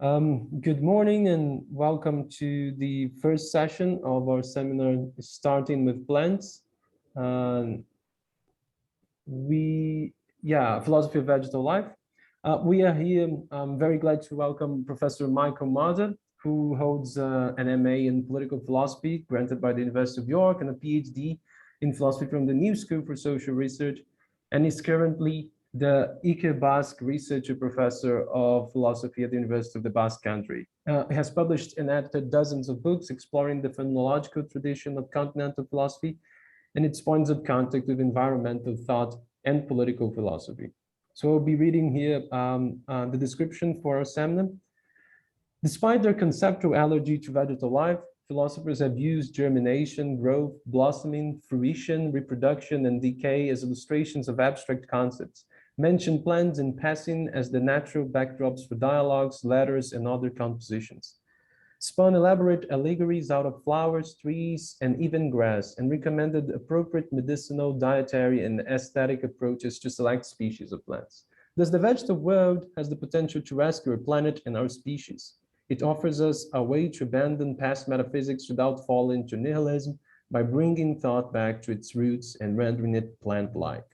Good morning and welcome to the first session of our seminar, Starting with Plants. Um, Philosophy of Vegetal Life. We are here. I'm very glad to welcome Professor Michael Marder, who holds an MA in Political Philosophy granted by the University of York and a PhD in Philosophy from the New School for Social Research, and is currently the Ike Basque Researcher Professor of Philosophy at the University of the Basque Country. He has published and edited dozens of books exploring the phenomenological tradition of continental philosophy and its points of contact with environmental thought and political philosophy. So I'll be reading here the description for our seminar. Despite their conceptual allergy to vegetal life, philosophers have used germination, growth, blossoming, fruition, reproduction, and decay as illustrations of abstract concepts, mention plants in passing as the natural backdrops for dialogues, letters, and other compositions. Spun elaborate allegories out of flowers, trees, and even grass, and recommended appropriate medicinal, dietary, and aesthetic approaches to select species of plants. Thus, the vegetable world has the potential to rescue our planet and our species. It offers us a way to abandon past metaphysics without falling into nihilism by bringing thought back to its roots and rendering it plant-like.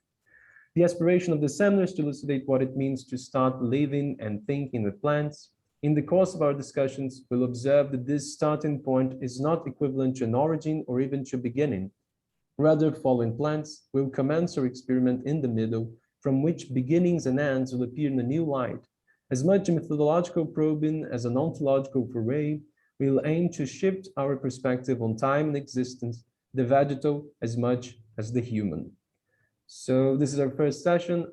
The aspiration of the seminar is to elucidate what it means to start living and thinking with plants. In the course of our discussions, we'll observe that this starting point is not equivalent to an origin or even to a beginning. Rather, following plants, we'll commence our experiment in the middle, from which beginnings and ends will appear in a new light. As much a methodological probing as an ontological foray, we'll aim to shift our perspective on time and existence, the vegetal as much as the human. So this is our first session.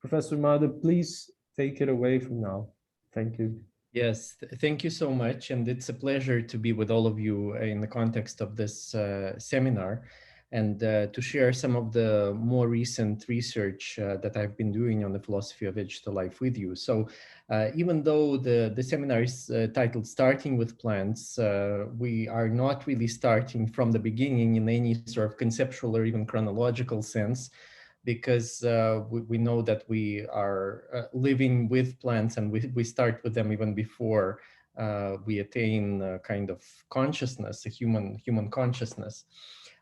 Professor Marder, please take it away from now. Thank you. Yes, thank you so much. And it's a pleasure to be with all of you in the context of this seminar and to share some of the more recent research that I've been doing on the philosophy of vegetal life with you. So even though the seminar is titled Starting with Plants, we are not really starting from the beginning in any sort of conceptual or even chronological sense, because we know that we are living with plants and we start with them even before we attain a kind of consciousness, a human consciousness.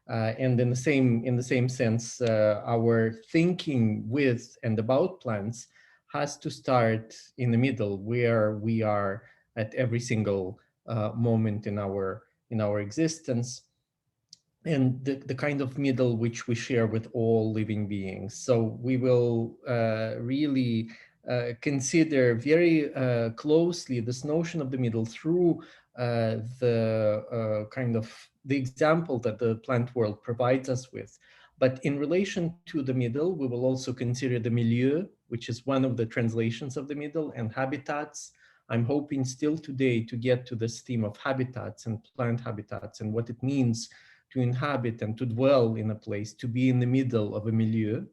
And in the same sense, our thinking with and about plants has to start in the middle, where we are at every single moment in our existence, and the kind of middle which we share with all living beings. So we will really consider very closely this notion of the middle through the kind of the example that the plant world provides us with. But in relation to the middle, we will also consider the milieu, which is one of the translations of the middle, and habitats. I'm hoping still today to get to this theme of habitats and plant habitats and what it means to inhabit and to dwell in a place, to be in the middle of a milieu,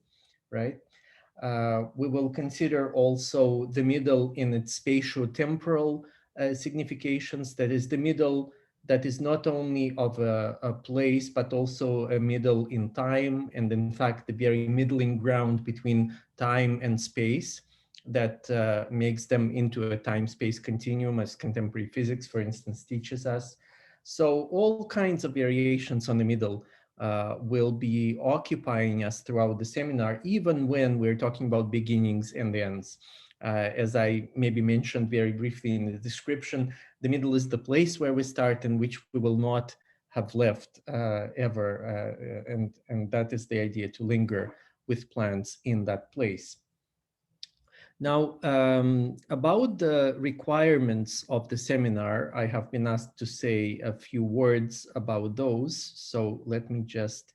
right? We will consider also the middle in its spatio-temporal significations, that is the middle that is not only of a place, but also a middle in time, and in fact, the very middling ground between time and space that makes them into a time-space continuum, as contemporary physics, for instance, teaches us. So all kinds of variations on the middle will be occupying us throughout the seminar, even when we're talking about beginnings and ends. As I maybe mentioned very briefly in the description, the middle is the place where we start and which we will not have left ever. And that is the idea, to linger with plants in that place. Now, about the requirements of the seminar, I have been asked to say a few words about those. So let me just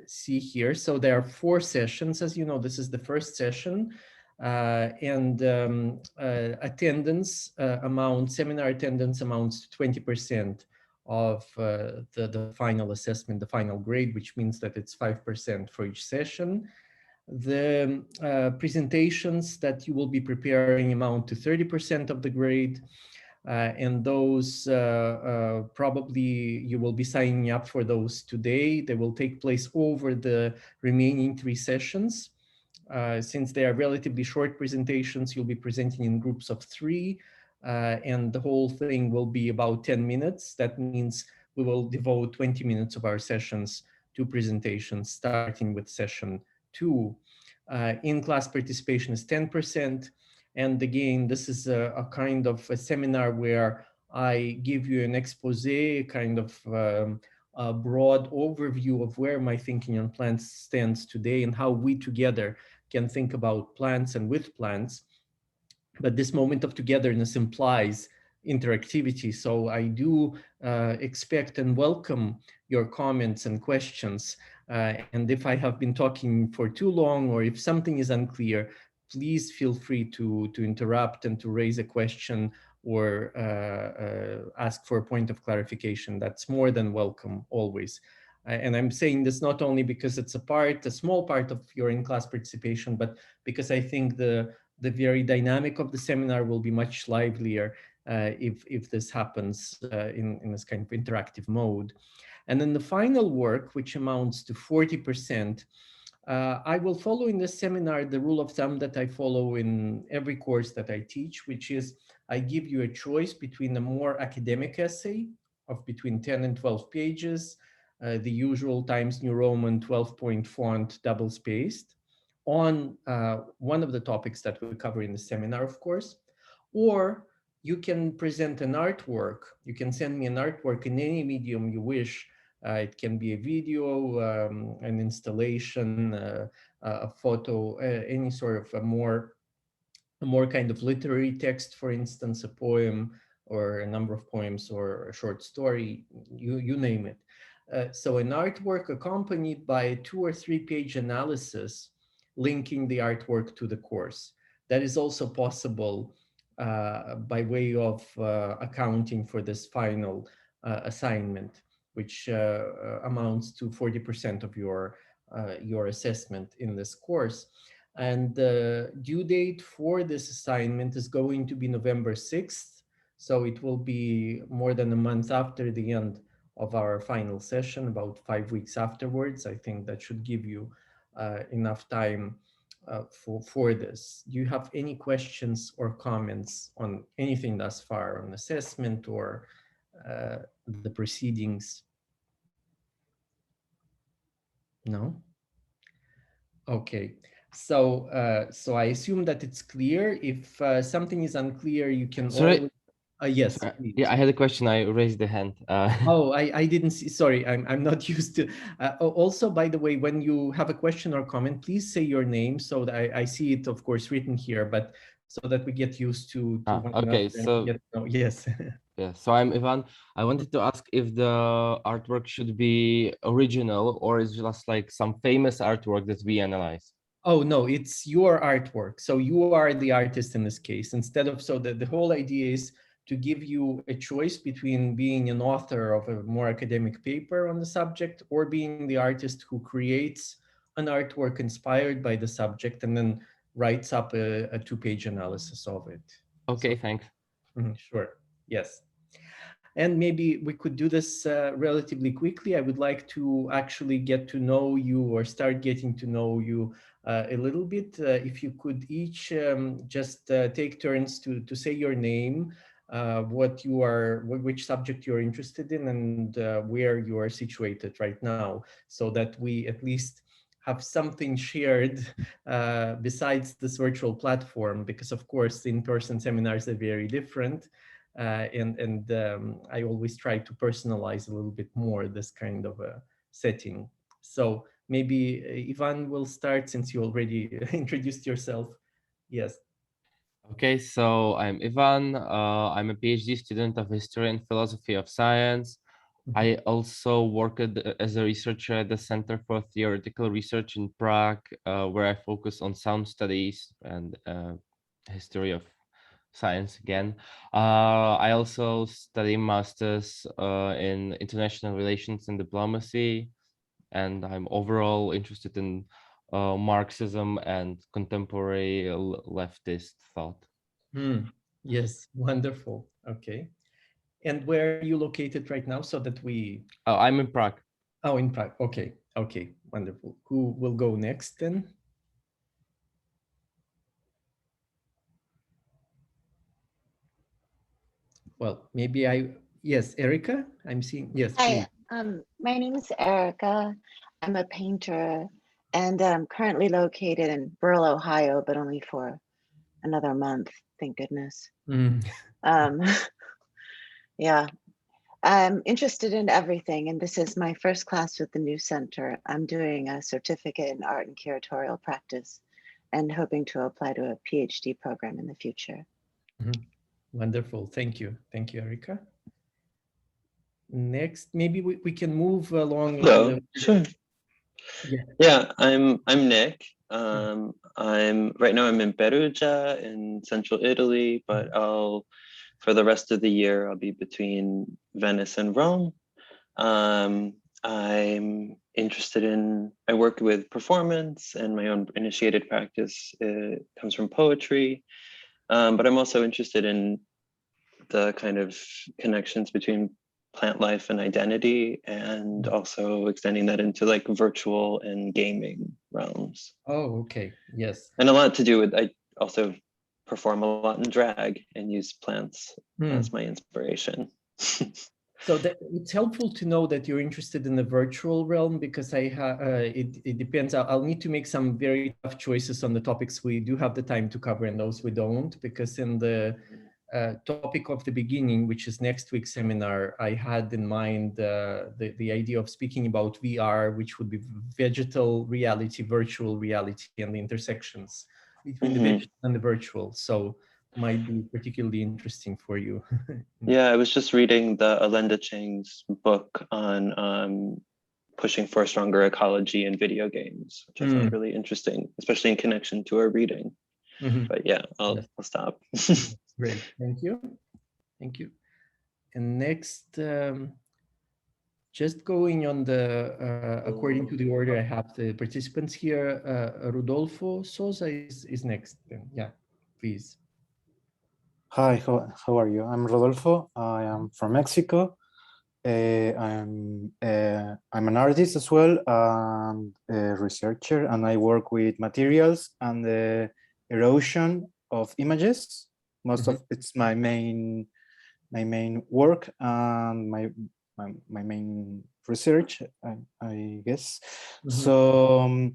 see here. So there are 4 sessions. As you know, this is the first session. Attendance seminar attendance amounts to 20% of the final assessment, the final grade, which means that it's 5% for each session. The presentations that you will be preparing amount to 30% of the grade, and those probably you will be signing up for those today. They will take place over the remaining 3 sessions. Since they are relatively short presentations, you'll be presenting in groups of 3. and the whole thing will be about 10 minutes. That means we will devote 20 minutes of our sessions to presentations, starting with session 2. In-class participation is 10. And again, this is a kind of a seminar where I give you an expose, kind of a broad overview of where my thinking on plants stands today and how we together can think about plants and with plants. But this moment of togetherness implies interactivity. So I do expect and welcome your comments and questions. And if I have been talking for too long, or if something is unclear, please feel free to interrupt and to raise a question or ask for a point of clarification. That's more than welcome always. And I'm saying this not only because it's a small part of your in-class participation, but because I think the very dynamic of the seminar will be much livelier if this happens in this kind of interactive mode. And then the final work, which amounts to 40%, I will follow in this seminar the rule of thumb that I follow in every course that I teach, which is I give you a choice between a more academic essay of between 10 and 12 pages, the usual Times New Roman 12-point font double-spaced, on one of the topics that we cover in the seminar, of course, or you can present an artwork. You can send me an artwork in any medium you wish. It can be a video, an installation, a photo, any sort of a more kind of literary text, for instance, a poem or a number of poems or a short story, you name it. So an artwork accompanied by a 2 or 3 page analysis linking the artwork to the course. That is also possible by way of accounting for this final assignment, which amounts to 40% of your assessment in this course. And the due date for this assignment is going to be November 6th. So it will be more than a month after the end of our final session, about 5 weeks afterwards. I think that should give you enough time for this. Do you have any questions or comments on anything thus far, on assessment or the proceedings? No? Okay. So I assume that it's clear. If something is unclear, you can Sorry. always... yes, Sorry. please. Yeah, I had a question. I raised the hand. Oh, I didn't see. Sorry, I'm not used to. Also, by the way, when you have a question or comment, please say your name so that I see it, of course, written here, but so that we get used to one Okay, another. so Yes. yeah, so I'm Ivan. I wanted to ask if the artwork should be original or is just like some famous artwork that we analyze. Oh, no, it's your artwork. So you are the artist in this case. Instead of, so the whole idea is to give you a choice between being an author of a more academic paper on the subject or being the artist who creates an artwork inspired by the subject and then writes up a 2-page analysis of it. Okay, So, thanks. sure, yes. And maybe we could do this relatively quickly. I would like to actually get to know you or start getting to know you a little bit. If you could each just take turns to say your name, what you are, which subject you're interested in, and where you are situated right now, so that we at least have something shared besides this virtual platform, because of course in-person seminars are very different. And I always try to personalize a little bit more this kind of a setting. So maybe Ivan will start since you already introduced yourself. Yes. Okay, so I'm Ivan. I'm a PhD student of history and philosophy of science. I also worked as a researcher at the Center for Theoretical Research in Prague, where I focus on sound studies and history of science again. I also study masters in international relations and diplomacy, and I'm overall interested in Marxism and contemporary leftist thought. Yes, wonderful. Okay. And where are you located right now so that we... I'm in Prague. Oh, in Prague. Okay. Okay, wonderful. Who will go next then? Well, maybe yes, Erica, I'm seeing, yes, please. Hi, my name is Erica. I'm a painter and I'm currently located in Burl, Ohio, but only for another month, thank goodness. Mm. Um, yeah, I'm interested in everything, and this is my first class with the new center. I'm doing a certificate in art and curatorial practice and hoping to apply to a PhD program in the future. Mhm. Wonderful, thank you. Thank you, Erica. Next, maybe we can move along. Hello, sure. Yeah. Yeah, I'm Nick. I'm right now I'm in Perugia in central Italy, but for the rest of the year I'll be between Venice and Rome. I'm interested I work with performance, and my own initiated practice comes from poetry. But I'm also interested in the kind of connections between plant life and identity, and also extending that into like virtual and gaming realms. Oh, okay. Yes. And a lot to do with, I also perform a lot in drag and use plants as my inspiration. So it's helpful to know that you're interested in the virtual realm, because it depends. I'll need to make some very tough choices on the topics we do have the time to cover and those we don't, because in the topic of the beginning, which is next week's seminar, I had in mind the idea of speaking about VR, which would be vegetal reality, virtual reality, and the intersections between the vegetal and the virtual. So might be particularly interesting for you. Yeah, I was just reading the Alenda Chang's book on pushing for a stronger ecology in video games, which I found really interesting, especially in connection to our reading. But yeah, I'll stop. Great, thank you. Thank you. And next, just going on according to the order I have the participants here, Rodolfo Sosa is next. Yeah, please. Hi, how are you? I'm Rodolfo. I am from Mexico. I'm an artist as well, and a researcher, and I work with materials and the erosion of images. Most of it's my main work and my main research, I guess. So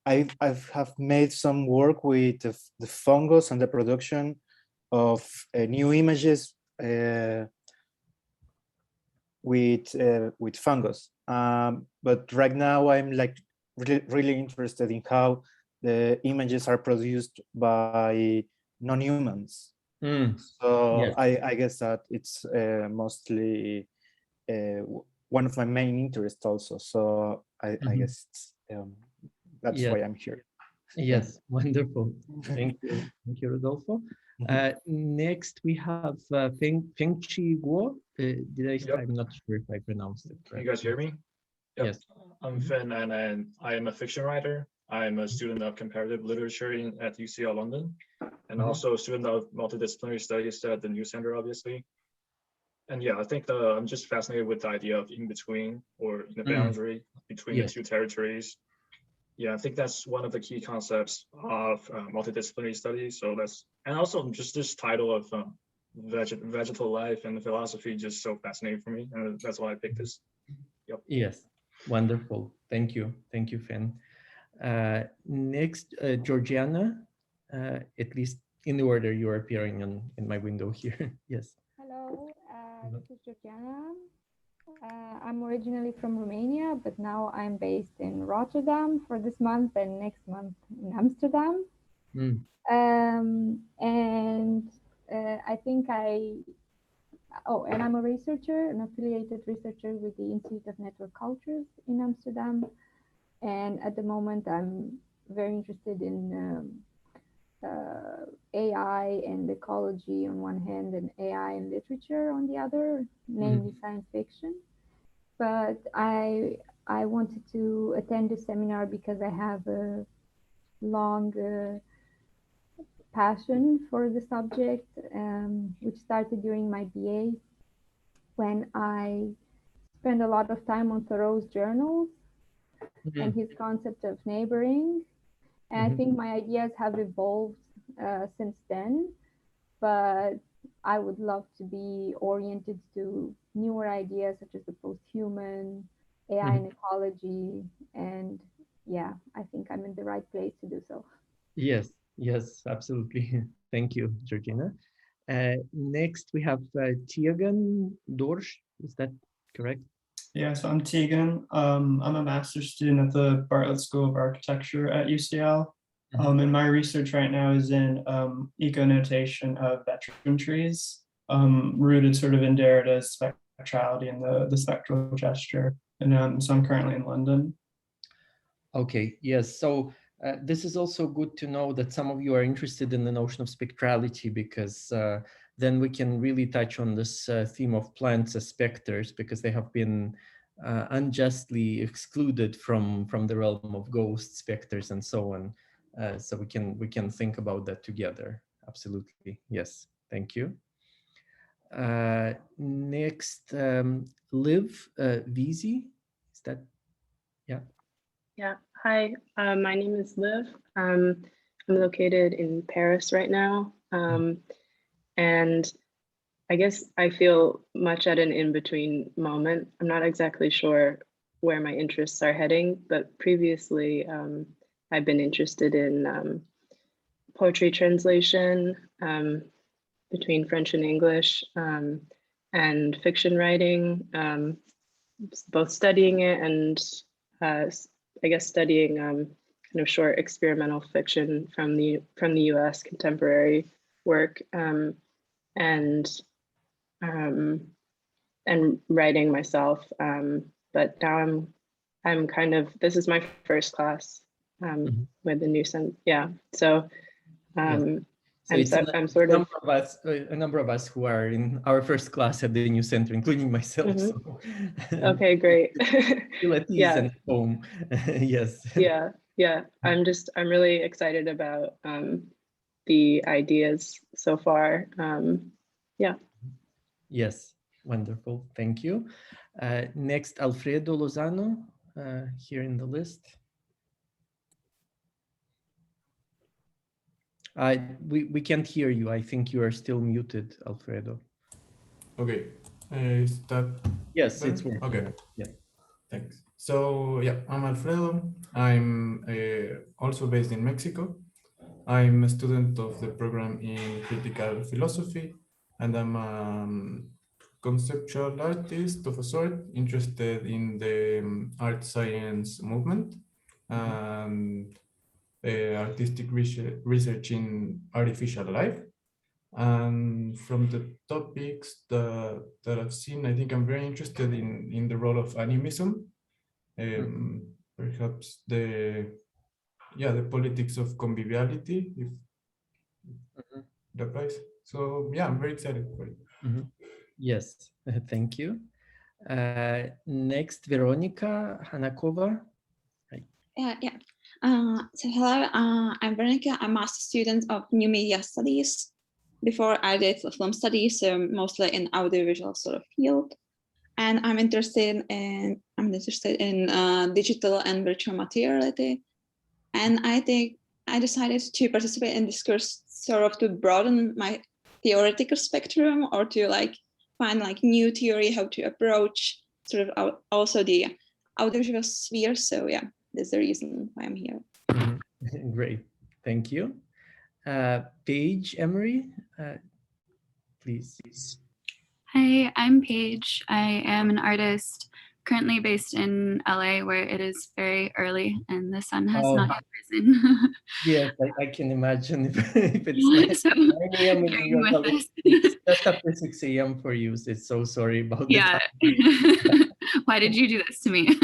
I have made some work with the fungus and the production of new images with fungus. But right now I'm like really interested in how the images are produced by non-humans. So I guess that it's mostly one of my main interests also. So I guess that's why I'm here. Yes, wonderful. Thank you. Thank you, Rodolfo. Next, we have Fengchi Guo. I'm not sure if I pronounced it correctly. Can you guys hear me? Yep. Yes. I'm Fen, and I am a fiction writer. I'm a student of comparative literature at UCL London, and also a student of multidisciplinary studies at the New Center, obviously. And yeah, I think I'm just fascinated with the idea of in between, or the boundary between the two territories. Yeah, I think that's one of the key concepts of multidisciplinary studies. So and also just this title of vegetal life and philosophy, just so fascinating for me, and that's why I picked this. Yep. Yes, wonderful. Thank you, Fen. Next, Georgina, at least in the order you're appearing in my window here. Yes. Hello, this is Georgina. I'm originally from Romania, but now I'm based in Rotterdam for this month and next month in Amsterdam. I think and I'm a researcher, an affiliated researcher with the Institute of Network Cultures in Amsterdam. And at the moment, I'm very interested in AI and ecology on one hand, and AI and literature on the other, namely science fiction. But I wanted to attend the seminar because I have a long passion for the subject, which started during my BA, when I spent a lot of time on Thoreau's journals and his concept of neighboring. And I think my ideas have evolved since then, but I would love to be oriented to newer ideas such as the post-human, AI and ecology, and yeah, I think I'm in the right place to do so. Yes, yes, absolutely. Thank you, Georgina. Next, we have Teagan Dorche. Is that correct? Yeah, so I'm Teagan. I'm a master's student at the Bartlett School of Architecture at UCL. And my research right now is in eco-notation of veteran trees, rooted sort of in Derrida's spectrality and the spectral gesture. And so I'm currently in London. Okay, yes. So this is also good to know that some of you are interested in the notion of spectrality, because then we can really touch on this theme of plants as specters, because they have been unjustly excluded from the realm of ghosts, specters, and so on. So we can think about that together. Absolutely, yes. Thank you. Next, Liv Vizi. Is that? Yeah. Yeah. Hi, my name is Liv. I'm located in Paris right now. And I guess I feel much at an in-between moment. I'm not exactly sure where my interests are heading, but previously I've been interested in poetry translation between French and English, and fiction writing, both studying it and I guess studying kind of short experimental fiction from the US, contemporary work, and writing myself. But now I'm kind of, this is my first class with the new center. Yeah, so yes. I'm sort of a number of us who are in our first class at the new center, including myself. So. Okay, great. Feel at ease and home. Yes. Yeah. I'm really excited about the ideas so far. Yeah. Yes, wonderful. Thank you. Next, Alfredo Lozano, here in the list. We can't hear you. I think you are still muted, Alfredo. Okay, is that? Yes, better? it's working. Okay. Yeah. Thanks. So yeah, I'm Alfredo. I'm also based in Mexico. I'm a student of the program in critical philosophy, and I'm a conceptual artist of a sort, interested in the art science movement and artistic research in artificial life. And from the topics that I've seen, I think I'm very interested in the role of animism, perhaps the politics of conviviality, if that applies. So yeah, I'm very excited for it. Yes, thank you. Next, Veronica Hanakova. Yeah. So hello, I'm Veronica. I'm a master student of new media studies. Before I did film studies, so mostly in audiovisual sort of field, and I'm interested in digital and virtual materiality. And I think I decided to participate in this course sort of to broaden my theoretical spectrum, or to find new theory how to approach sort of also the audiovisual sphere. So yeah, that's the reason why I'm here. Great, thank you. Paige Emery, please. Hi, I'm Paige. I am an artist currently based in LA, where it is very early and the sun has not yet risen. Yes, I can imagine if it's 9 a.m. in New York, it's just after 6 a.m. for you. It's so sorry about that. Why did you do this to me?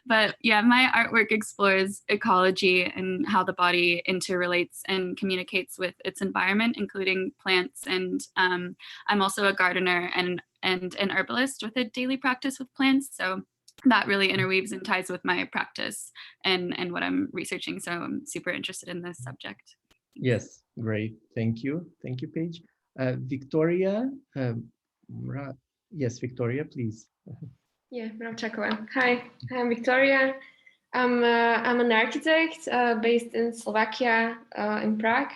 But yeah, my artwork explores ecology and how the body interrelates and communicates with its environment, including plants. And I'm also a gardener and an herbalist with a daily practice with plants. So that really interweaves and ties with my practice and what I'm researching. So I'm super interested in this subject. Yes, great. Thank you. Thank you, Paige. Victoria, yes, Victoria, please. Yeah, Mravčáková. Hi, I'm Victoria. I'm an architect based in Slovakia, in Prague.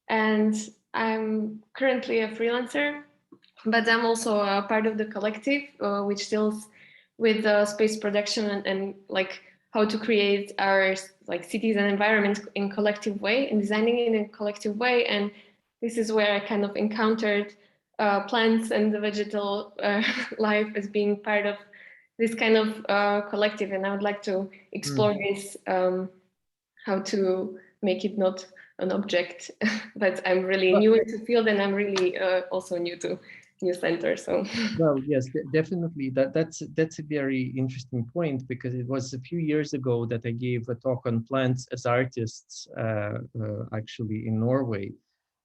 And I'm currently a freelancer, but I'm also a part of the collective, which deals with space production and like how to create our like cities and environments in collective way and designing it in a collective way. And this is where I kind of encountered plants and the vegetal life as being part of this kind of collective. And I would like to explore this, how to make it not an object, but I'm really new into the field and I'm really also new to New Center. So well, yes, definitely. That's a very interesting point, because it was a few years ago that I gave a talk on plants as artists, actually in Norway.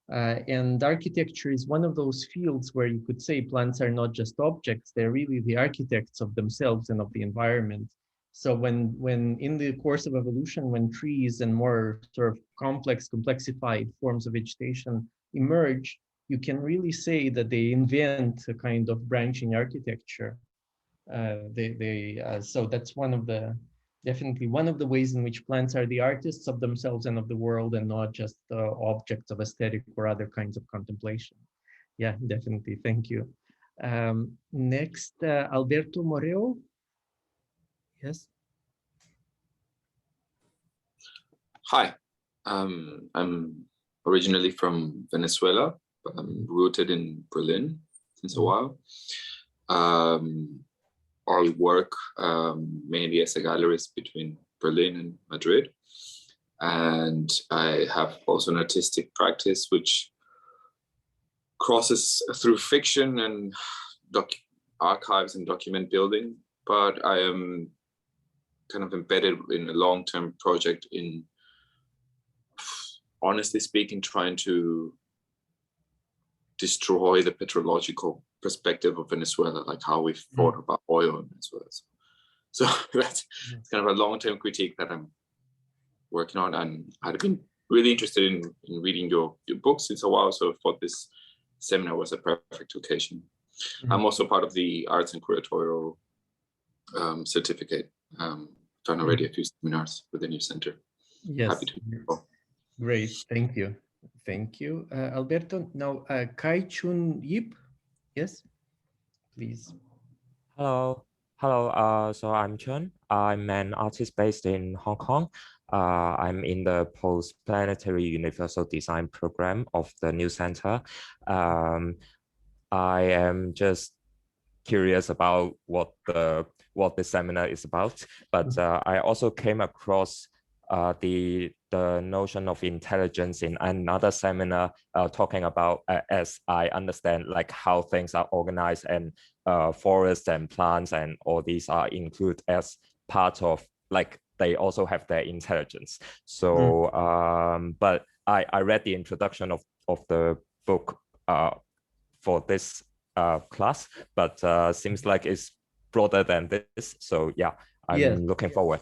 And architecture is one of those fields where you could say plants are not just objects, they're really the architects of themselves and of the environment. So when in the course of evolution, when trees and more sort of complexified forms of vegetation emerge, you can really say that they invent a kind of branching architecture. So that's definitely one of the ways in which plants are the artists of themselves and of the world, and not just objects of aesthetic or other kinds of contemplation. Yeah, definitely. Thank you. Next, Alberto Moreo. Yes. Hi, I'm originally from Venezuela, but I'm rooted in Berlin since a while. I work mainly as a gallerist between Berlin and Madrid. And I have also an artistic practice which crosses through fiction and archives and document building. But I am kind of embedded in a long-term project in, honestly speaking, trying to destroy the petrological perspective of Venezuela, like how we thought about oil in Venezuela. So that's kind of a long-term critique that I'm working on, and I've been really interested in reading your books since a while, so I thought this seminar was a perfect occasion. I'm also part of the Arts and Curatorial certificate. Done already a few seminars with the New Center. Yes. Happy to go. Great, thank you. Thank you, Alberto. Now, Kaichun Yip, yes, please. Hello. So I'm Chun. I'm an artist based in Hong Kong. I'm in the post-planetary universal design program of the New Center. I am just curious about what the seminar is about, but I also came across the notion of intelligence in another seminar, talking about, as I understand, like how things are organized, and forests and plants and all these are included as part of, like, they also have their intelligence. So but I read the introduction of the book for this class, but seems like it's broader than this. So yeah, I'm looking forward.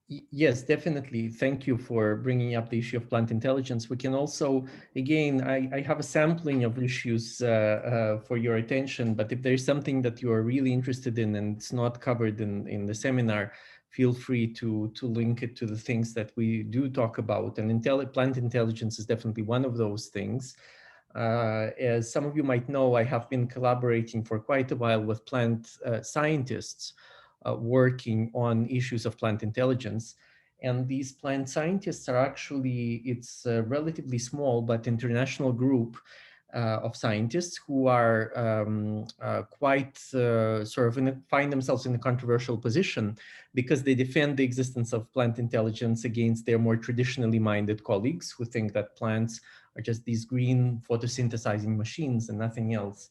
Yes, definitely. Thank you for bringing up the issue of plant intelligence. We can also, again, I have a sampling of issues for your attention, but if there's something that you are really interested in and it's not covered in the seminar, feel free to link it to the things that we do talk about. And plant intelligence is definitely one of those things. As some of you might know, I have been collaborating for quite a while with plant scientists working on issues of plant intelligence. And these plant scientists are actually, it's a relatively small but international group of scientists who are quite sort of find themselves in a controversial position, because they defend the existence of plant intelligence against their more traditionally minded colleagues who think that plants are just these green photosynthesizing machines and nothing else.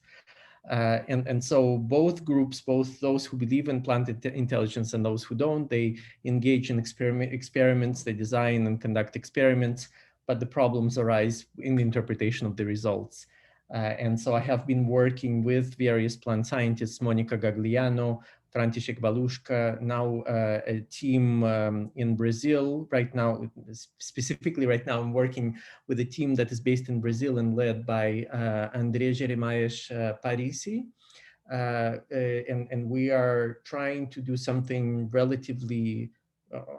And so both groups, both those who believe in plant intelligence and those who don't, they engage in experiments, they design and conduct experiments, but the problems arise in the interpretation of the results. And so I have been working with various plant scientists, Monica Gagliano, František Baluška, now a team in Brazil right now. Specifically right now, I'm working with a team that is based in Brazil and led by André Jeremias Parisi. And we are trying to do something relatively,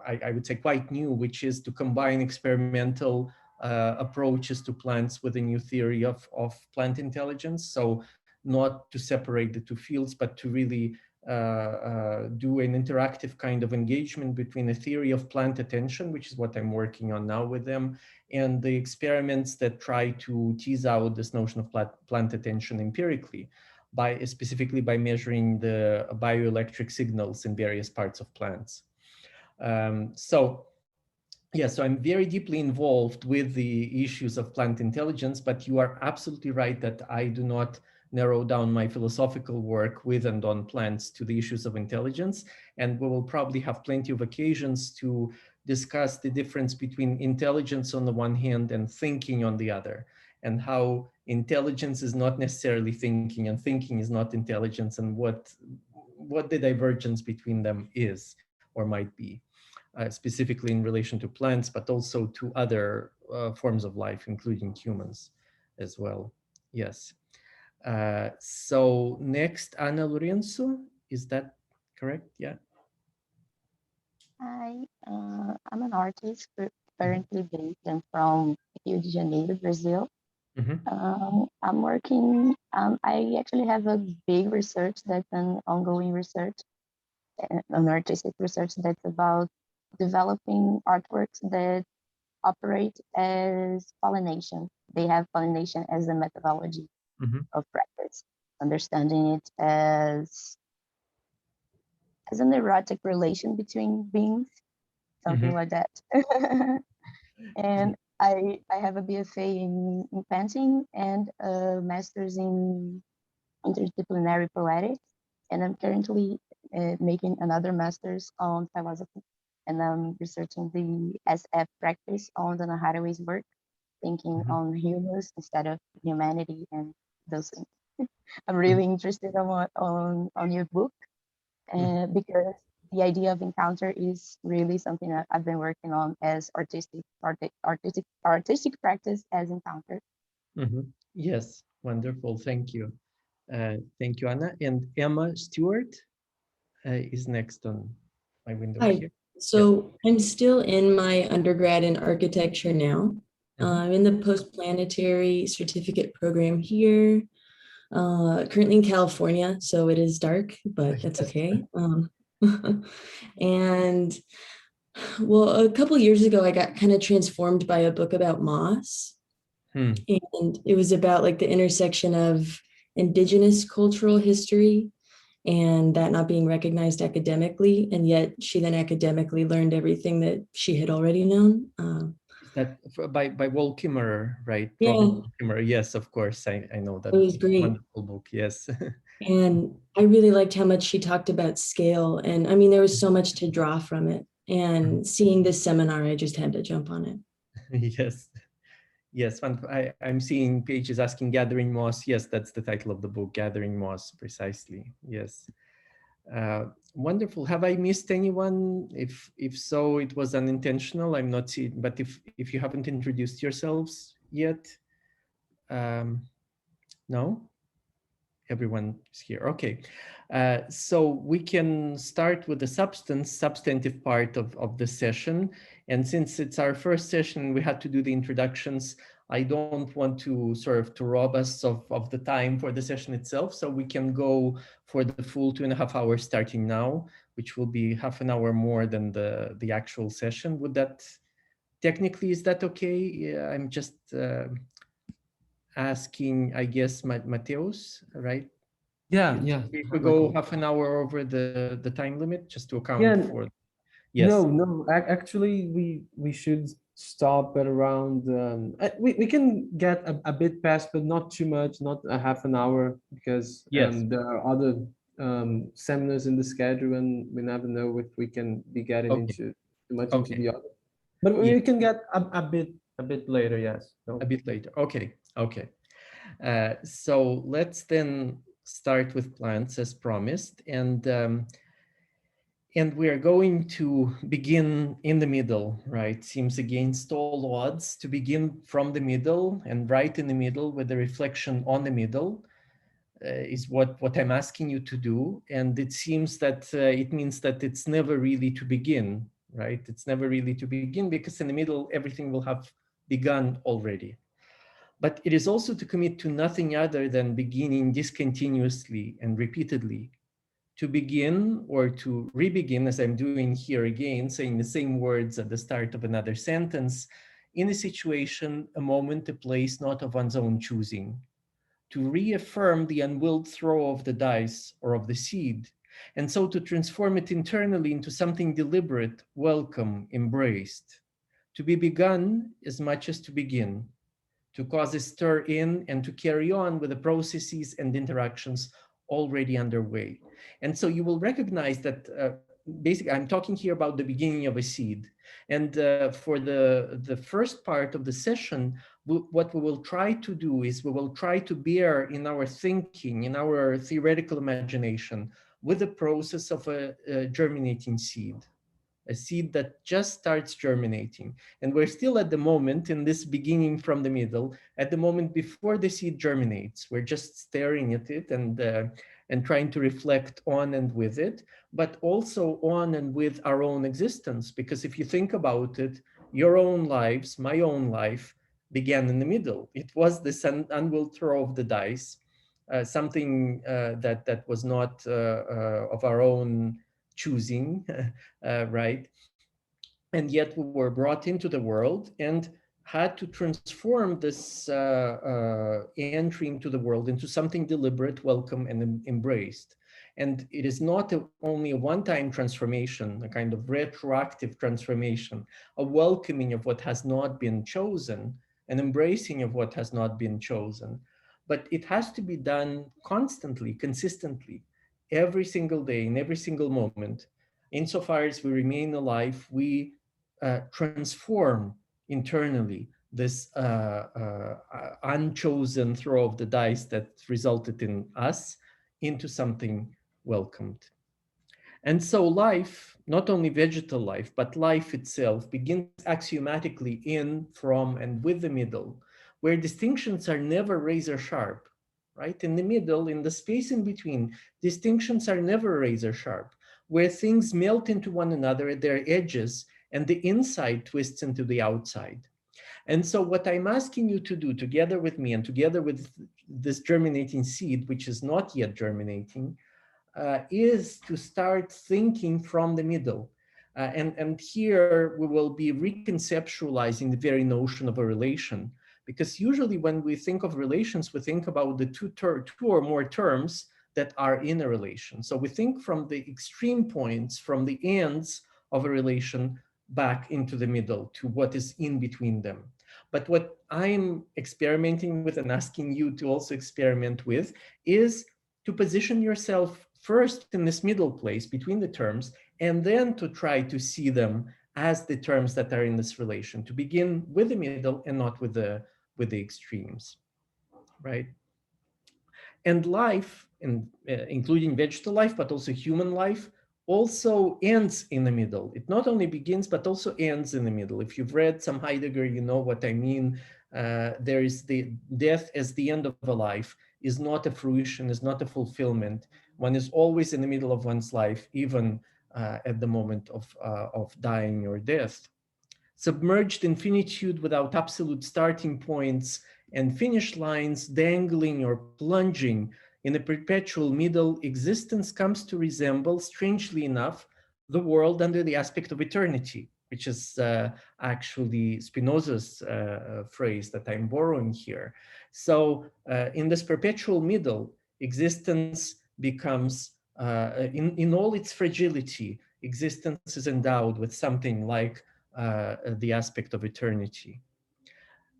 I would say quite new, which is to combine experimental approaches to plants with a new theory of plant intelligence. So not to separate the two fields, but to really do an interactive kind of engagement between a theory of plant attention, which is what I'm working on now with them, and the experiments that try to tease out this notion of plant attention empirically, specifically by measuring the bioelectric signals in various parts of plants. So I'm very deeply involved with the issues of plant intelligence, but you are absolutely right that I do not narrow down my philosophical work with and on plants to the issues of intelligence. And we will probably have plenty of occasions to discuss the difference between intelligence on the one hand and thinking on the other, and how intelligence is not necessarily thinking and thinking is not intelligence, and what the divergence between them is or might be. Specifically in relation to plants, but also to other forms of life, including humans as well. Yes. So next, Ana Lorenzo, is that correct? Yeah. Hi, I'm an artist currently based from Rio de Janeiro, Brazil. I'm working, I actually have a big research that's an ongoing research, an artistic research that's about developing artworks that operate as pollination. They have pollination as a methodology of practice, understanding it as an erotic relation between beings, something like that. And I have a BFA in painting and a master's in interdisciplinary poetics, and I'm currently making another master's on philosophy, and I'm researching the SF practice on Donna Haraway's work, thinking on humans instead of humanity and those things. I'm really interested on your book, because the idea of encounter is really something that I've been working on as artistic practice as encounter. Yes, wonderful. Thank you. Thank you, Anna. And Emma Stewart is next on my window here. So I'm still in my undergrad in architecture now. I'm in the post-planetary certificate program here, currently in California, so it is dark, but that's okay. And well, a couple years ago, I got kind of transformed by a book about moss. And it was about like the intersection of indigenous cultural history and that not being recognized academically. And yet she then academically learned everything that she had already known. That by Walt Kimmerer, right? Yeah. Robert Kimmerer. Yes, of course. I know that. It was great. Wonderful book. Yes. And I really liked how much she talked about scale. And I mean, there was so much to draw from it. And seeing this seminar, I just had to jump on it. Yes. Yes, I'm seeing Paige is asking Gathering Moss. Yes, that's the title of the book, Gathering Moss, precisely. Yes. Wonderful. Have I missed anyone? If so, it was unintentional. I'm not seeing, but if you haven't introduced yourselves yet, no? Everyone is here. Okay. So we can start with the substantive part of the session. And since it's our first session, we had to do the introductions. I don't want to to rob us of the time for the session itself. So we can go for the full 2.5 hours starting now, which will be half an hour more than the actual session. Would that, technically, is that okay? Yeah, I'm just asking, I guess, Mateus, right? Yeah. If we go half an hour over the time limit, just to account for. Yes. No. Actually, we should stop at around. We can get a bit past, but not too much, not a half an hour, because there are other seminars in the schedule, and we never know if we can be getting into too much into the other. But we can get a bit later. Yes. A bit later. Okay. So let's then start with plants as promised, and we are going to begin in the middle, right? Seems against all odds to begin from the middle and right in the middle with the reflection on the middle is what I'm asking you to do. And it seems that it means that it's never really to begin, right? It's never really to begin, because in the middle, everything will have begun already. But it is also to commit to nothing other than beginning discontinuously and repeatedly, to begin or to re-begin, as I'm doing here again, saying the same words at the start of another sentence, in a situation, a moment, a place not of one's own choosing, to reaffirm the unwilled throw of the dice or of the seed, and so to transform it internally into something deliberate, welcome, embraced, to be begun as much as to begin, to cause a stir in and to carry on with the processes and interactions already underway. And so you will recognize that basically I'm talking here about the beginning of a seed. And for the first part of the session, what we will try to do is we will try to bear in our thinking, in our theoretical imagination, with the process of a germinating seed. A seed that just starts germinating. And we're still at the moment in this beginning from the middle, at the moment before the seed germinates. We're just staring at it and trying to reflect on and with it, but also on and with our own existence. Because if you think about it, your own lives, my own life, began in the middle. It was this unwilled throw of the dice, something that was not of our own choosing, right? And yet we were brought into the world and had to transform this entry into the world into something deliberate, welcome, and embraced. And it is not only a one-time transformation, a kind of retroactive transformation, a welcoming of what has not been chosen, an embracing of what has not been chosen, but it has to be done constantly, consistently, every single day, in every single moment. Insofar as we remain alive, we transform internally this unchosen throw of the dice that resulted in us into something welcomed. And so life, not only vegetal life, but life itself begins axiomatically in, from, and with the middle, where distinctions are never razor sharp, right? In the middle, in the space in between, distinctions are never razor sharp, where things melt into one another at their edges and the inside twists into the outside. And so what I'm asking you to do together with me and together with this germinating seed, which is not yet germinating, is to start thinking from the middle. And here we will be reconceptualizing the very notion of a relation, because usually when we think of relations, we think about the two or more terms that are in a relation. So we think from the extreme points, from the ends of a relation back into the middle to what is in between them. But what I'm experimenting with and asking you to also experiment with is to position yourself first in this middle place between the terms, and then to try to see them as the terms that are in this relation, to begin with the middle and not with the extremes, right? And life, including vegetal life, but also human life, also ends in the middle. It not only begins, but also ends in the middle. If you've read some Heidegger, you know what I mean. There is the death as the end of a life is not a fruition, is not a fulfillment. One is always in the middle of one's life, even at the moment of dying or death. Submerged in finitude without absolute starting points and finish lines, dangling or plunging in a perpetual middle, existence comes to resemble, strangely enough, the world under the aspect of eternity, which is actually Spinoza's phrase that I'm borrowing here. So in this perpetual middle, existence becomes, in all its fragility, existence is endowed with something like the aspect of eternity.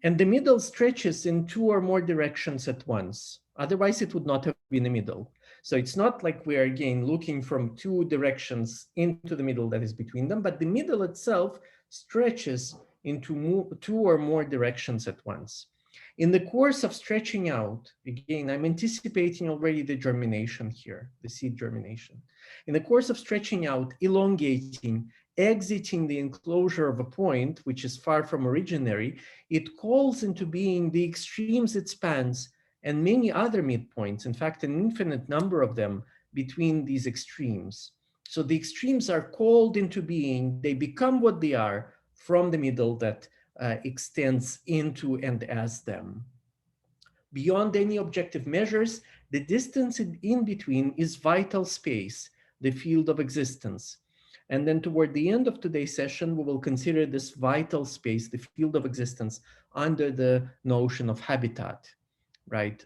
And the middle stretches in two or more directions at once. Otherwise, it would not have been a middle. So it's not like we are again looking from two directions into the middle that is between them, but the middle itself stretches into two or more directions at once. In the course of stretching out, again, I'm anticipating already the germination here, the seed germination. In the course of stretching out, elongating, exiting the enclosure of a point, which is far from originary, it calls into being the extremes it spans and many other midpoints, in fact, an infinite number of them between these extremes. So the extremes are called into being, they become what they are from the middle that extends into and as them. Beyond any objective measures, the distance in between is vital space, the field of existence. And then toward the end of today's session, we will consider this vital space, the field of existence, under the notion of habitat, right?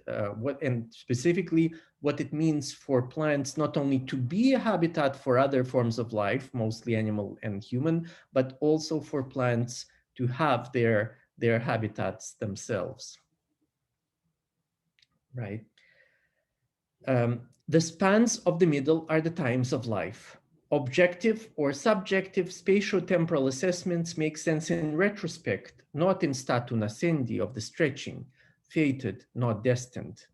And specifically what it means for plants not only to be a habitat for other forms of life, mostly animal and human, but also for plants to have their habitats themselves, right? The spans of the middle are the times of life. Objective or subjective spatio-temporal assessments make sense in retrospect, not in statu nascendi of the stretching, fated, not destined.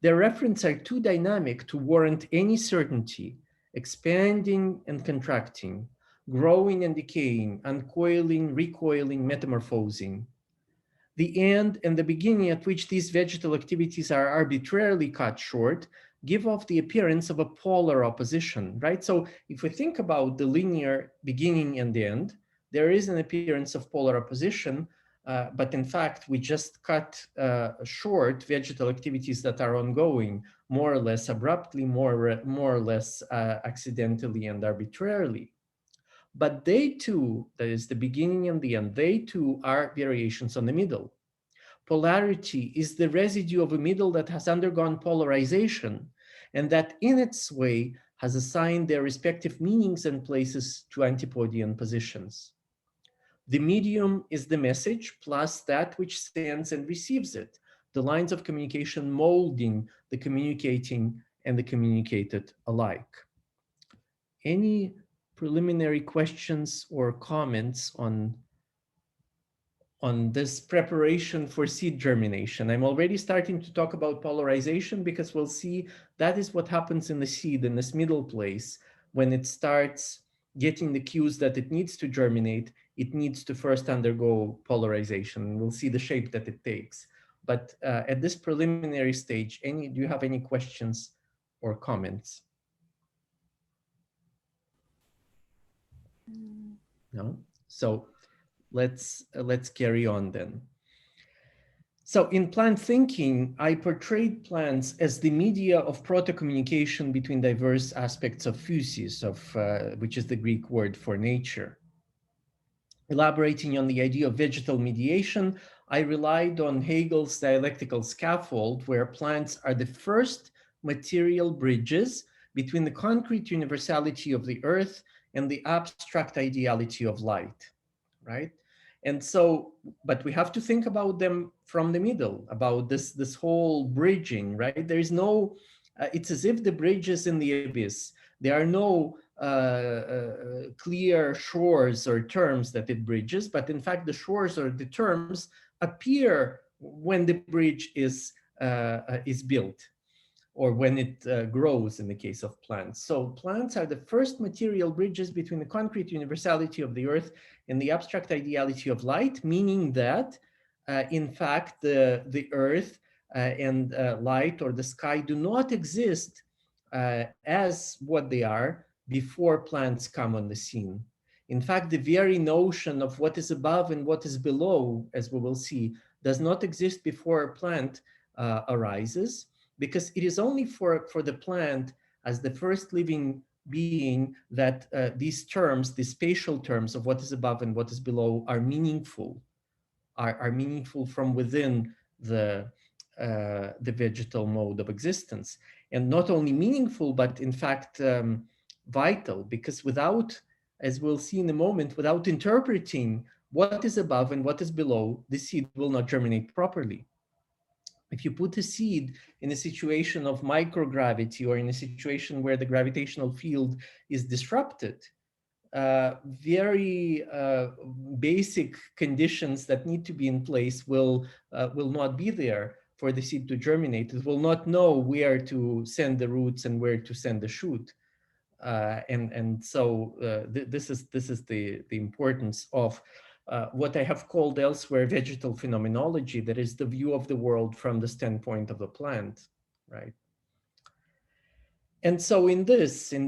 Their referents are too dynamic to warrant any certainty, expanding and contracting, growing and decaying, uncoiling, recoiling, metamorphosing. The end and the beginning at which these vegetal activities are arbitrarily cut short give off the appearance of a polar opposition, right? So if we think about the linear beginning and end, there is an appearance of polar opposition, but in fact, we just cut short vegetal activities that are ongoing, more or less abruptly, more or less accidentally and arbitrarily. But they too, that is the beginning and the end, they too are variations on the middle. Polarity is the residue of a middle that has undergone polarization and that in its way has assigned their respective meanings and places to antipodian positions. The medium is the message plus that which sends and receives it, the lines of communication molding the communicating and the communicated alike. Any preliminary questions or comments on this preparation for seed germination? I'm already starting to talk about polarization because we'll see that is what happens in the seed in this middle place. When it starts getting the cues that it needs to germinate, it needs to first undergo polarization. We'll see the shape that it takes. But at this preliminary stage, do you have any questions or comments? No? So let's carry on then. So in plant thinking, I portrayed plants as the media of proto-communication between diverse aspects of physis, which is the Greek word for nature. Elaborating on the idea of vegetal mediation, I relied on Hegel's dialectical scaffold, where plants are the first material bridges between the concrete universality of the earth and the abstract ideality of light, right? And so, but we have to think about them from the middle, about this whole bridging, right? There is no, it's as if the bridge is in the abyss. There are no clear shores or terms that it bridges, but in fact, the shores or the terms appear when the bridge is built, or when it grows in the case of plants. So plants are the first material bridges between the concrete universality of the earth and the abstract ideality of light, meaning that, in fact, the earth and light or the sky do not exist as what they are before plants come on the scene. In fact, the very notion of what is above and what is below, as we will see, does not exist before a plant arises, because it is only for the plant as the first living being that these terms, the spatial terms of what is above and what is below are meaningful, are meaningful from within the vegetal mode of existence. And not only meaningful, but in fact vital, because without, as we'll see in a moment, without interpreting what is above and what is below, the seed will not germinate properly. If you put a seed in a situation of microgravity or in a situation where the gravitational field is disrupted, very basic conditions that need to be in place will not be there for the seed to germinate. It will not know where to send the roots and where to send the shoot. So this is the importance of what I have called elsewhere vegetal phenomenology, that is the view of the world from the standpoint of the plant, right? And so in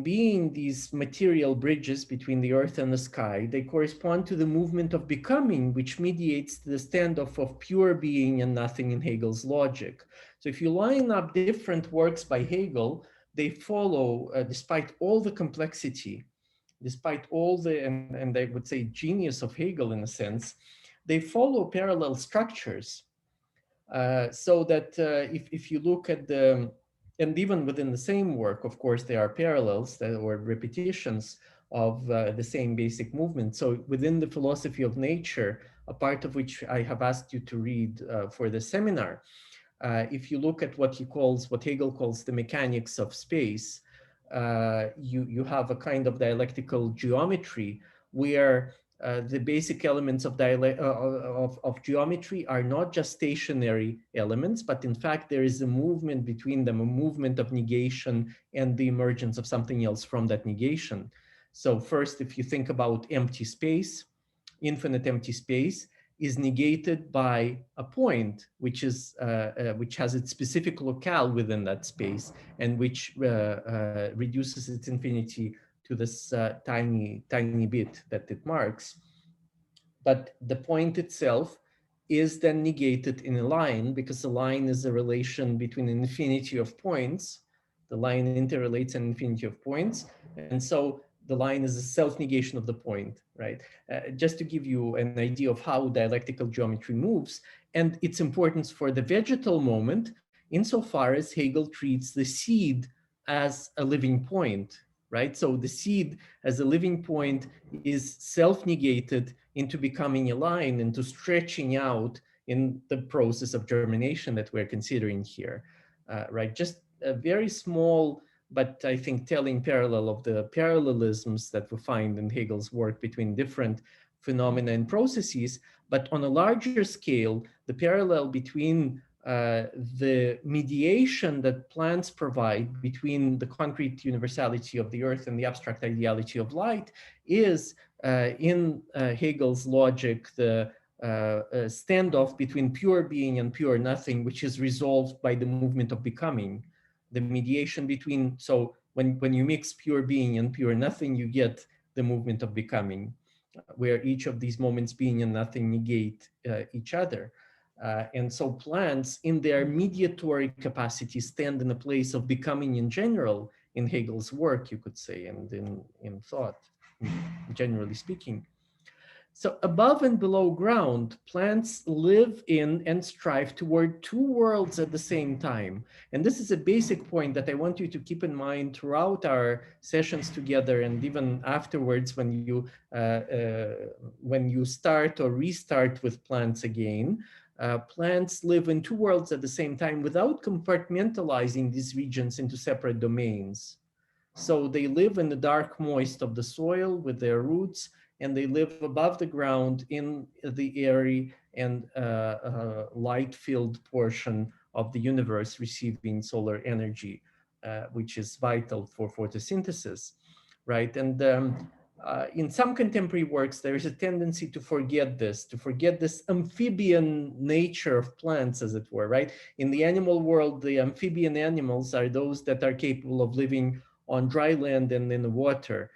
being these material bridges between the earth and the sky, they correspond to the movement of becoming, which mediates the standoff of pure being and nothing in Hegel's logic. So if you line up different works by Hegel, they follow, despite all the complexity, despite all the, and I would say genius of Hegel in a sense, they follow parallel structures. So that if you look at the, and even within the same work, of course, there are parallels that, or repetitions of the same basic movement. So within the philosophy of nature, a part of which I have asked you to read for the seminar, if you look at what Hegel calls the mechanics of space, you have a kind of dialectical geometry where the basic elements of geometry are not just stationary elements, but in fact, there is a movement between them, a movement of negation and the emergence of something else from that negation. So first, if you think about empty space, infinite empty space is negated by a point, which has its specific locale within that space and which reduces its infinity to this tiny bit that it marks. But the point itself is then negated in a line, because a line is a relation between an infinity of points. The line interrelates an infinity of points. And so the line is a self-negation of the point, right? Just to give you an idea of how dialectical geometry moves and its importance for the vegetal moment, insofar as Hegel treats the seed as a living point, right? So the seed as a living point is self-negated into becoming a line, into stretching out in the process of germination that we're considering here, right? Just a very small, but I think telling parallel of the parallelisms that we find in Hegel's work between different phenomena and processes. But on a larger scale, the parallel between the mediation that plants provide between the concrete universality of the earth and the abstract ideality of light is in Hegel's logic, the standoff between pure being and pure nothing, which is resolved by the movement of becoming. The mediation between, so when you mix pure being and pure nothing, you get the movement of becoming, where each of these moments, being and nothing, negate each other. And so plants in their mediatory capacity stand in a place of becoming in general in Hegel's work, you could say, and in thought, generally speaking. So above and below ground, plants live in and strive toward two worlds at the same time. And this is a basic point that I want you to keep in mind throughout our sessions together, and even afterwards when you start or restart with plants again. Plants live in two worlds at the same time without compartmentalizing these regions into separate domains. So they live in the dark moist of the soil with their roots, and they live above the ground in the airy and light-filled portion of the universe receiving solar energy, which is vital for photosynthesis, right? And in some contemporary works, there is a tendency to forget this amphibian nature of plants, as it were, right? In the animal world, the amphibian animals are those that are capable of living on dry land and in the water.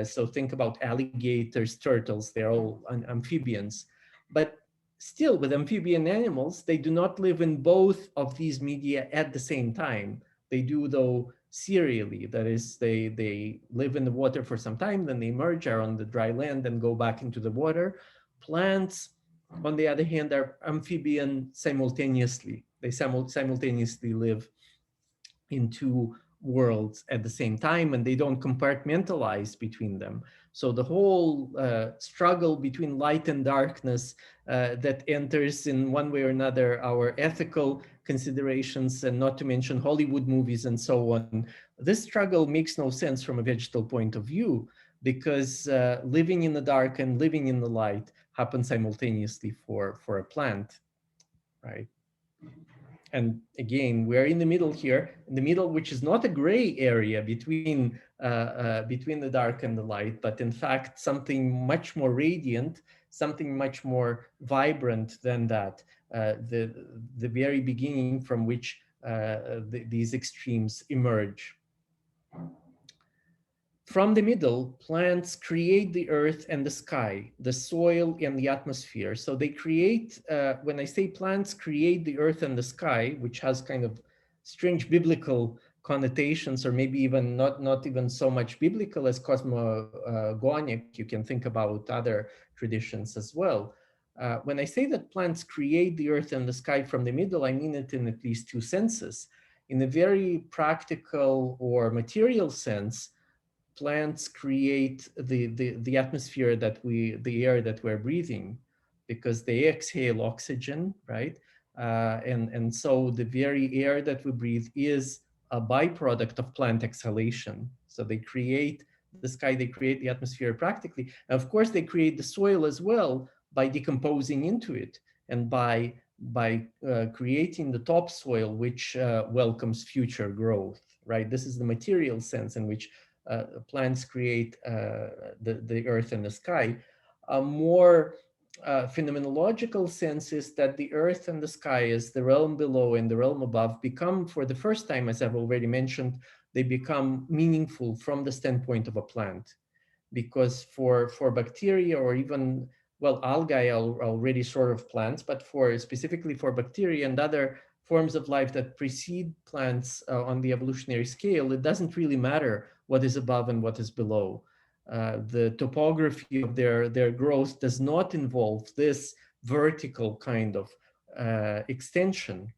So think about alligators, turtles, they're all amphibians. But still with amphibian animals, they do not live in both of these media at the same time. They do though serially, that is they live in the water for some time, then they emerge, are on the dry land and go back into the water. Plants, on the other hand, are amphibian simultaneously. They simultaneously live in two worlds at the same time, and they don't compartmentalize between them. So the whole struggle between light and darkness that enters in one way or another our ethical considerations, and not to mention Hollywood movies and so on, this struggle makes no sense from a vegetal point of view, because living in the dark and living in the light happen simultaneously for a plant, right? And again, we're in the middle here, in the middle, which is not a gray area between the dark and the light, but in fact, something much more radiant, something much more vibrant than that, the very beginning from which these extremes emerge. From the middle, plants create the earth and the sky, the soil and the atmosphere. So they create, when I say plants create the earth and the sky, which has kind of strange biblical connotations, or maybe even not even so much biblical as cosmogonic, you can think about other traditions as well. When I say that plants create the earth and the sky from the middle, I mean it in at least two senses. In a very practical or material sense, plants create the atmosphere that the air that we're breathing, because they exhale oxygen, right? And so the very air that we breathe is a byproduct of plant exhalation. So they create the sky, they create the atmosphere practically. And of course, they create the soil as well by decomposing into it and by creating the topsoil, which welcomes future growth, right? This is the material sense in which plants create the earth and the sky. A more phenomenological sense is that the earth and the sky, as the realm below and the realm above, become, for the first time, as I've already mentioned, they become meaningful from the standpoint of a plant. Because for bacteria, or even, well, algae are already sort of plants, but specifically for bacteria and other forms of life that precede plants on the evolutionary scale, it doesn't really matter what is above and what is below. The topography of their growth does not involve this vertical kind of extension.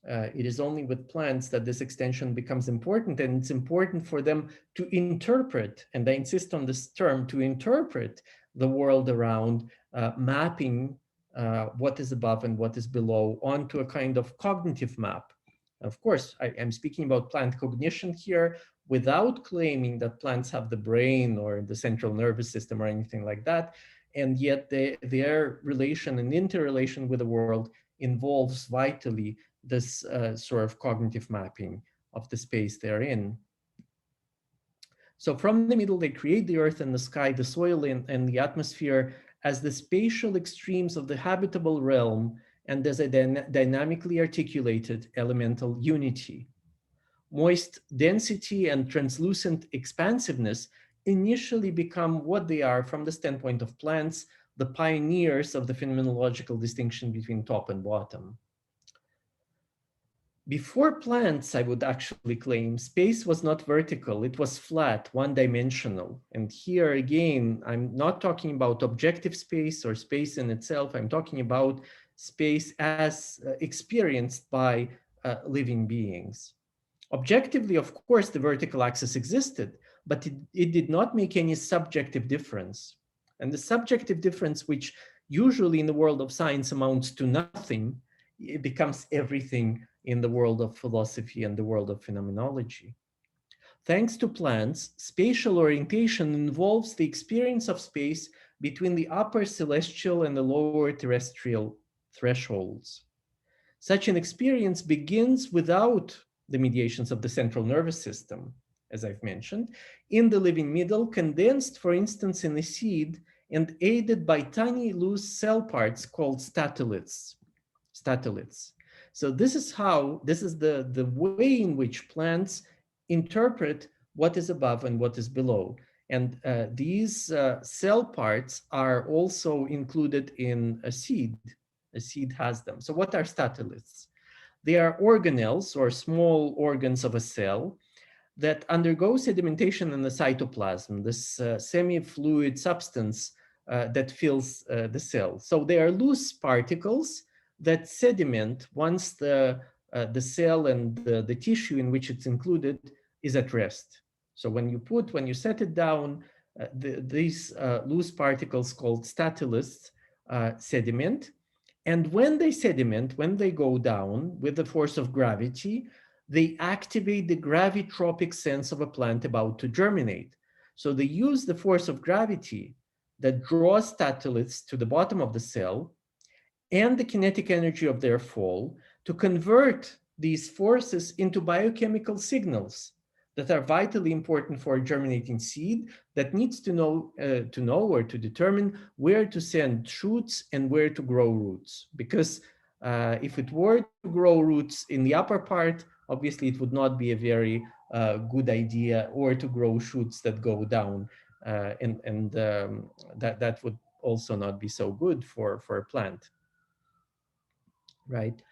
It is only with plants that this extension becomes important, and it's important for them to interpret, and I insist on this term, to interpret the world around, mapping what is above and what is below onto a kind of cognitive map. Of course, I am speaking about plant cognition here without claiming that plants have the brain or the central nervous system or anything like that. And yet their relation and interrelation with the world involves vitally this sort of cognitive mapping of the space they're in. So from the middle, they create the earth and the sky, the soil and the atmosphere as the spatial extremes of the habitable realm and as a dynamically articulated elemental unity. Moist density and translucent expansiveness initially become what they are from the standpoint of plants, the pioneers of the phenomenological distinction between top and bottom. Before plants, I would actually claim, space was not vertical, it was flat, one-dimensional. And here again, I'm not talking about objective space or space in itself, I'm talking about space as experienced by living beings. Objectively, of course, the vertical axis existed, but it did not make any subjective difference. And the subjective difference, which usually in the world of science amounts to nothing, it becomes everything in the world of philosophy and the world of phenomenology. Thanks to plants, spatial orientation involves the experience of space between the upper celestial and the lower terrestrial thresholds. Such an experience begins without the mediations of the central nervous system, as I've mentioned, in the living middle, condensed, for instance, in a seed and aided by tiny loose cell parts called statoliths. So this is the way in which plants interpret what is above and what is below. And these cell parts are also included in a seed. A seed has them. So what are statoliths? They are organelles or small organs of a cell that undergo sedimentation in the cytoplasm, this semi-fluid substance that fills the cell. So they are loose particles that sediment once the cell and the tissue in which it's included is at rest. So when you set it down, these loose particles called statoliths sediment. And when they sediment, when they go down with the force of gravity, they activate the gravitropic sense of a plant about to germinate. So they use the force of gravity that draws statoliths to the bottom of the cell and the kinetic energy of their fall to convert these forces into biochemical signals that are vitally important for a germinating seed that needs to know or to determine where to send shoots and where to grow roots. Because if it were to grow roots in the upper part, obviously it would not be a very good idea, or to grow shoots that go down, that would also not be so good for a plant, right?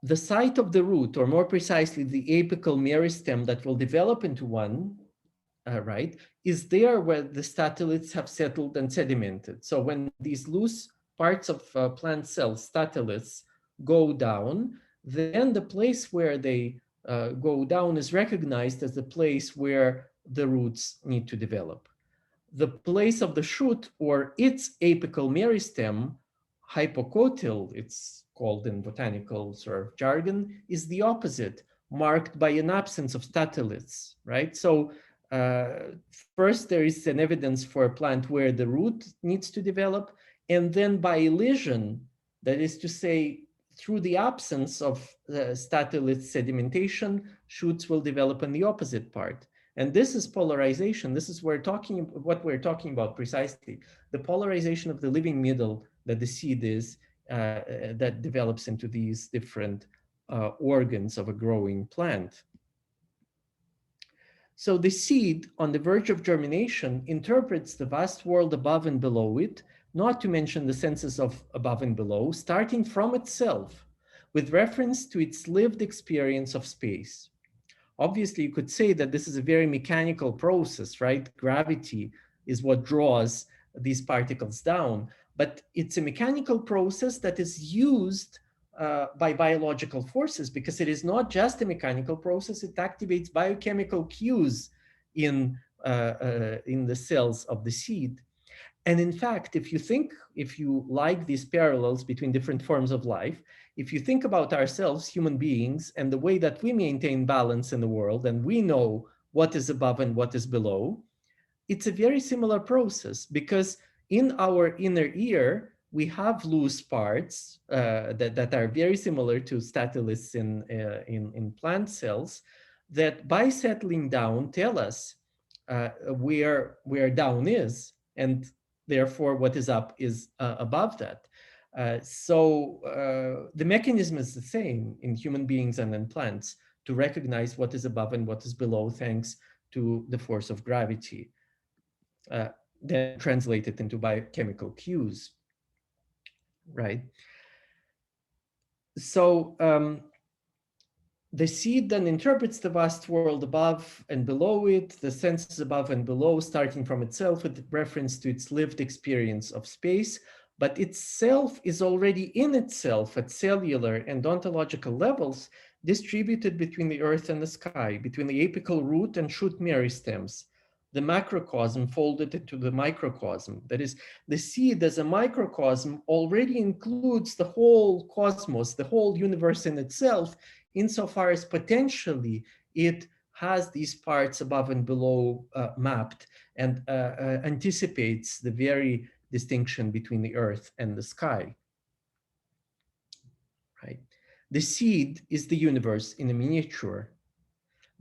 The site of the root, or more precisely, the apical meristem that will develop into one, right, is there where the statelets have settled and sedimented. So when these loose parts of plant cells, statelets, go down, then the place where they go down is recognized as the place where the roots need to develop. The place of the shoot, or its apical meristem, hypocotyl, it's called in botanical sort of jargon, is the opposite, marked by an absence of statelets, right? So first there is an evidence for a plant where the root needs to develop, and then by elision, that is to say, through the absence of statelet sedimentation, shoots will develop in the opposite part. And this is polarization. This is what we're talking about precisely. The polarization of the living middle that the seed is, that develops into these different organs of a growing plant. So the seed, on the verge of germination, interprets the vast world above and below it, not to mention the senses of above and below, starting from itself, with reference to its lived experience of space. Obviously, you could say that this is a very mechanical process, right? Gravity is what draws these particles down, but it's a mechanical process that is used by biological forces, because it is not just a mechanical process, it activates biochemical cues in the cells of the seed. And in fact, if you like these parallels between different forms of life, if you think about ourselves, human beings, and the way that we maintain balance in the world, and we know what is above and what is below, it's a very similar process, because in our inner ear, we have loose parts that are very similar to statelets in plant cells, that by settling down tell us where down is, and therefore what is up is above that. So the mechanism is the same in human beings and in plants, to recognize what is above and what is below, thanks to the force of gravity, then translated into biochemical cues, right? So the seed then interprets the vast world above and below it, the senses above and below, starting from itself with reference to its lived experience of space, but itself is already in itself at cellular and ontological levels, distributed between the earth and the sky, between the apical root and shoot meristems, the macrocosm folded into the microcosm. That is, the seed as a microcosm already includes the whole cosmos, the whole universe in itself, insofar as potentially it has these parts above and below mapped, and anticipates the very distinction between the earth and the sky, right? The seed is the universe in a miniature.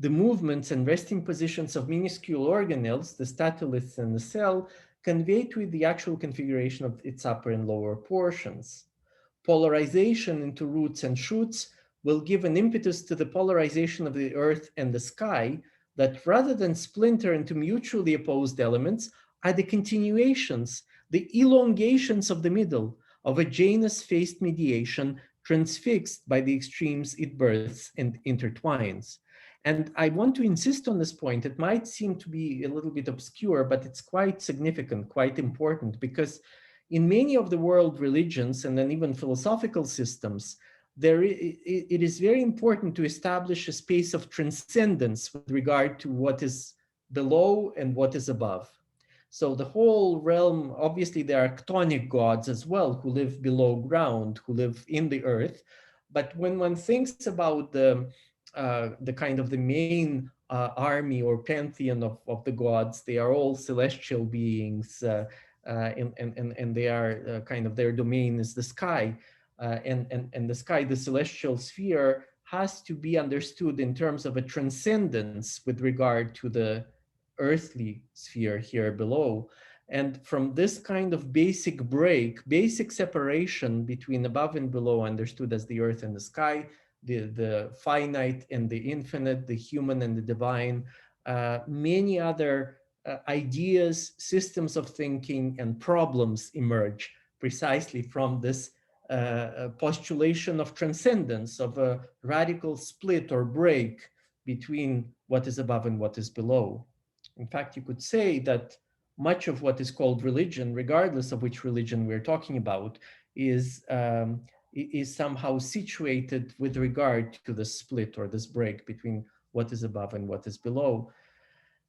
The movements and resting positions of minuscule organelles, the statelets and the cell, convey to it the actual configuration of its upper and lower portions. Polarization into roots and shoots will give an impetus to the polarization of the earth and the sky, that rather than splinter into mutually opposed elements, are the continuations, the elongations of the middle, of a Janus-faced mediation transfixed by the extremes it births and intertwines. And I want to insist on this point. It might seem to be a little bit obscure, but it's quite significant, quite important, because in many of the world religions and then even philosophical systems, it is very important to establish a space of transcendence with regard to what is below and what is above. So the whole realm, obviously there are chthonic gods as well, who live below ground, who live in the earth. But when one thinks about the kind of the main army or pantheon of the gods, they are all celestial beings, and they are kind of, their domain is the sky. And the sky, the celestial sphere, has to be understood in terms of a transcendence with regard to the earthly sphere here below. And from this kind of basic separation between above and below, understood as the earth and the sky, the finite and the infinite, the human and the divine, many other ideas, systems of thinking, and problems emerge precisely from this postulation of transcendence, of a radical split or break between what is above and what is below. In fact, you could say that much of what is called religion, regardless of which religion we're talking about, is somehow situated with regard to the split or this break between what is above and what is below.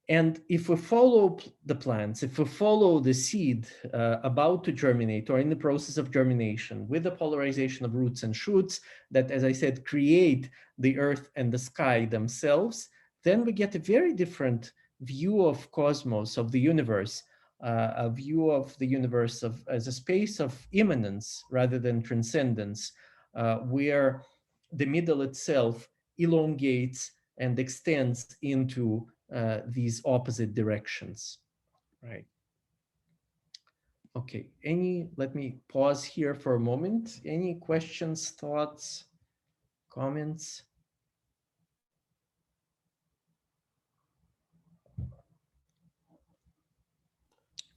And if we follow the plants, if we follow the seed about to germinate or in the process of germination with the polarization of roots and shoots that, as I said, create the earth and the sky themselves, then we get a very different view of cosmos, of the universe, a view of the universe as a space of immanence rather than transcendence, where the middle itself elongates and extends into these opposite directions, right? Okay, let me pause here for a moment. Any questions, thoughts, comments?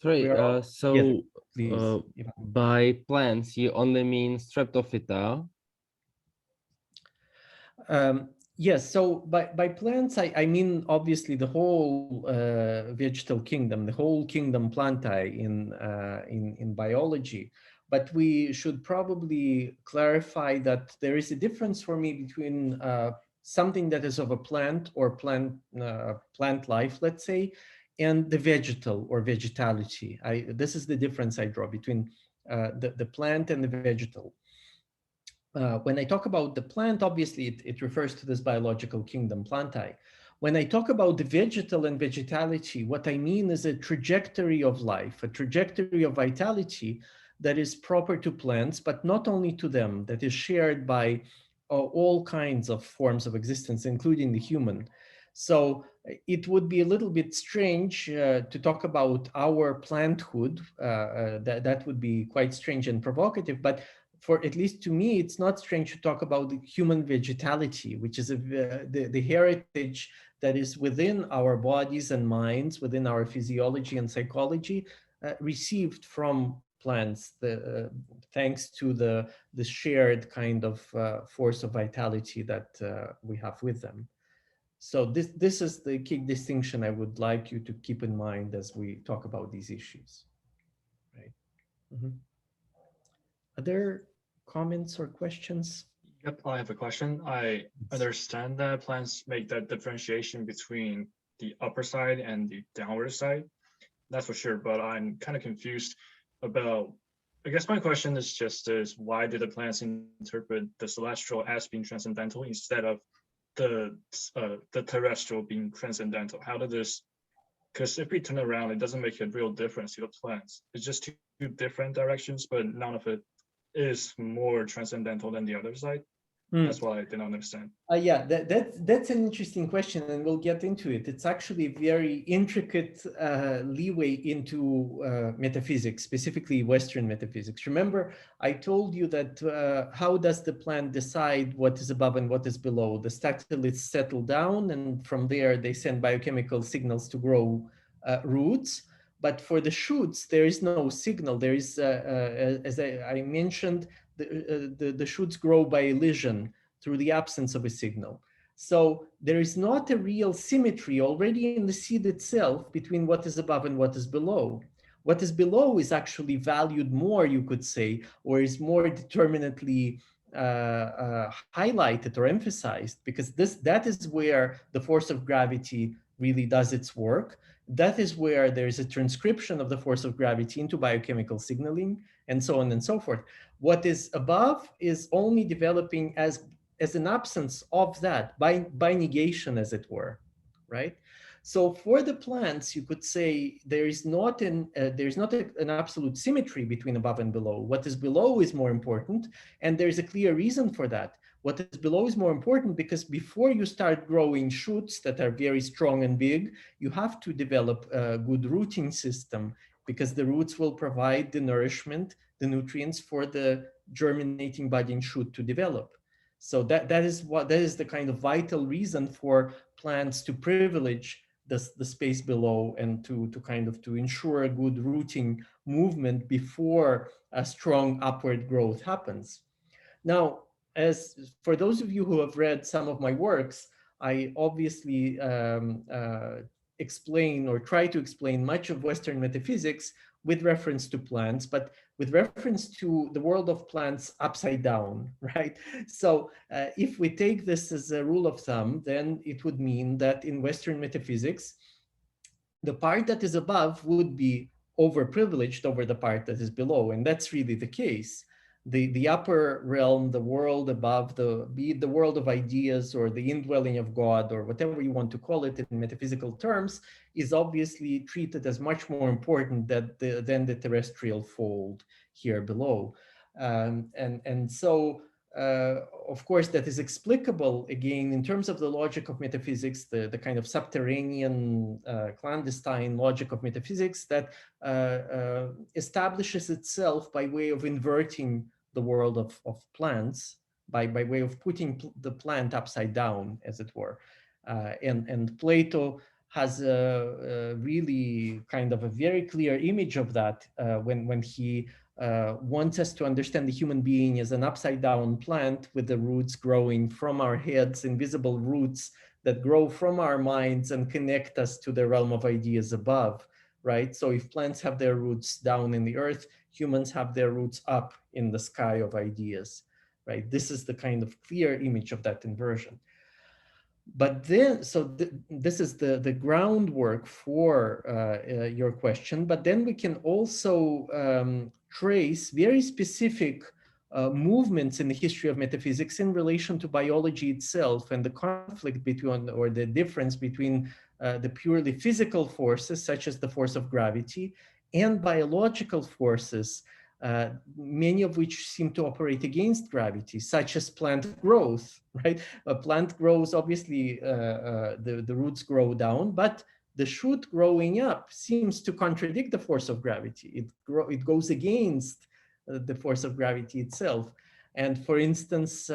Sorry, so yes, by plants, you only mean Streptophyta? Yes, so by plants, I mean obviously the whole vegetal kingdom, the whole kingdom plantae in biology. But we should probably clarify that there is a difference for me between something that is of a plant or plant life, let's say, and the vegetal or vegetality. This is the difference I draw between the plant and the vegetal. When I talk about the plant, obviously it refers to this biological kingdom, plantae. When I talk about the vegetal and vegetality, what I mean is a trajectory of life, a trajectory of vitality that is proper to plants, but not only to them, that is shared by all kinds of forms of existence, including the human. So it would be a little bit strange to talk about our planthood. That would be quite strange and provocative, but for at least to me, it's not strange to talk about the human vegetality, which is the heritage that is within our bodies and minds, within our physiology and psychology, received from plants, thanks to the shared kind of force of vitality that we have with them. So this is the key distinction I would like you to keep in mind as we talk about these issues. Right. Mm-hmm. Other comments or questions? Yep, I have a question. I understand that plants make that differentiation between the upper side and the downward side. That's for sure, but I'm kind of confused about, I guess my question is just is why did the plants interpret the celestial as being transcendental instead of the terrestrial being transcendental? How did this, because if we turn around, it doesn't make a real difference to the plants. It's just two different directions, but none of it is more transcendental than the other side. That's what I didn't understand. Yeah, that's an interesting question, and we'll get into it. It's actually very intricate leeway into metaphysics, specifically Western metaphysics. Remember, I told you that how does the plant decide what is above and what is below? The stachylids settle down, and from there they send biochemical signals to grow roots. But for the shoots, there is no signal. There is, as I mentioned, the shoots grow by elision through the absence of a signal. So there is not a real symmetry already in the seed itself between what is above and what is below. What is below is actually valued more, you could say, or is more determinately highlighted or emphasized, because that is where the force of gravity really does its work. That is where there is a transcription of the force of gravity into biochemical signaling, and so on and so forth. What is above is only developing as an absence of that, by negation, as it were, right? So for the plants, you could say there is not an absolute symmetry between above and below. What is below is more important, and there is a clear reason for that. What is below is more important because before you start growing shoots that are very strong and big, you have to develop a good rooting system, because the roots will provide the nourishment, the nutrients for the germinating budding shoot to develop. So that is the kind of vital reason for plants to privilege the space below and to ensure a good rooting movement before a strong upward growth happens. Now, as for those of you who have read some of my works, I obviously explain or try to explain much of Western metaphysics with reference to plants, but with reference to the world of plants upside down, right? So if we take this as a rule of thumb, then it would mean that in Western metaphysics, the part that is above would be overprivileged over the part that is below, and that's really the case. The upper realm, the world above, be it the world of ideas or the indwelling of God or whatever you want to call it in metaphysical terms, is obviously treated as much more important than the terrestrial fold here below. And so, of course, that is explicable, again, in terms of the logic of metaphysics, the kind of subterranean, clandestine logic of metaphysics that establishes itself by way of inverting the world of plants, by way of putting the plant upside down, as it were. And Plato has a really kind of a very clear image of that when he wants us to understand the human being as an upside down plant with the roots growing from our heads, invisible roots that grow from our minds and connect us to the realm of ideas above, right? So if plants have their roots down in the earth, humans have their roots up in the sky of ideas, right? This is the kind of clear image of that inversion. But then, so this is the groundwork for your question, but then we can also trace very specific movements in the history of metaphysics in relation to biology itself and the conflict between, or the difference between the purely physical forces, such as the force of gravity, and biological forces, many of which seem to operate against gravity, such as plant growth, right? A plant grows, obviously, the roots grow down, but the shoot growing up seems to contradict the force of gravity. It goes against the force of gravity itself. And for instance,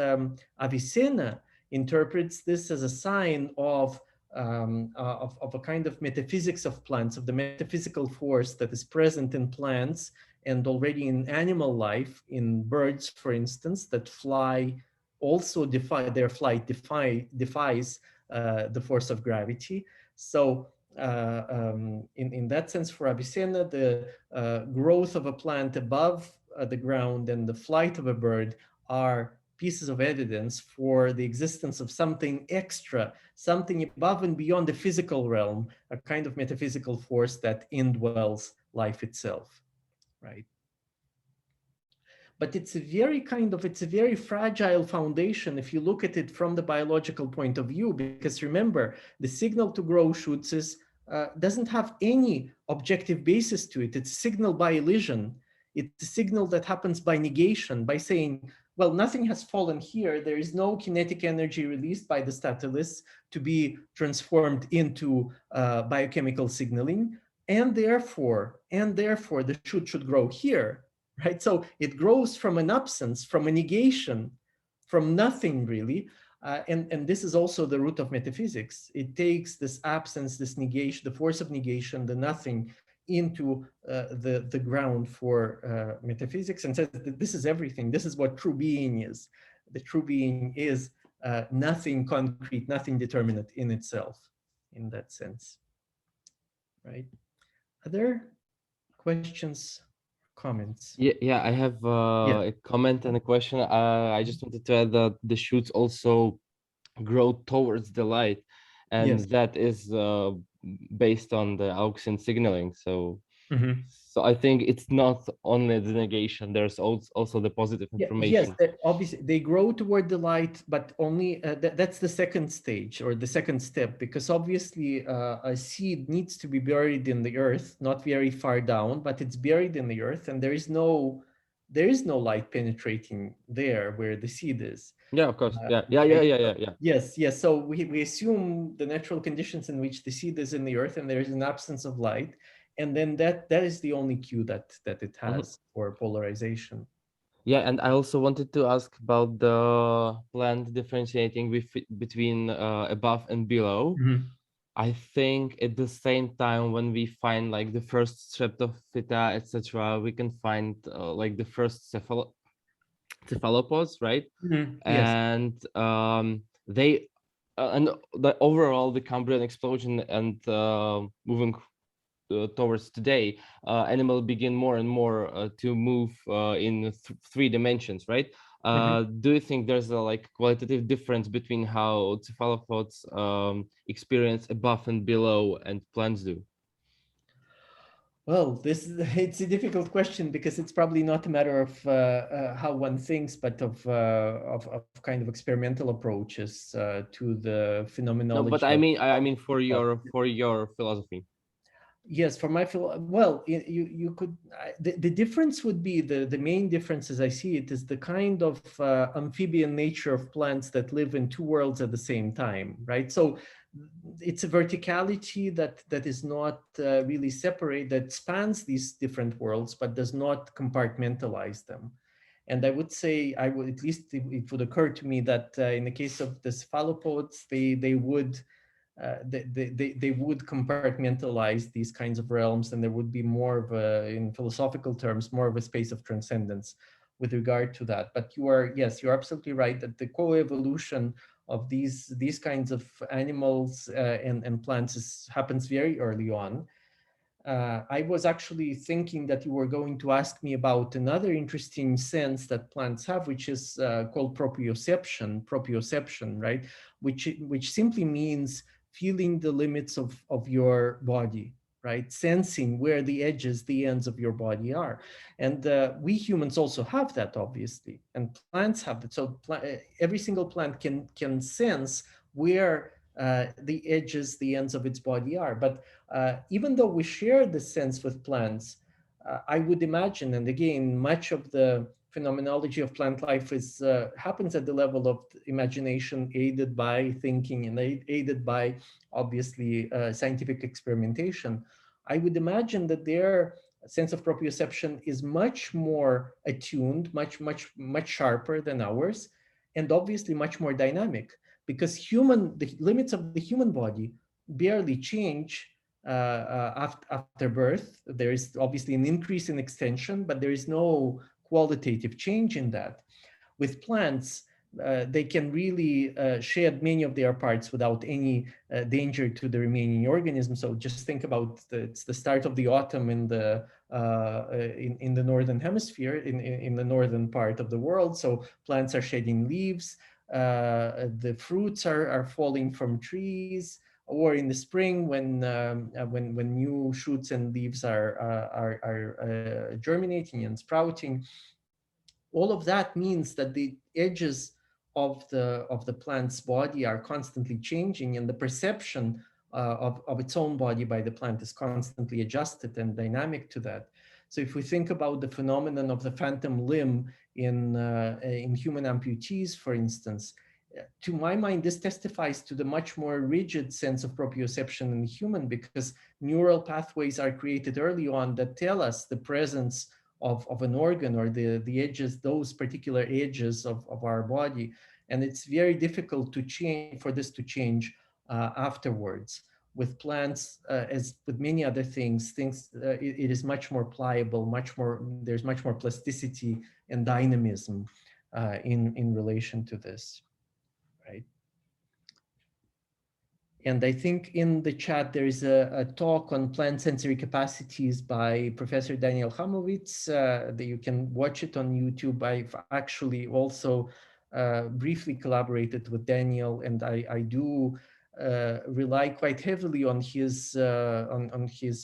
Avicenna interprets this as a sign of a kind of metaphysics of plants, of the metaphysical force that is present in plants and already in animal life, in birds, for instance, that fly, also their flight defies the force of gravity. So in that sense, for Avicenna, the growth of a plant above the ground and the flight of a bird are pieces of evidence for the existence of something extra, something above and beyond the physical realm, a kind of metaphysical force that indwells life itself, right? But it's a very fragile foundation if you look at it from the biological point of view, because remember, the signal to grow shoots doesn't have any objective basis to it. It's a signal by elision. It's a signal that happens by negation, by saying, well, nothing has fallen here. There is no kinetic energy released by the stateless to be transformed into biochemical signaling. And therefore, the shoot should grow here, right? So it grows from an absence, from a negation, from nothing really. And this is also the root of metaphysics. It takes this absence, this negation, the force of negation, the nothing, into the ground for metaphysics, and says that this is everything. This is what true being is. The true being is nothing concrete, nothing determinate in itself, in that sense, right? Other questions, comments? Yeah, I have a comment and a question. I just wanted to add that the shoots also grow towards the light, and that is based on the auxin signaling. So, so I think it's not only the negation. There's also the positive information. Yes, obviously they grow toward the light, but only that's the second stage or the second step, because obviously a seed needs to be buried in the earth, not very far down, but it's buried in the earth, and there is no light penetrating there where the seed is. Yeah, of course. Yeah. Yes. So we assume the natural conditions in which the seed is in the earth, and there is an absence of light, and then that is the only cue that it has for polarization. Yeah, and I also wanted to ask about the plant differentiating between above and below. I think at the same time, when we find like the first Streptophyta, etc., we can find like the first cephalopods, right? Yes. And they and the overall the Cambrian explosion and moving towards today, animal begin more and more to move in 3 dimensions, right? Do you think there's a like qualitative difference between how cephalopods experience above and below and plants do? Well, it's a difficult question because it's probably not a matter of how one thinks, but of kind of experimental approaches to the phenomenology. No, but I mean for your philosophy. Yes, for my well, you could the difference would be the main difference as I see it is the kind of amphibian nature of plants that live in 2 worlds at the same time, right? So it's a verticality that is not really separate, that spans these different worlds, but does not compartmentalize them. And I would say, at least it would occur to me that in the case of the cephalopods, they would compartmentalize these kinds of realms, and there would be more of a, in philosophical terms, more of a space of transcendence with regard to that. But you're absolutely right that the co-evolution of these kinds of animals and plants happens very early on. I was actually thinking that you were going to ask me about another interesting sense that plants have, which is called proprioception, right? Which simply means feeling the limits of your body, right? Sensing where the edges, the ends of your body are. And we humans also have that, obviously, and plants have that. So every single plant can sense where the edges, the ends of its body are. But even though we share the sense with plants, I would imagine, and again, much of the phenomenology of plant life happens at the level of imagination, aided by thinking and aided by, obviously, scientific experimentation. I would imagine that their sense of proprioception is much more attuned, much sharper than ours, and obviously much more dynamic, because the limits of the human body barely change after birth. There is obviously an increase in extension, but there is no qualitative change in that. With plants, they can really shed many of their parts without any danger to the remaining organism. So just think about it's the start of the autumn in the northern hemisphere, in the northern part of the world. So plants are shedding leaves. The fruits are falling from trees, or in the spring when new shoots and leaves are germinating and sprouting. All of that means that the edges of the plant's body are constantly changing, and the perception of its own body by the plant is constantly adjusted and dynamic to that. So if we think about the phenomenon of the phantom limb in human amputees, for instance, to my mind, this testifies to the much more rigid sense of proprioception in the human, because neural pathways are created early on that tell us the presence of an organ, or the edges, those particular edges of our body. And it's very difficult to change, for this to change afterwards. With plants, as with many other things, it is much more pliable, there's much more plasticity and dynamism in relation to this, right? And I think in the chat, there is a talk on plant sensory capacities by Professor Daniel Hamowitz, that you can watch it on YouTube. I've actually also briefly collaborated with Daniel, and I do rely quite heavily on his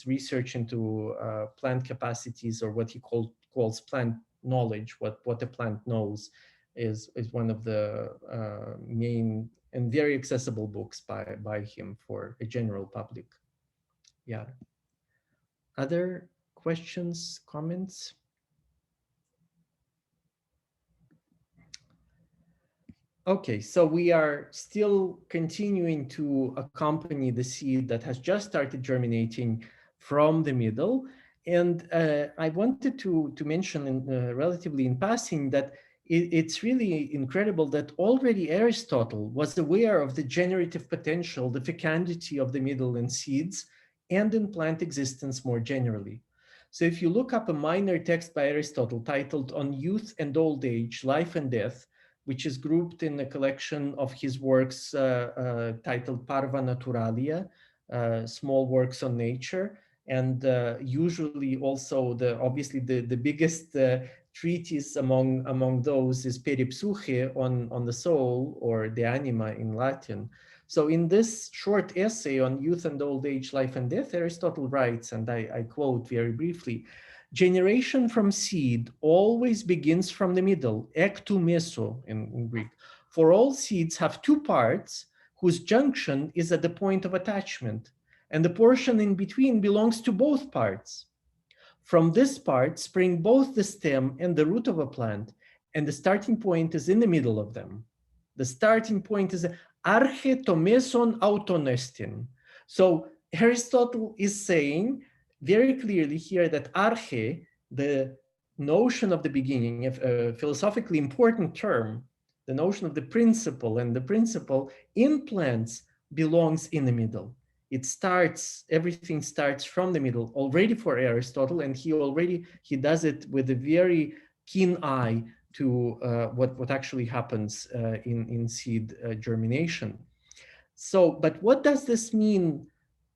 research into plant capacities, or what he calls plant knowledge. What a plant knows is one of the main and very accessible books by him for a general public. Yeah. Other questions, comments? Okay, so we are still continuing to accompany the seed that has just started germinating from the middle. And I wanted to mention relatively in passing that it's really incredible that already Aristotle was aware of the generative potential, the fecundity of the middle in seeds and in plant existence more generally. So if you look up a minor text by Aristotle titled On Youth and Old Age, Life and Death, which is grouped in a collection of his works titled Parva Naturalia, small works on nature, and usually also obviously the biggest treatise among those is Peripsuche on the soul, or the anima in Latin. So in this short essay on youth and old age, life and death, Aristotle writes, and I quote very briefly, generation from seed always begins from the middle, ek to meso in Greek. For all seeds have two parts whose junction is at the point of attachment, and the portion in between belongs to both parts. From this part spring both the stem and the root of a plant, and the starting point is in the middle of them. The starting point is arche to meson autonestin. So Aristotle is saying very clearly here that arche, the notion of the beginning, a philosophically important term, the notion of the principle, and the principle in plants belongs in the middle. It starts, everything starts from the middle already for Aristotle, and he does it with a very keen eye to what actually happens in seed germination. So, but what does this mean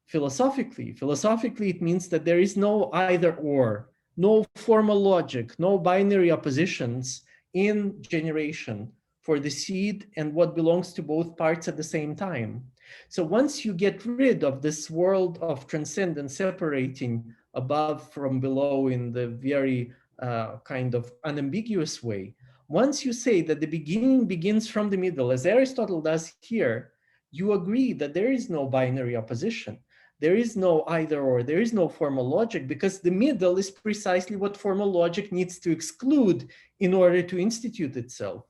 philosophically? Philosophically, it means that there is no either or, no formal logic, no binary oppositions in generation for the seed and what belongs to both parts at the same time. So once you get rid of this world of transcendence separating above from below in the very kind of unambiguous way, once you say that the beginning begins from the middle, as Aristotle does here, you agree that there is no binary opposition. There is no either or, there is no formal logic, because the middle is precisely what formal logic needs to exclude in order to institute itself,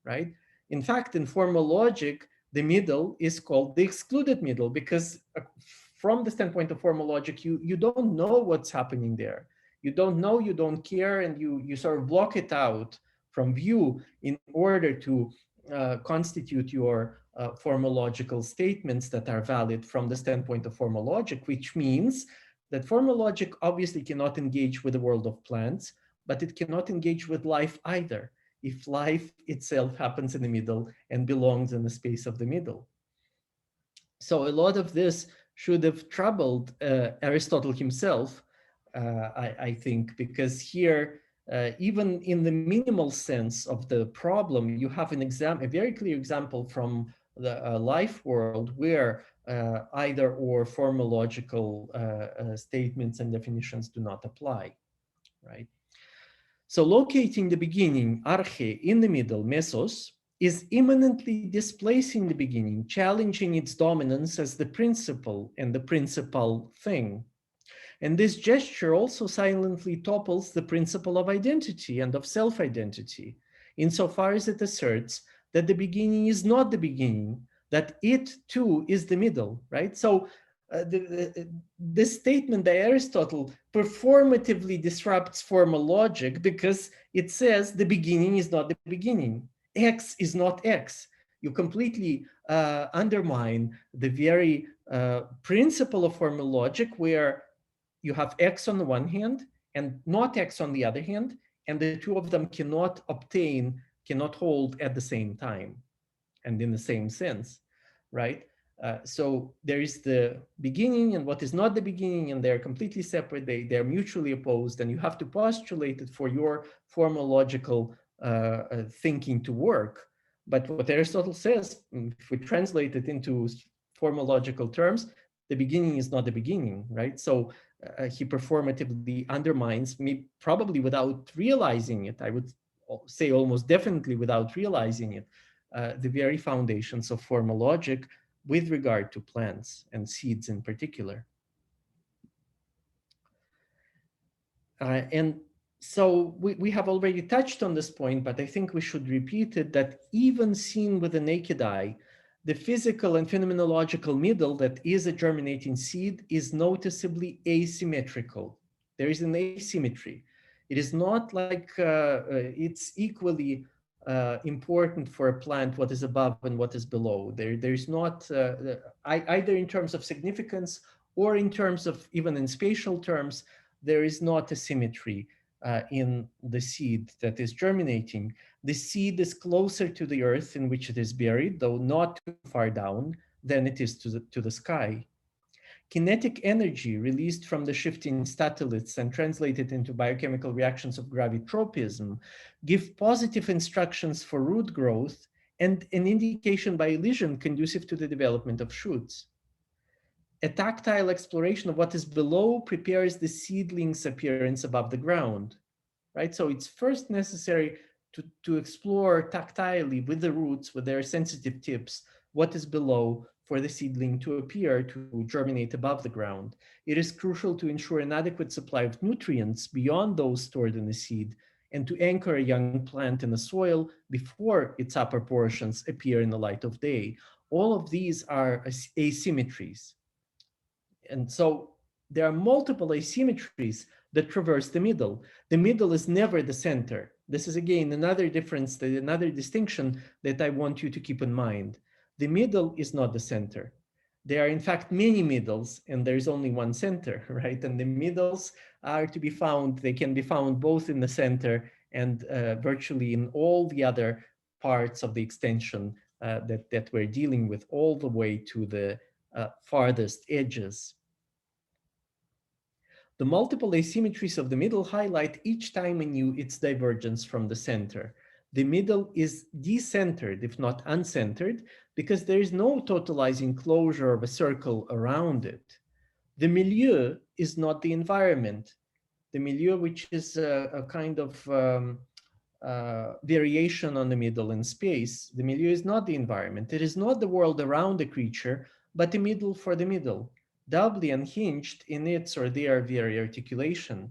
right? In fact, in formal logic, the middle is called the excluded middle, because from the standpoint of formal logic, you don't know what's happening there. You don't know, you don't care, and you sort of block it out from view in order to constitute your formal logical statements that are valid from the standpoint of formal logic, which means that formal logic obviously cannot engage with the world of plants, but it cannot engage with life either, if life itself happens in the middle and belongs in the space of the middle. So a lot of this should have troubled Aristotle himself, I think, because here, even in the minimal sense of the problem, you have a very clear example from the life world where either or formal logical statements and definitions do not apply, right? So locating the beginning, arche, in the middle, mesos, is immanently displacing the beginning, challenging its dominance as the principle and the principal thing. And this gesture also silently topples the principle of identity and of self-identity, insofar as it asserts that the beginning is not the beginning, that it too is the middle, right? So this statement by Aristotle performatively disrupts formal logic because it says the beginning is not the beginning. X is not X. You completely undermine the very principle of formal logic, where you have X on the one hand and not X on the other hand, and the two of them cannot hold at the same time and in the same sense, right? So there is the beginning and what is not the beginning, and they're completely separate. They're mutually opposed, and you have to postulate it for your formal logical thinking to work. But what Aristotle says, if we translate it into formal logical terms, the beginning is not the beginning, right? So he performatively undermines, me probably without realizing it, I would say almost definitely without realizing it, the very foundations of formal logic with regard to plants and seeds in particular. And so we have already touched on this point, but I think we should repeat it, that even seen with the naked eye, the physical and phenomenological middle that is a germinating seed is noticeably asymmetrical. There is an asymmetry. It is not like it's equally important for a plant what is above and what is below. There's not, either in terms of significance or in terms of, even in spatial terms, there is not a symmetry in the seed that is germinating. The seed is closer to the earth in which it is buried, though not too far down, than it is to the sky. Kinetic energy released from the shifting statoliths and translated into biochemical reactions of gravitropism give positive instructions for root growth and an indication by elision conducive to the development of shoots. A tactile exploration of what is below prepares the seedling's appearance above the ground, right? So it's first necessary to explore tactilely with the roots, with their sensitive tips, what is below for the seedling to appear to germinate above the ground. It is crucial to ensure an adequate supply of nutrients beyond those stored in the seed and to anchor a young plant in the soil before its upper portions appear in the light of day. All of these are asymmetries. And so there are multiple asymmetries that traverse the middle. The middle is never the center. This is again another difference, another distinction that I want you to keep in mind. The middle is not the center. There are in fact many middles and there is only one center, right? And the middles are to be found, they can be found both in the center and virtually in all the other parts of the extension that we're dealing with, all the way to the farthest edges. The multiple asymmetries of the middle highlight each time anew its divergence from the center. The middle is decentered, if not uncentered, because there is no totalizing closure of a circle around it. The milieu is not the environment. The milieu, which is a kind of variation on the middle in space, the milieu is not the environment. It is not the world around the creature, but the middle for the middle, doubly unhinged in its or their very articulation.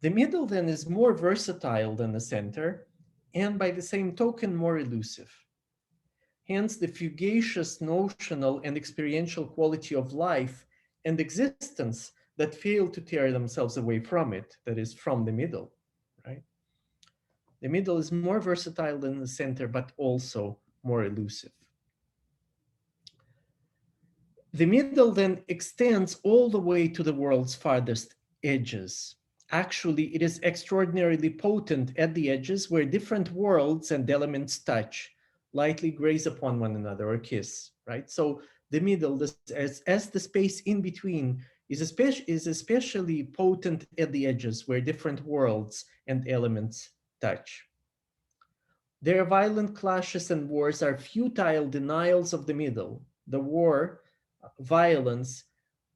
The middle then is more versatile than the center, and by the same token more elusive. Hence the fugacious notional and experiential quality of life and existence that fail to tear themselves away from it, that is, from the middle, right? The middle is more versatile than the center, but also more elusive. The middle then extends all the way to the world's farthest edges. Actually, it is extraordinarily potent at the edges where different worlds and elements touch, lightly graze upon one another or kiss, right? So the middle, as the space in between, is especially potent at the edges where different worlds and elements touch. Their violent clashes and wars are futile denials of the middle. The war, violence,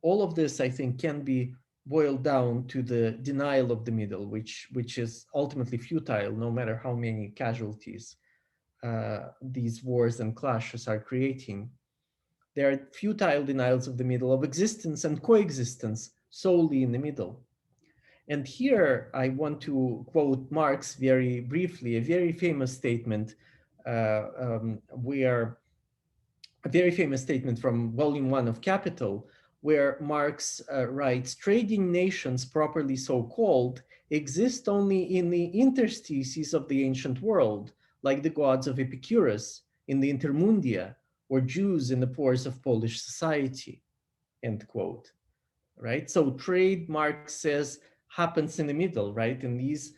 all of this, I think, can be boiled down to the denial of the middle, which is ultimately futile, no matter how many casualties these wars and clashes are creating. There are futile denials of the middle, of existence and coexistence solely in the middle. And here I want to quote Marx very briefly, a very famous statement from Volume 1 of Capital, where Marx writes, trading nations, properly so called, exist only in the interstices of the ancient world, like the gods of Epicurus in the Intermundia, or Jews in the pores of Polish society, end quote, right? So trade, Marx says, happens in the middle, right? In these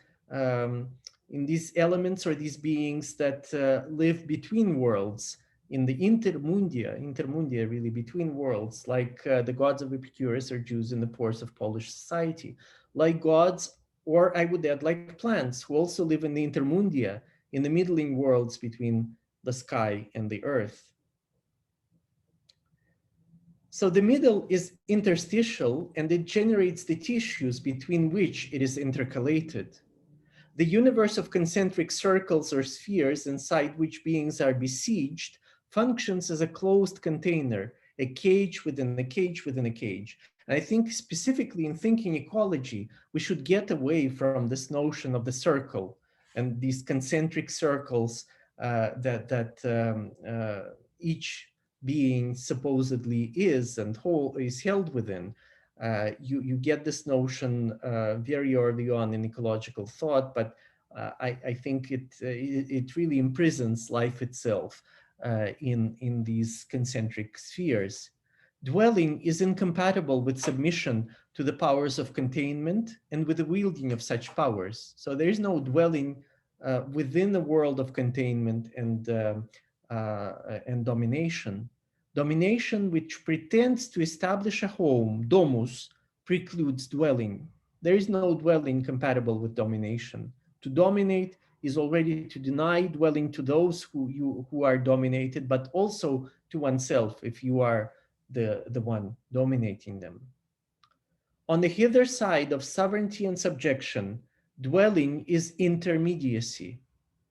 elements or these beings that live between worlds, in the intermundia really between worlds, like the gods of Epicurus or Jews in the pores of Polish society, like gods, or I would add like plants who also live in the intermundia, in the middling worlds between the sky and the earth. So the middle is interstitial and it generates the tissues between which it is intercalated. The universe of concentric circles or spheres inside which beings are besieged functions as a closed container, a cage within a cage within a cage. And I think specifically in thinking ecology, we should get away from this notion of the circle and these concentric circles that each being supposedly is and is held within. You get this notion very early on in ecological thought, but I think it really imprisons life itself in these concentric spheres. Dwelling is incompatible with submission to the powers of containment and with the wielding of such powers. So there is no dwelling within the world of containment and domination. Domination which pretends to establish a home, domus, precludes dwelling. There is no dwelling compatible with domination. To dominate is already to deny dwelling to those who are dominated, but also to oneself if you are the one dominating them. On the hither side of sovereignty and subjection, dwelling is intermediacy,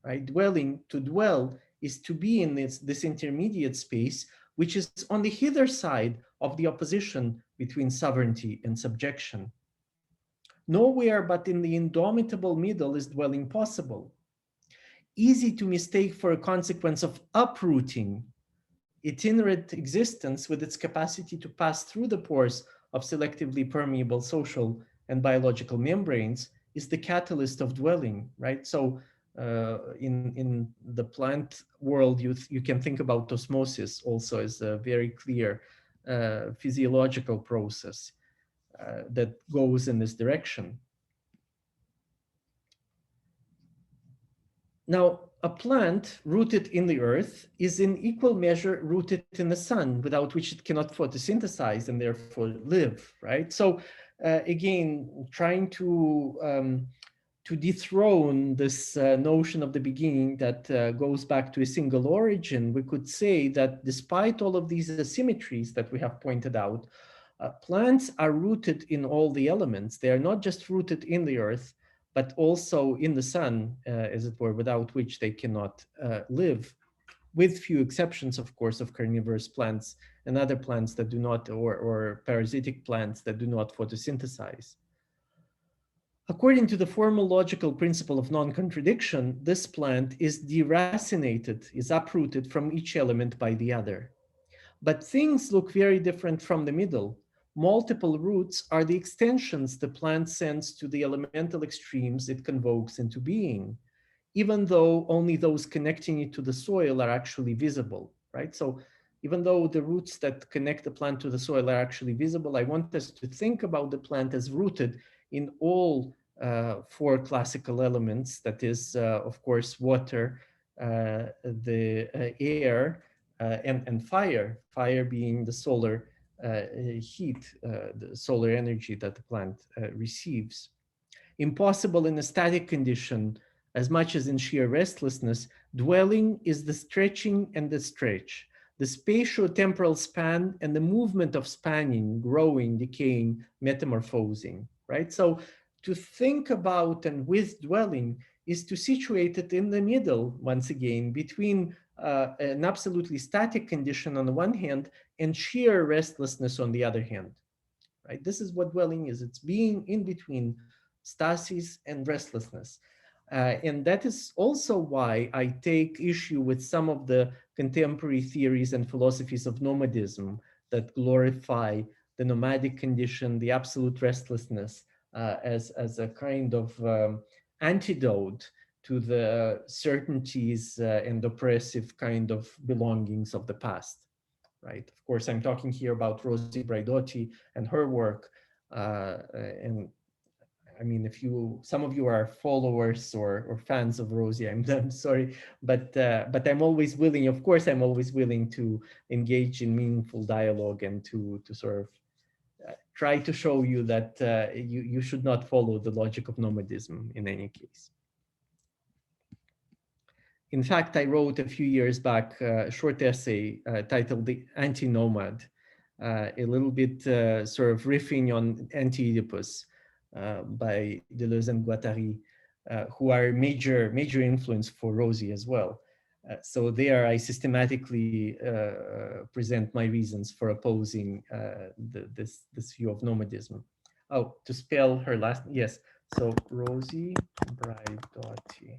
right? To dwell is to be in this intermediate space, which is on the hither side of the opposition between sovereignty and subjection. Nowhere but in the indomitable middle is dwelling possible. Easy to mistake for a consequence of uprooting itinerant existence with its capacity to pass through the pores of selectively permeable social and biological membranes is the catalyst of dwelling, right? So in the plant world, you can think about osmosis also as a very clear physiological process that goes in this direction. Now, a plant rooted in the earth is in equal measure rooted in the sun, without which it cannot photosynthesize and therefore live, right? So again, trying to dethrone this notion of the beginning that goes back to a single origin, we could say that despite all of these asymmetries that we have pointed out, plants are rooted in all the elements. They are not just rooted in the earth, but also in the sun, as it were, without which they cannot live, with few exceptions, of course, of carnivorous plants and other plants that do not, or parasitic plants that do not photosynthesize. According to the formal logical principle of non-contradiction, this plant is deracinated, is uprooted from each element by the other. But things look very different from the middle. Multiple roots are the extensions the plant sends to the elemental extremes it convokes into being, even though only those connecting it to the soil are actually visible, right? So even though the roots that connect the plant to the soil are actually visible, I want us to think about the plant as rooted in all four classical elements, that is, of course, water, the air, and fire being the solar heat, the solar energy that the plant receives. Impossible in a static condition, as much as in sheer restlessness, dwelling is the stretching and the stretch, the spatio-temporal span and the movement of spanning, growing, decaying, metamorphosing, right? So to think about and with dwelling is to situate it in the middle, once again, between an absolutely static condition on the one hand and sheer restlessness on the other hand, right? This is what dwelling is. It's being in between stasis and restlessness. And that is also why I take issue with some of the contemporary theories and philosophies of nomadism that glorify the nomadic condition, the absolute restlessness, as a kind of antidote to the certainties and oppressive kind of belongings of the past, right? Of course, I'm talking here about Rosie Braidotti and her work. And I mean, if some of you are followers or fans of Rosie, I'm sorry, but I'm always willing, of course, I'm always willing to engage in meaningful dialogue and to sort of try to show you that you should not follow the logic of nomadism in any case. In fact, I wrote a few years back a short essay titled The Anti-Nomad, a little bit sort of riffing on Anti-Oedipus by Deleuze and Guattari, who are major influence for Rosie as well. So there I systematically present my reasons for opposing this view of nomadism. Oh, to spell her last, yes. So Rosie Braidotti,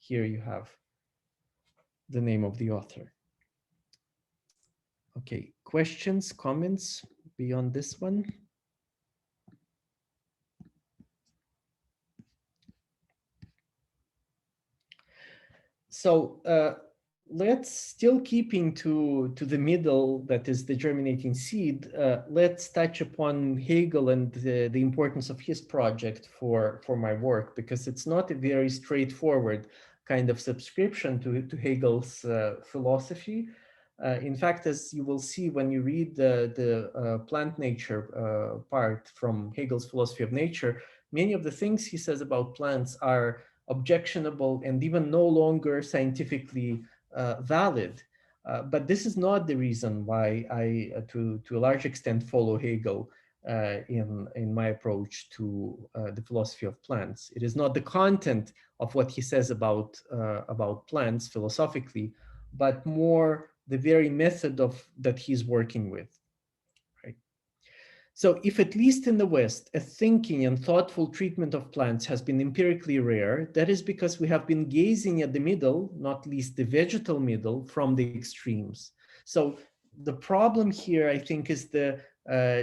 here you have the name of the author. Okay, questions, comments beyond this one? So let's, still keeping to the middle, that is the germinating seed, let's touch upon Hegel and the importance of his project for my work, because it's not a very straightforward kind of subscription to Hegel's philosophy. In fact, as you will see when you read the plant nature part from Hegel's philosophy of nature, many of the things he says about plants are objectionable and even no longer scientifically valid. But this is not the reason why I, to a large extent, follow Hegel in my approach to the philosophy of plants. It is not the content of what he says about plants philosophically, but more the very method that he's working with. So if at least in the West, a thinking and thoughtful treatment of plants has been empirically rare, that is because we have been gazing at the middle, not least the vegetal middle, from the extremes. So the problem here, I think, is the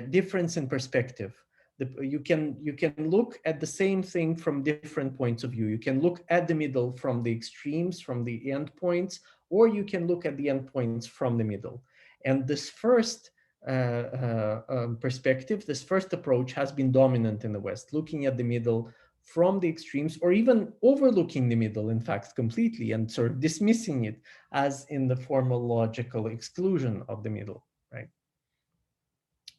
difference in perspective. You can look at the same thing from different points of view. You can look at the middle from the extremes, from the endpoints, or you can look at the endpoints from the middle. And this first perspective, this first approach has been dominant in the West, looking at the middle from the extremes, or even overlooking the middle, in fact, completely, and sort of dismissing it as in the formal logical exclusion of the middle, right?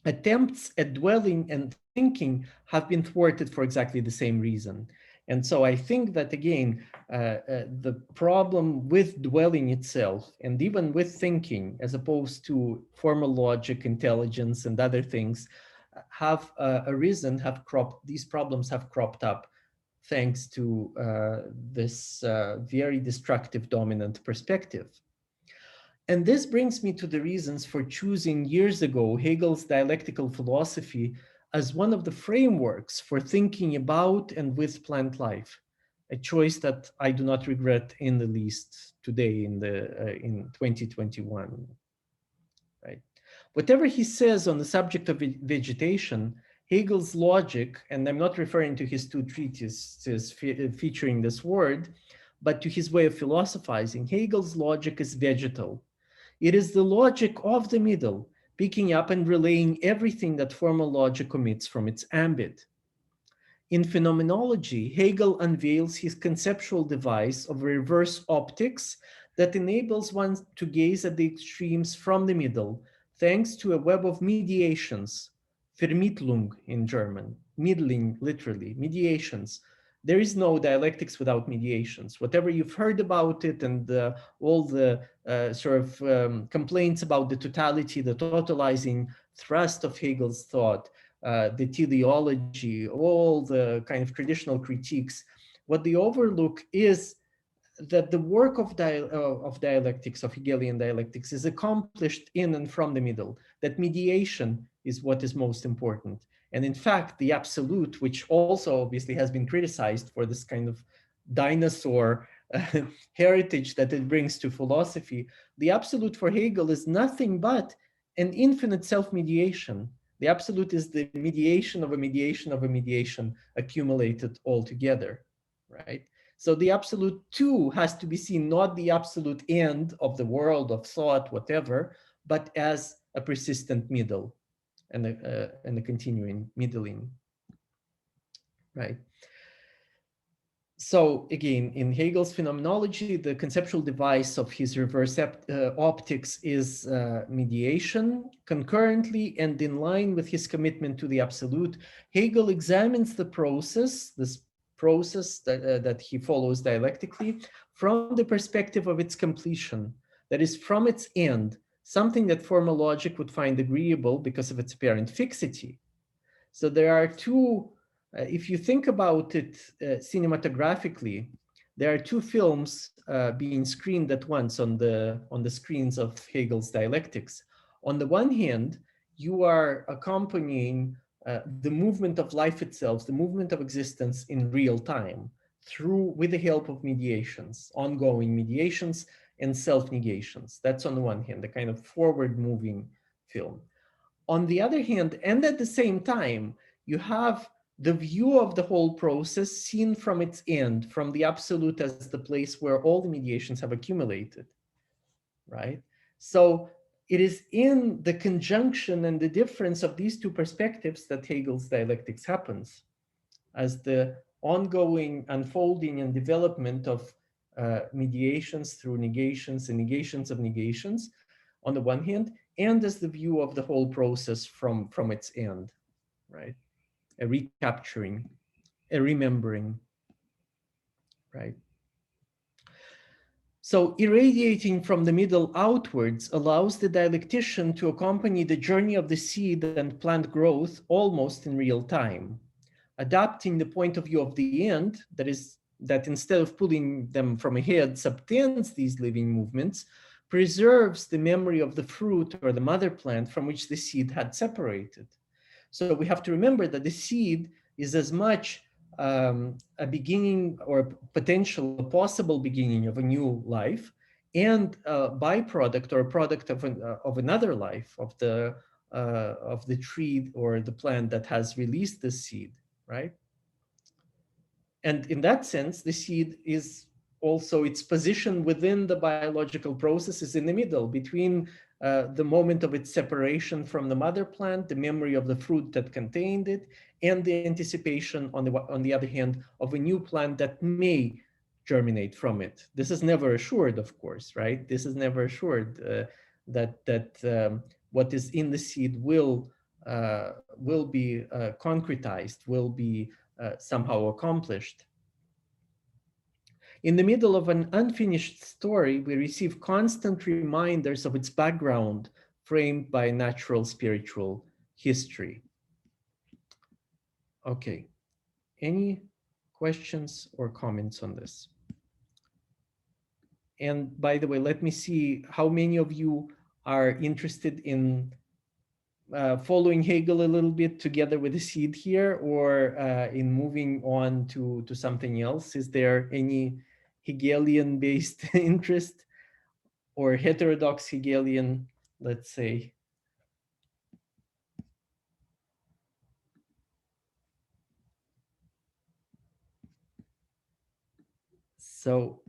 Attempts at dwelling and thinking have been thwarted for exactly the same reason. And so I think that, again, the problem with dwelling itself, and even with thinking, as opposed to formal logic, intelligence, and other things, have arisen, these problems have cropped up thanks to this very destructive dominant perspective. And this brings me to the reasons for choosing years ago Hegel's dialectical philosophy as one of the frameworks for thinking about and with plant life, a choice that I do not regret in the least today in 2021. Right? Whatever he says on the subject of vegetation, Hegel's logic, and I'm not referring to his two treatises featuring this word, but to his way of philosophizing, Hegel's logic is vegetal. It is the logic of the middle, picking up and relaying everything that formal logic omits from its ambit. In phenomenology, Hegel unveils his conceptual device of reverse optics that enables one to gaze at the extremes from the middle, thanks to a web of mediations, Vermittlung in German, middling, literally, mediations. There is no dialectics without mediations. Whatever you've heard about it and all the complaints about the totality, the totalizing thrust of Hegel's thought, the teleology, all the kind of traditional critiques, what they overlook is that the work of dialectics, of Hegelian dialectics, is accomplished in and from the middle, that mediation is what is most important. And in fact, the absolute, which also obviously has been criticized for this kind of dinosaur heritage that it brings to philosophy, the absolute for Hegel is nothing but an infinite self-mediation. The absolute is the mediation of a mediation of a mediation accumulated all together, right? So the absolute too has to be seen not the absolute end of the world, of thought, whatever, but as a persistent middle and a continuing middling, right? So again, in Hegel's phenomenology, the conceptual device of his reverse optics is mediation. Concurrently and in line with his commitment to the absolute, Hegel examines the process, this process that he follows dialectically, from the perspective of its completion, that is, from its end, something that formal logic would find agreeable because of its apparent fixity. So there are two, if you think about it cinematographically, there are two films being screened at once on the screens of Hegel's dialectics. On the one hand, you are accompanying the movement of life itself, the movement of existence in real time, with the help of mediations, ongoing mediations and self-negations. That's on the one hand, the kind of forward-moving film. On the other hand, and at the same time, you have the view of the whole process seen from its end, from the absolute as the place where all the mediations have accumulated, right? So it is in the conjunction and the difference of these two perspectives that Hegel's dialectics happens, as the ongoing unfolding and development of mediations through negations and negations of negations on the one hand, and as the view of the whole process from its end, right? A recapturing, a remembering, right? So irradiating from the middle outwards allows the dialectician to accompany the journey of the seed and plant growth almost in real time, adapting the point of view of the end, that is, that instead of pulling them from ahead, subtends these living movements, preserves the memory of the fruit or the mother plant from which the seed had separated. So we have to remember that the seed is as much a beginning or potential, a possible beginning of a new life, and a byproduct or a product of another life, of the tree or the plant that has released the seed, right? And in that sense, the seed is also, its position within the biological process is in the middle between the moment of its separation from the mother plant, the memory of the fruit that contained it, and the anticipation, on the other hand, of a new plant that may germinate from it. This is never assured, of course, right? This is never assured that what is in the seed will be concretized, will be somehow accomplished. In the middle of an unfinished story, we receive constant reminders of its background, framed by natural spiritual history. Okay, any questions or comments on this? And by the way, let me see how many of you are interested in following Hegel a little bit together with the seed here, or in moving on to something else. Is there any Hegelian-based interest or heterodox Hegelian, let's say? So,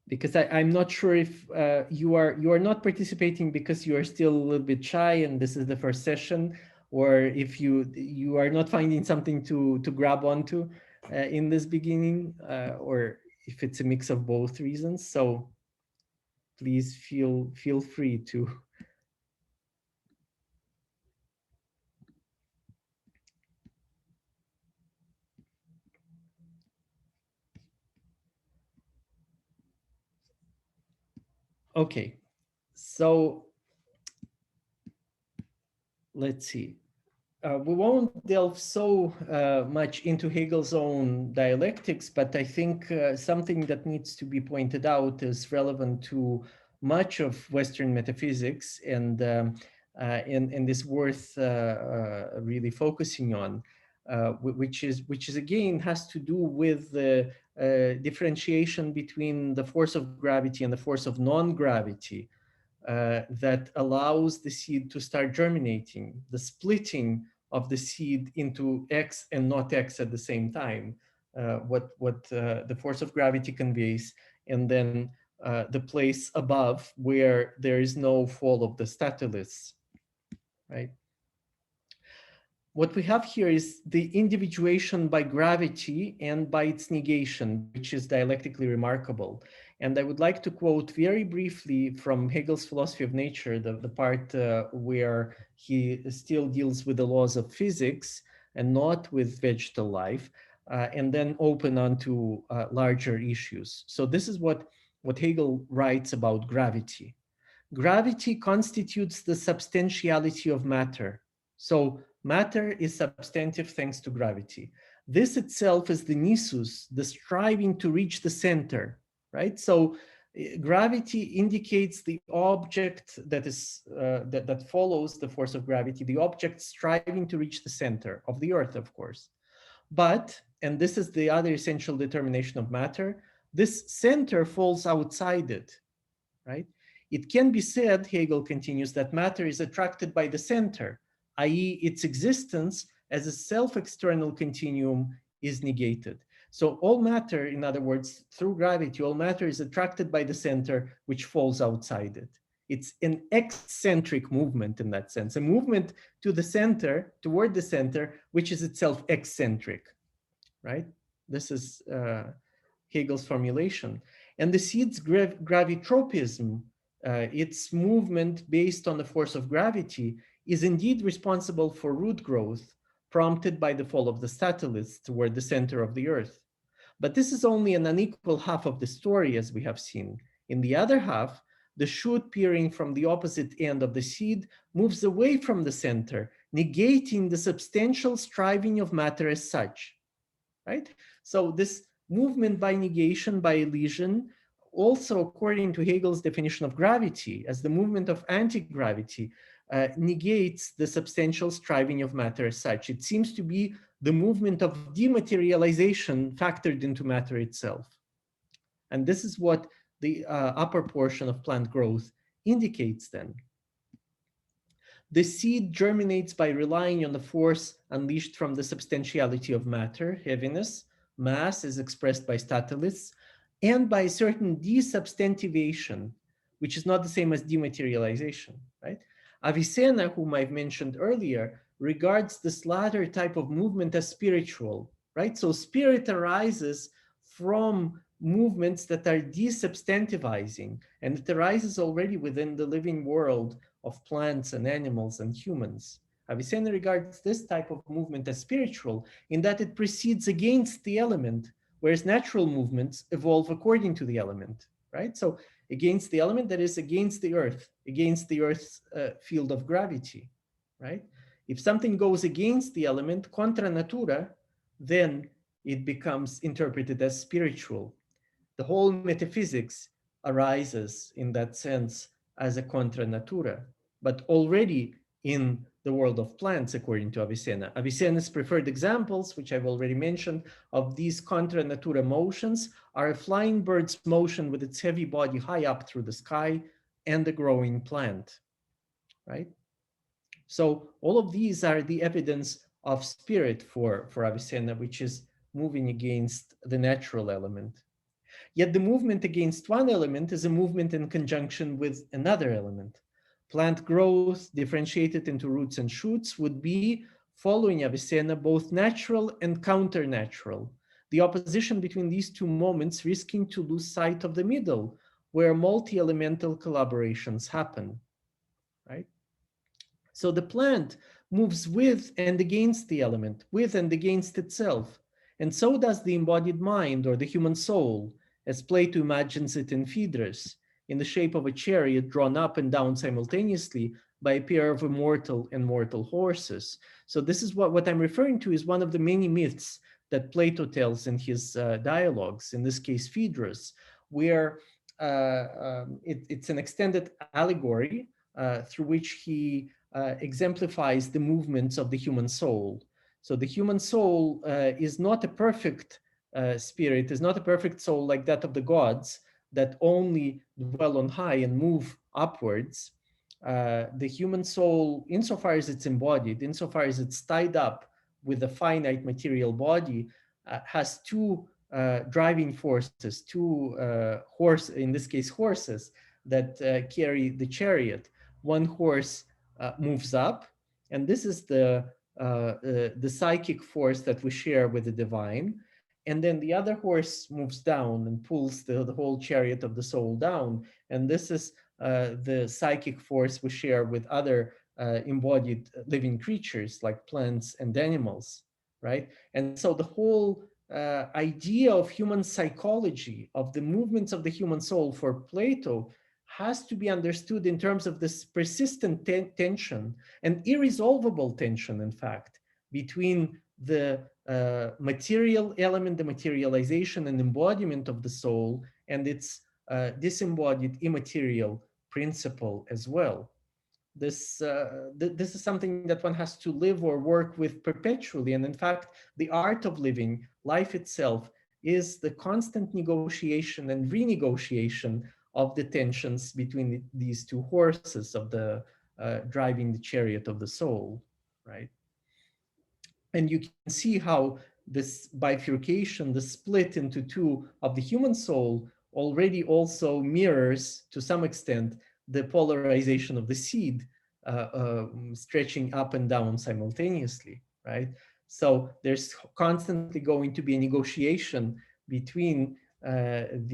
because I'm not sure if you are not participating because you are still a little bit shy and this is the first session, or if you are not finding something to grab onto in this beginning, or if it's a mix of both reasons. So please feel free to. Okay, so let's see. We won't delve so much into Hegel's own dialectics, but I think something that needs to be pointed out is relevant to much of Western metaphysics, and is worth really focusing on, which is again has to do with the differentiation between the force of gravity and the force of non-gravity. That allows the seed to start germinating, the splitting of the seed into X and not X at the same time, what the force of gravity conveys, and then the place above where there is no fall of the statoliths, right? What we have here is the individuation by gravity and by its negation, which is dialectically remarkable. And I would like to quote very briefly from Hegel's philosophy of nature, the part where he still deals with the laws of physics and not with vegetal life, and then open onto larger issues. So this is what Hegel writes about gravity. Gravity constitutes the substantiality of matter. So matter is substantive thanks to gravity. This itself is the nisus, the striving to reach the center, right? So gravity indicates the object that is that follows the force of gravity, the object striving to reach the center of the earth, of course. But, and this is the other essential determination of matter, this center falls outside it, right? It can be said, Hegel continues, that matter is attracted by the center, i.e. its existence as a self-external continuum is negated. So all matter, in other words, through gravity, all matter is attracted by the center, which falls outside it. It's an eccentric movement in that sense, a movement to the center, toward the center, which is itself eccentric, right? This is Hegel's formulation. And the seed's gravitropism, its movement based on the force of gravity, is indeed responsible for root growth, prompted by the fall of the statulists toward the center of the earth. But this is only an unequal half of the story, as we have seen. In the other half, the shoot peering from the opposite end of the seed moves away from the center, negating the substantial striving of matter as such, right? So this movement by negation, by elision, also according to Hegel's definition of gravity, as the movement of anti-gravity, negates the substantial striving of matter as such. It seems to be the movement of dematerialization factored into matter itself. And this is what the upper portion of plant growth indicates then. The seed germinates by relying on the force unleashed from the substantiality of matter, heaviness, mass is expressed by statulists, and by certain desubstantivation, which is not the same as dematerialization, right? Avicenna, whom I've mentioned earlier, regards this latter type of movement as spiritual, right? So spirit arises from movements that are desubstantivizing, and it arises already within the living world of plants and animals and humans. Avicenna regards this type of movement as spiritual in that it proceeds against the element, whereas natural movements evolve according to the element, right? So against the element, that is against the earth's field of gravity, right? If something goes against the element, contra natura, then it becomes interpreted as spiritual. The whole metaphysics arises in that sense as a contra natura, but already in the world of plants, according to Avicenna. Avicenna's preferred examples, which I've already mentioned, of these contra natura motions are a flying bird's motion with its heavy body high up through the sky and a growing plant, right? So all of these are the evidence of spirit for Avicenna, which is moving against the natural element. Yet the movement against one element is a movement in conjunction with another element. Plant growth, differentiated into roots and shoots, would be, following Avicenna, both natural and counter-natural. The opposition between these two moments risking to lose sight of the middle, where multi-elemental collaborations happen, right? So the plant moves with and against the element, with and against itself. And so does the embodied mind or the human soul, as Plato imagines it in Phaedrus, in the shape of a chariot drawn up and down simultaneously by a pair of immortal and mortal horses. So this is what I'm referring to is one of the many myths that Plato tells in his dialogues, in this case Phaedrus, where it's an extended allegory through which he exemplifies the movements of the human soul. So the human soul is not a perfect spirit, is not a perfect soul like that of the gods that only dwell on high and move upwards. The human soul, insofar as it's embodied, insofar as it's tied up with a finite material body, has two driving forces, two in this case horses, that carry the chariot. One horse moves up, and this is the psychic force that we share with the divine. And then the other horse moves down and pulls the whole chariot of the soul down. And this is the psychic force we share with other embodied living creatures like plants and animals, right? And so the whole idea of human psychology, of the movements of the human soul for Plato, has to be understood in terms of this persistent tension, and irresolvable tension, in fact, between the material element, the materialization and embodiment of the soul, and its disembodied immaterial principle as well. This is something that one has to live or work with perpetually. And in fact, the art of living, life itself, is the constant negotiation and renegotiation of the tensions between these two horses of the driving the chariot of the soul, right? And you can see how this bifurcation, the split into two of the human soul, already also mirrors, to some extent, the polarization of the seed, stretching up and down simultaneously, right? So there's constantly going to be a negotiation between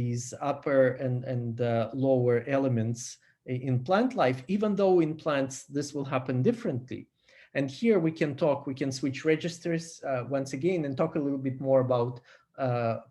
these upper and lower elements in plant life, even though in plants this will happen differently. And here we can switch registers once again and talk a little bit more about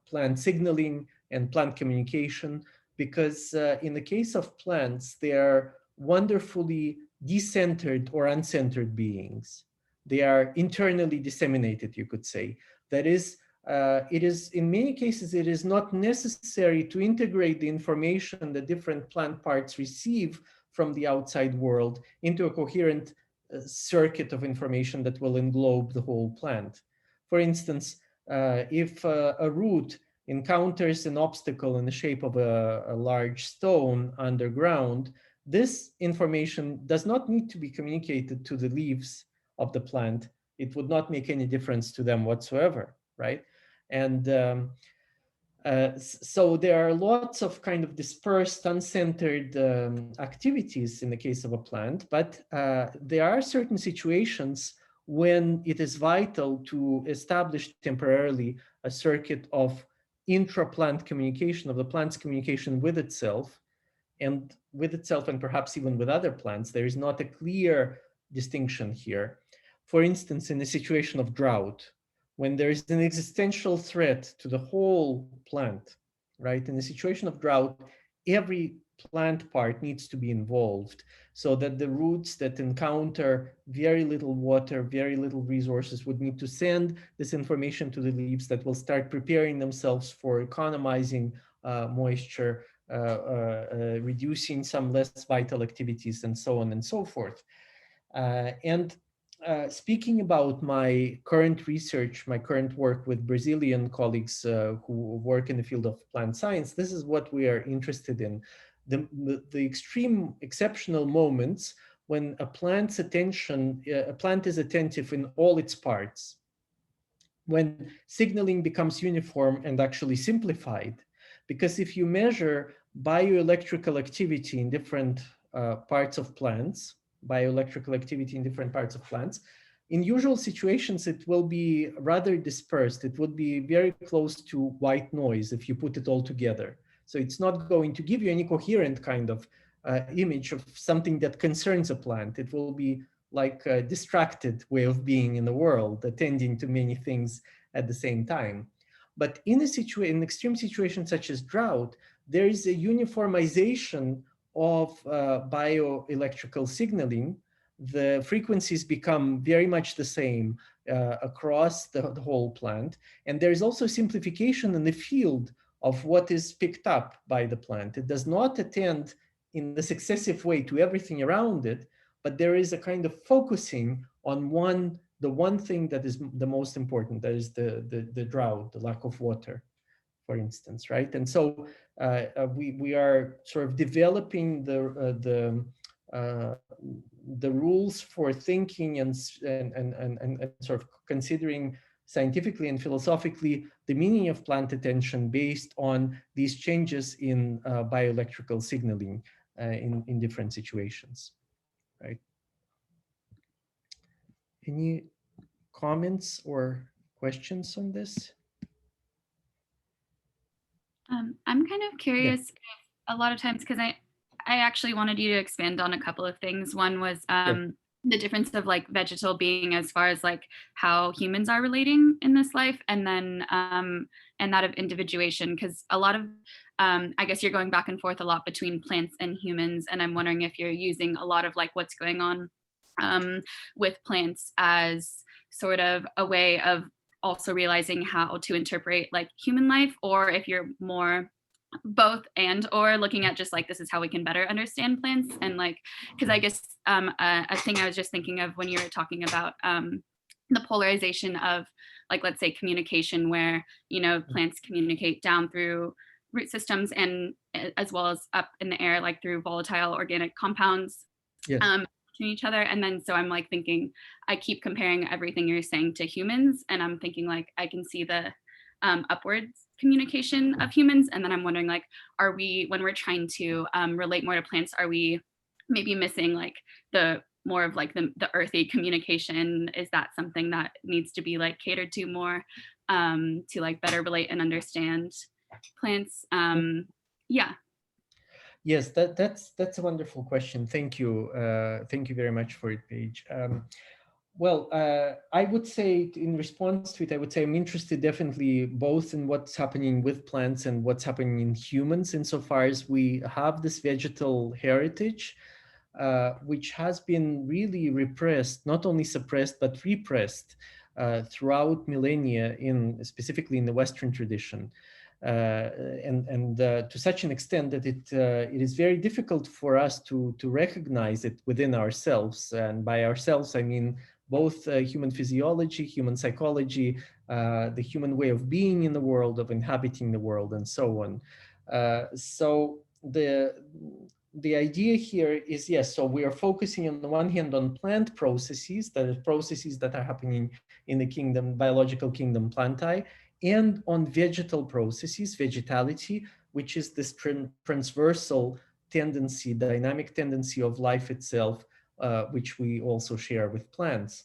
plant signaling and plant communication, because in the case of plants, they are wonderfully decentered or uncentered beings. They are internally disseminated, you could say. That is, it is in many cases, it is not necessary to integrate the information that different plant parts receive from the outside world into a coherent circuit of information that will englobe the whole plant. For instance, if a root encounters an obstacle in the shape of a large stone underground, this information does not need to be communicated to the leaves of the plant. It would not make any difference to them whatsoever, right? And so there are lots of kind of dispersed, uncentered activities in the case of a plant, but there are certain situations when it is vital to establish temporarily a circuit of intra-plant communication, of the plant's communication with itself and perhaps even with other plants. There is not a clear distinction here. For instance, in a situation of drought, when there is an existential threat to the whole plant, right? In a situation of drought, every plant part needs to be involved so that the roots that encounter very little water, very little resources would need to send this information to the leaves that will start preparing themselves for economizing moisture, reducing some less vital activities, and so on and so forth. Speaking about my current research, my current work with Brazilian colleagues who work in the field of plant science, this is what we are interested in. The extreme, exceptional moments when a plant is attentive in all its parts, when signaling becomes uniform and actually simplified. Because if you measure bioelectrical activity in different parts of plants, in usual situations, it will be rather dispersed. It would be very close to white noise if you put it all together. So it's not going to give you any coherent kind of image of something that concerns a plant. It will be like a distracted way of being in the world, attending to many things at the same time. But in an extreme situation such as drought, there is a uniformization of bioelectrical signaling. The frequencies become very much the same across the whole plant. And there is also simplification in the field of what is picked up by the plant. It does not attend in the successive way to everything around it, but there is a kind of focusing on the one thing that is the most important, that is the drought, the lack of water, for instance, right? And so we are sort of developing the rules for thinking and sort of considering scientifically and philosophically the meaning of plant attention based on these changes in bioelectrical signaling in different situations, right? Any comments or questions on this? I'm kind of curious a lot of times, because I actually wanted you to expand on a couple of things. One was the difference of like vegetal being as far as like how humans are relating in this life, and then and that of individuation, because a lot of I guess you're going back and forth a lot between plants and humans, and I'm wondering if you're using a lot of like what's going on with plants as sort of a way of also realizing how to interpret like human life, or if you're more both and or looking at just like this is how we can better understand plants. And like, because I guess a thing I was just thinking of when you were talking about the polarization of like, let's say communication, where, you know, plants communicate down through root systems and as well as up in the air, like through volatile organic compounds. between each other. And then so I'm like thinking, I keep comparing everything you're saying to humans, and I'm thinking like I can see the upwards communication of humans, and then I'm wondering like, are we, when we're trying to relate more to plants, are we maybe missing like the more of like the earthy communication? Is that something that needs to be like catered to more to like better relate and understand plants? Yeah. Yes, that's a wonderful question. Thank you. Thank you very much for it, Paige. Well, I would say in response to it, I would say I'm interested definitely both in what's happening with plants and what's happening in humans, insofar as we have this vegetal heritage, which has been really repressed, not only suppressed, but repressed throughout millennia, specifically in the Western tradition. And to such an extent that it is very difficult for us to recognize it within ourselves. And by ourselves, I mean both human physiology, human psychology, the human way of being in the world, of inhabiting the world, and so on. So the idea here is, yes, so we are focusing on the one hand on plant processes, that are processes that are happening in the kingdom, biological kingdom plantae, and on vegetal processes, vegetality, which is this transversal tendency, dynamic tendency of life itself, which we also share with plants.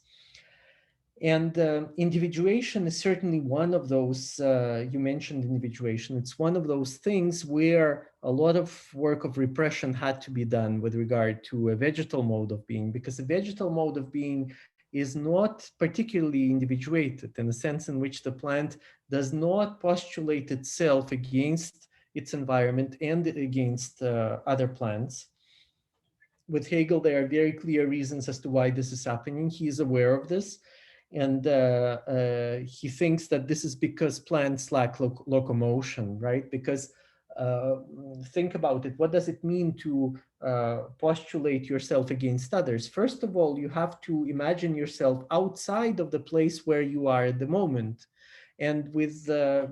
And individuation is certainly one of those, you mentioned individuation, it's one of those things where a lot of work of repression had to be done with regard to a vegetal mode of being, because the vegetal mode of being is not particularly individuated, in the sense in which the plant does not postulate itself against its environment and against other plants. With Hegel, there are very clear reasons as to why this is happening. He is aware of this. And he thinks that this is because plants lack locomotion, right? Because think about it, what does it mean to postulate yourself against others? First of all, you have to imagine yourself outside of the place where you are at the moment. And with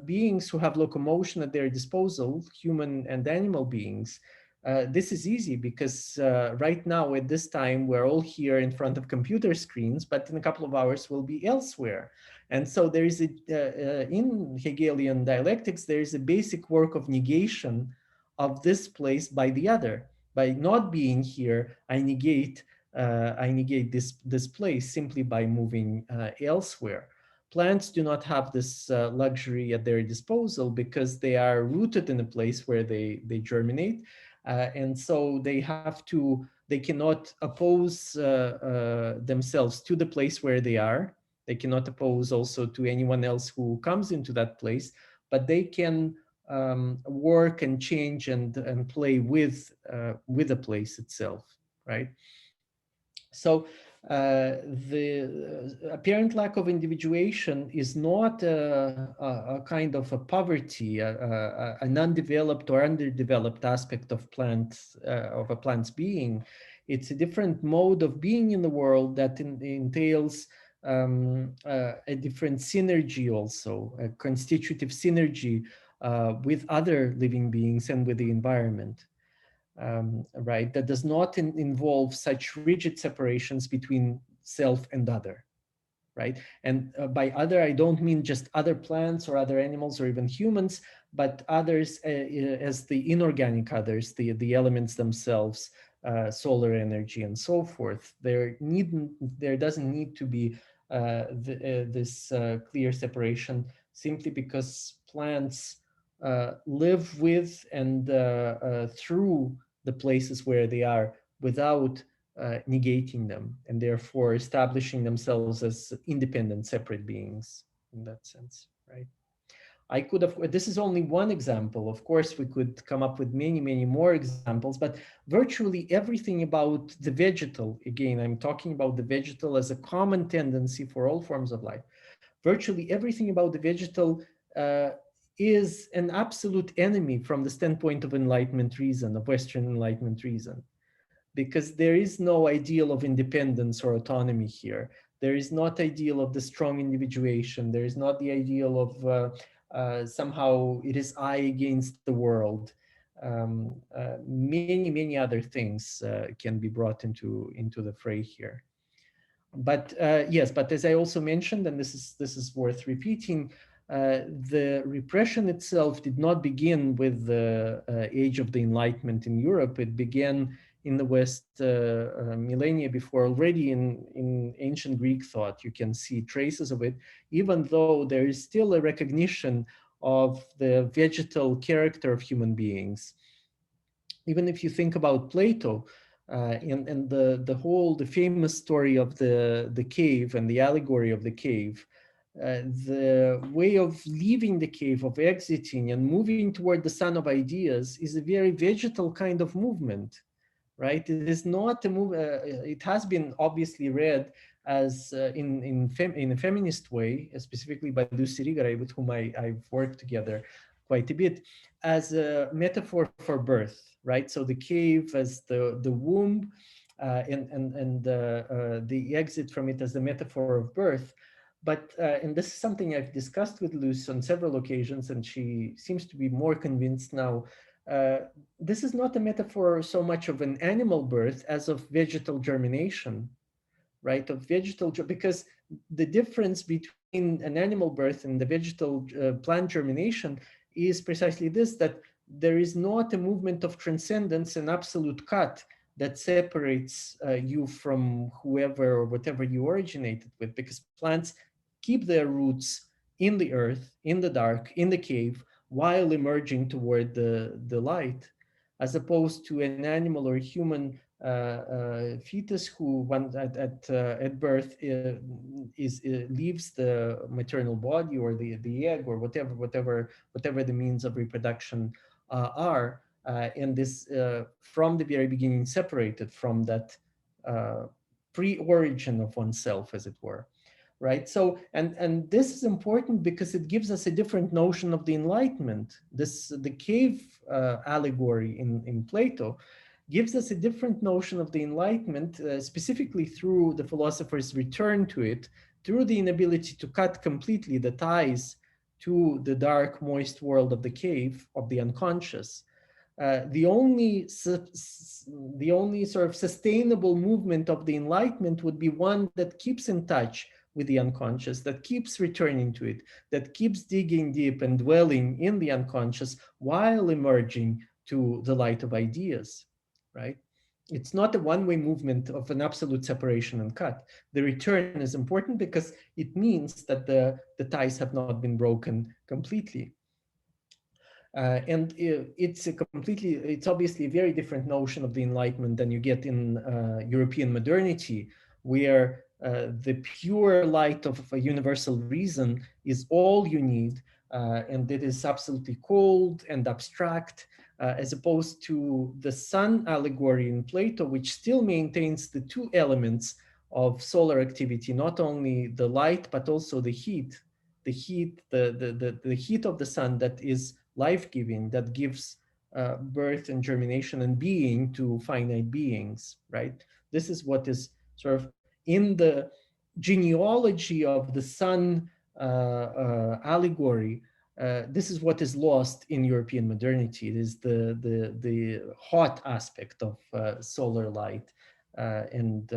beings who have locomotion at their disposal, human and animal beings, this is easy because right now at this time, we're all here in front of computer screens, but in a couple of hours we'll be elsewhere. And so there is in Hegelian dialectics, there is a basic work of negation of this place by the other. By not being here, I negate this place simply by moving elsewhere. Plants do not have this luxury at their disposal because they are rooted in a place where they germinate. And so they cannot oppose themselves to the place where they are. They cannot oppose also to anyone else who comes into that place, but they can work and change and play with the place itself, right? So the apparent lack of individuation is not a kind of a poverty, an undeveloped or underdeveloped aspect of of a plant's being. It's a different mode of being in the world that entails a different synergy, also a constitutive synergy with other living beings and with the environment. Right, that does not involve such rigid separations between self and other, right? And by other, I don't mean just other plants or other animals or even humans, but others as the inorganic others, the elements themselves, solar energy and so forth. There doesn't need to be this clear separation, simply because plants live with and through the places where they are without negating them, and therefore establishing themselves as independent, separate beings in that sense, right? I could have, this is only one example. Of course, we could come up with many, many more examples, but virtually everything about the vegetal, again, I'm talking about the vegetal as a common tendency for all forms of life. Virtually everything about the vegetal is an absolute enemy from the standpoint of Enlightenment reason, of Western Enlightenment reason, because there is no ideal of independence or autonomy here. There is not ideal of the strong individuation. There is not the ideal of somehow it is I against the world. many other things can be brought into the fray here. But yes, but as I also mentioned, and this is worth repeating, the repression itself did not begin with the age of the Enlightenment in Europe. It began in the West millennia before. Already in ancient Greek thought, you can see traces of it, even though there is still a recognition of the vegetal character of human beings. Even if you think about Plato, and the famous story of the cave and the allegory of the cave, the way of leaving the cave, of exiting and moving toward the sun of ideas, is a very vegetal kind of movement, right? It is not a move. It has been obviously read as in a feminist way, specifically by Lucy Rigaray, with whom I've worked together quite a bit, as a metaphor for birth, right? So the cave as the womb, and the exit from it as the metaphor of birth. But and this is something I've discussed with Luce on several occasions, and she seems to be more convinced now. This is not a metaphor so much of an animal birth as of vegetal germination, right? Of vegetal, because the difference between an animal birth and the vegetal plant germination is precisely this, that there is not a movement of transcendence, an absolute cut that separates you from whoever or whatever you originated with, because plants keep their roots in the earth, in the dark, in the cave, while emerging toward the light, as opposed to an animal or human fetus who at birth leaves the maternal body or the egg or whatever the means of reproduction are, and this from the very beginning separated from that pre-origin of oneself, as it were. Right. So, and this is important because it gives us a different notion of the Enlightenment. The cave allegory in Plato gives us a different notion of the Enlightenment, specifically through the philosopher's return to it, through the inability to cut completely the ties to the dark, moist world of the cave, of the unconscious. The only sort of sustainable movement of the Enlightenment would be one that keeps in touch with the unconscious, that keeps returning to it, that keeps digging deep and dwelling in the unconscious while emerging to the light of ideas, right? It's not a one-way movement of an absolute separation and cut. The return is important because it means that the ties have not been broken completely. And it's obviously a very different notion of the Enlightenment than you get in European modernity, where the pure light of a universal reason is all you need, and it is absolutely cold and abstract, as opposed to the sun allegory in Plato, which still maintains the two elements of solar activity, not only the light, but also the heat, the heat of the sun that is life-giving, that gives birth and germination and being to finite beings, right? This is what is sort of in the genealogy of the sun allegory. This is what is lost in European modernity. It is the hot aspect of solar light, and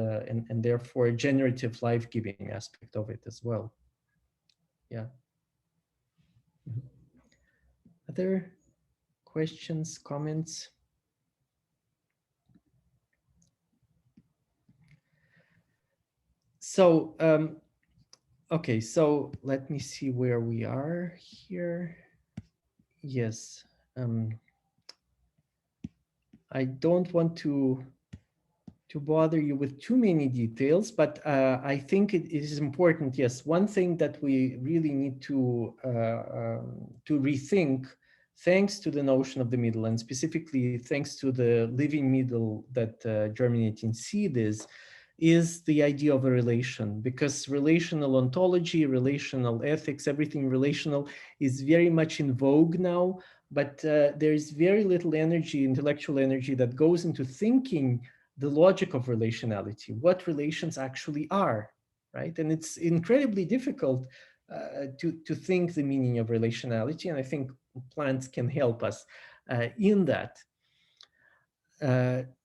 therefore generative life-giving aspect of it as well. Yeah. Other questions, comments? So, okay, so let me see where we are here. Yes, I don't want to bother you with too many details, but I think it is important. Yes, one thing that we really need to rethink, thanks to the notion of the middle, and specifically thanks to the living middle that germinating seed is the idea of a relation, because relational ontology, relational ethics, everything relational is very much in vogue now, but there is very little energy, intellectual energy, that goes into thinking the logic of relationality, what relations actually are, right? And it's incredibly difficult to think the meaning of relationality, and I think plants can help us. in that.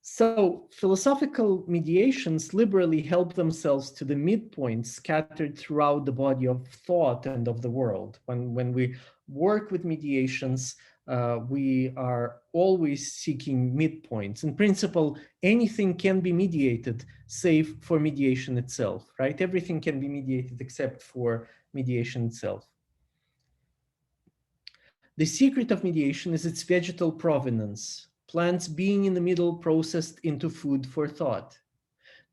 So philosophical mediations liberally help themselves to the midpoints scattered throughout the body of thought and of the world. When we work with mediations, we are always seeking midpoints. In principle, anything can be mediated, save for mediation itself, right? Everything can be mediated except for mediation itself. The secret of mediation is its vegetal provenance, plants being in the middle processed into food for thought.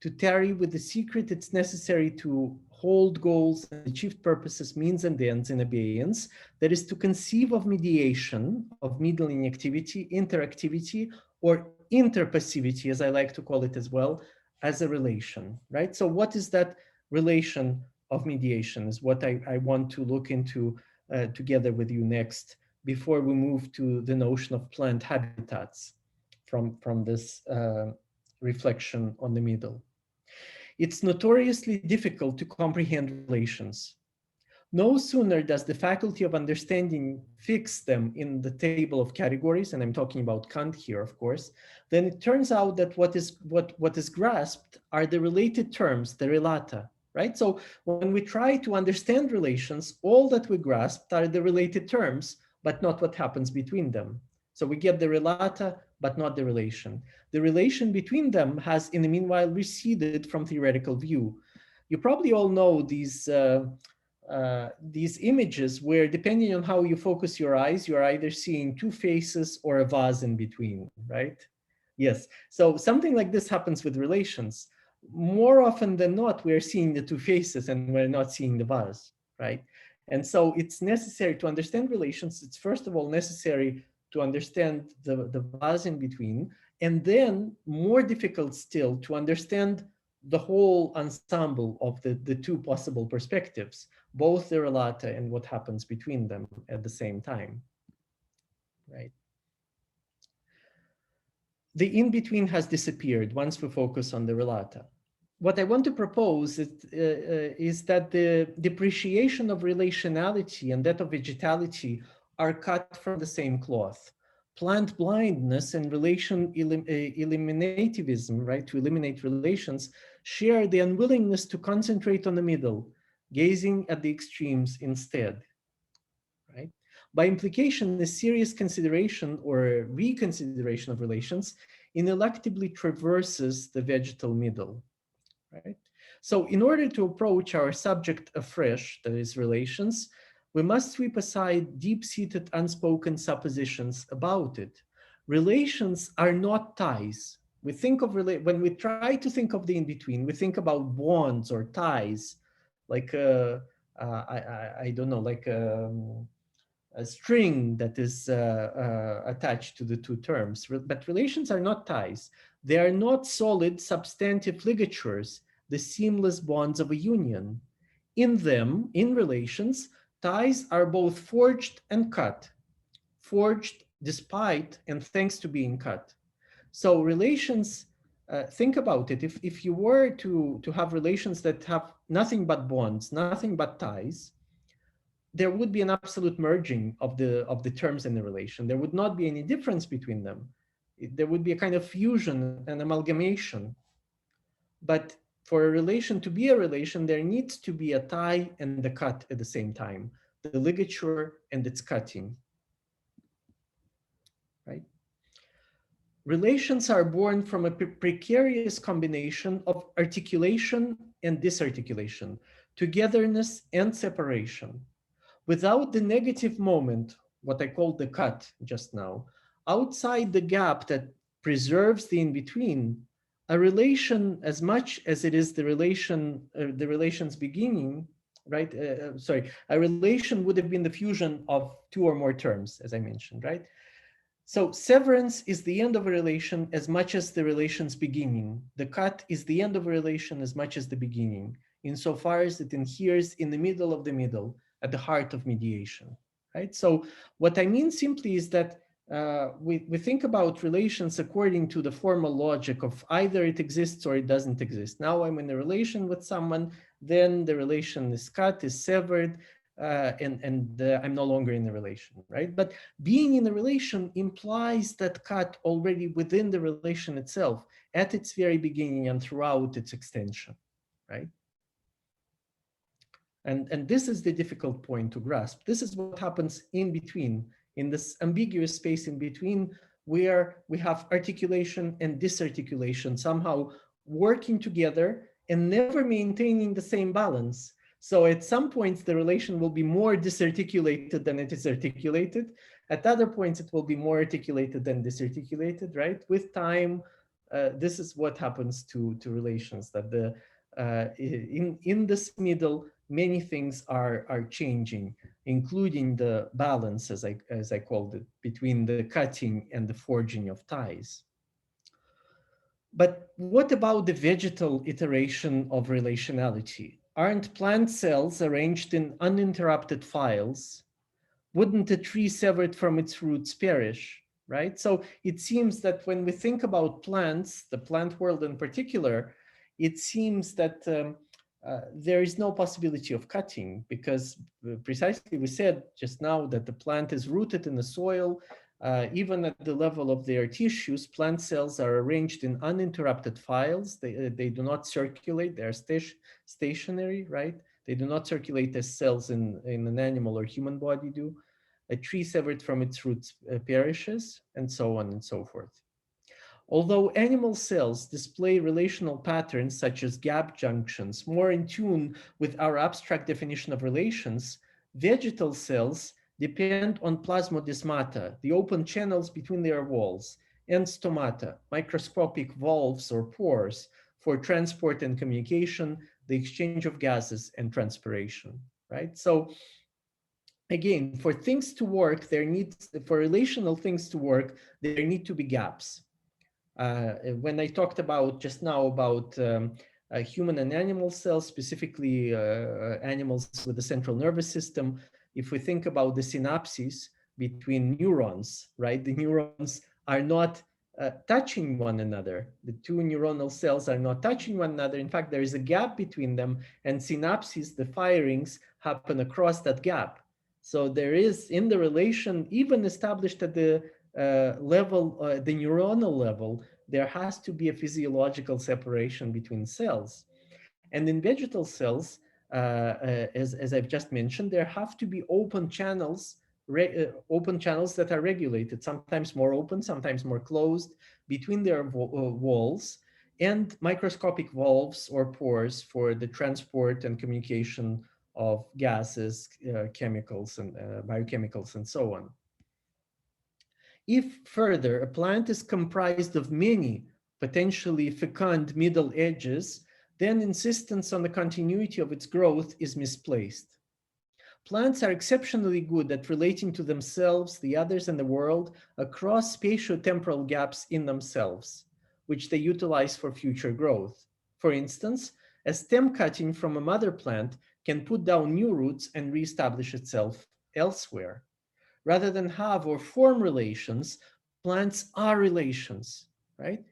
To tarry with the secret, it's necessary to hold goals and achieve purposes, means and ends in abeyance. That is to conceive of mediation, of middling activity, interactivity, or interpassivity, as I like to call it as well, as a relation, right? So what is that relation of mediation is what I want to look into together with you next, before we move to the notion of plant habitats from this reflection on the middle. It's notoriously difficult to comprehend relations. No sooner does the faculty of understanding fix them in the table of categories, and I'm talking about Kant here, of course, then it turns out that what is grasped are the related terms, the relata, right? So when we try to understand relations, all that we grasp are the related terms, but not what happens between them. So we get the relata, but not the relation. The relation between them has, in the meanwhile, receded from theoretical view. You probably all know these images where, depending on how you focus your eyes, you're either seeing two faces or a vase in between, right? Yes, so something like this happens with relations. More often than not, we're seeing the two faces and we're not seeing the vase, right? And so it's necessary to understand relations. It's first of all necessary to understand the vase in between, and then more difficult still to understand the whole ensemble of the two possible perspectives, both the relata and what happens between them at the same time, right? The in-between has disappeared once we focus on the relata. What I want to propose is that the depreciation of relationality and that of vegetality are cut from the same cloth. Plant blindness and relation eliminativism, right, to eliminate relations, share the unwillingness to concentrate on the middle, gazing at the extremes instead, right? By implication, the serious consideration or reconsideration of relations ineluctably traverses the vegetal middle, right? So in order to approach our subject afresh, that is relations, we must sweep aside deep-seated unspoken suppositions about it. Relations are not ties. We think of when we try to think of the in-between, we think about bonds or ties, like I don't know, like a string that is attached to the two terms. But relations are not ties. They are not solid substantive ligatures, the seamless bonds of a union. In them, in relations, ties are both forged and cut, forged despite and thanks to being cut. So relations, think about it. If you were to have relations that have nothing but bonds, nothing but ties, there would be an absolute merging of the terms in the relation. There would not be any difference between them. There would be a kind of fusion and amalgamation. But for a relation to be a relation, there needs to be a tie and the cut at the same time, the ligature and its cutting, right? Relations are born from a precarious combination of articulation and disarticulation, togetherness and separation. Without the negative moment, what I called the cut just now, outside the gap that preserves the in-between, a relation, as much as it is the relation's beginning, right? A relation would have been the fusion of two or more terms, as I mentioned, right? So severance is the end of a relation as much as the relation's beginning. The cut is the end of a relation as much as the beginning, insofar as it adheres in the middle of the middle, at the heart of mediation, right? So what I mean simply is that we think about relations according to the formal logic of either it exists or it doesn't exist. Now I'm in a relation with someone, then the relation is cut, is severed. I'm no longer in a relation, right? But being in a relation implies that cut already within the relation itself, at its very beginning and throughout its extension, right? And this is the difficult point to grasp. This is what happens in between, in this ambiguous space in between, where we have articulation and disarticulation somehow working together and never maintaining the same balance. So at some points, the relation will be more disarticulated than it is articulated. At other points, it will be more articulated than disarticulated, right? With time, this is what happens to relations, that the in this middle, many things are changing, including the balance, as I called it, between the cutting and the forging of ties. But what about the vegetal iteration of relationality? Aren't plant cells arranged in uninterrupted files? Wouldn't a tree severed from its roots perish, right? So it seems that when we think about plants, the plant world in particular, it seems that there is no possibility of cutting, because precisely we said just now that the plant is rooted in the soil. Even at the level of their tissues, plant cells are arranged in uninterrupted files. They do not circulate, they are stationary, right? They do not circulate as cells in an animal or human body do. A tree severed from its roots perishes, and so on and so forth. Although animal cells display relational patterns such as gap junctions, more in tune with our abstract definition of relations, vegetal cells depend on plasmodesmata, the open channels between their walls, and stomata, microscopic valves or pores for transport and communication, the exchange of gases and transpiration, right? So again, for things to work, for relational things to work, there need to be gaps. When I talked about just now about human and animal cells, specifically animals with the central nervous system, if we think about the synapses between neurons, right? The neurons are not touching one another. The two neuronal cells are not touching one another. In fact, there is a gap between them, and synapses, the firings, happen across that gap. So there is, in the relation, even established at the level, the neuronal level, there has to be a physiological separation between cells. And in vegetal cells, as I've just mentioned, there have to be open channels that are regulated, sometimes more open, sometimes more closed, between their walls, and microscopic valves or pores for the transport and communication of gases, chemicals, and biochemicals, and so on. If further, a plant is comprised of many potentially fecund middle edges, then insistence on the continuity of its growth is misplaced. Plants are exceptionally good at relating to themselves, the others, and the world across spatio-temporal gaps in themselves, which they utilize for future growth. For instance, a stem cutting from a mother plant can put down new roots and reestablish itself elsewhere. Rather than have or form relations, plants are relations, right?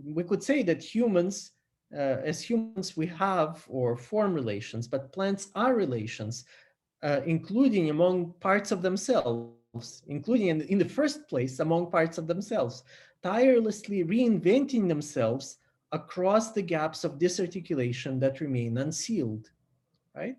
We could say that humans, as humans, we have or form relations, but plants are relations, including among parts of themselves, including in the first place among parts of themselves, tirelessly reinventing themselves across the gaps of disarticulation that remain unsealed, right?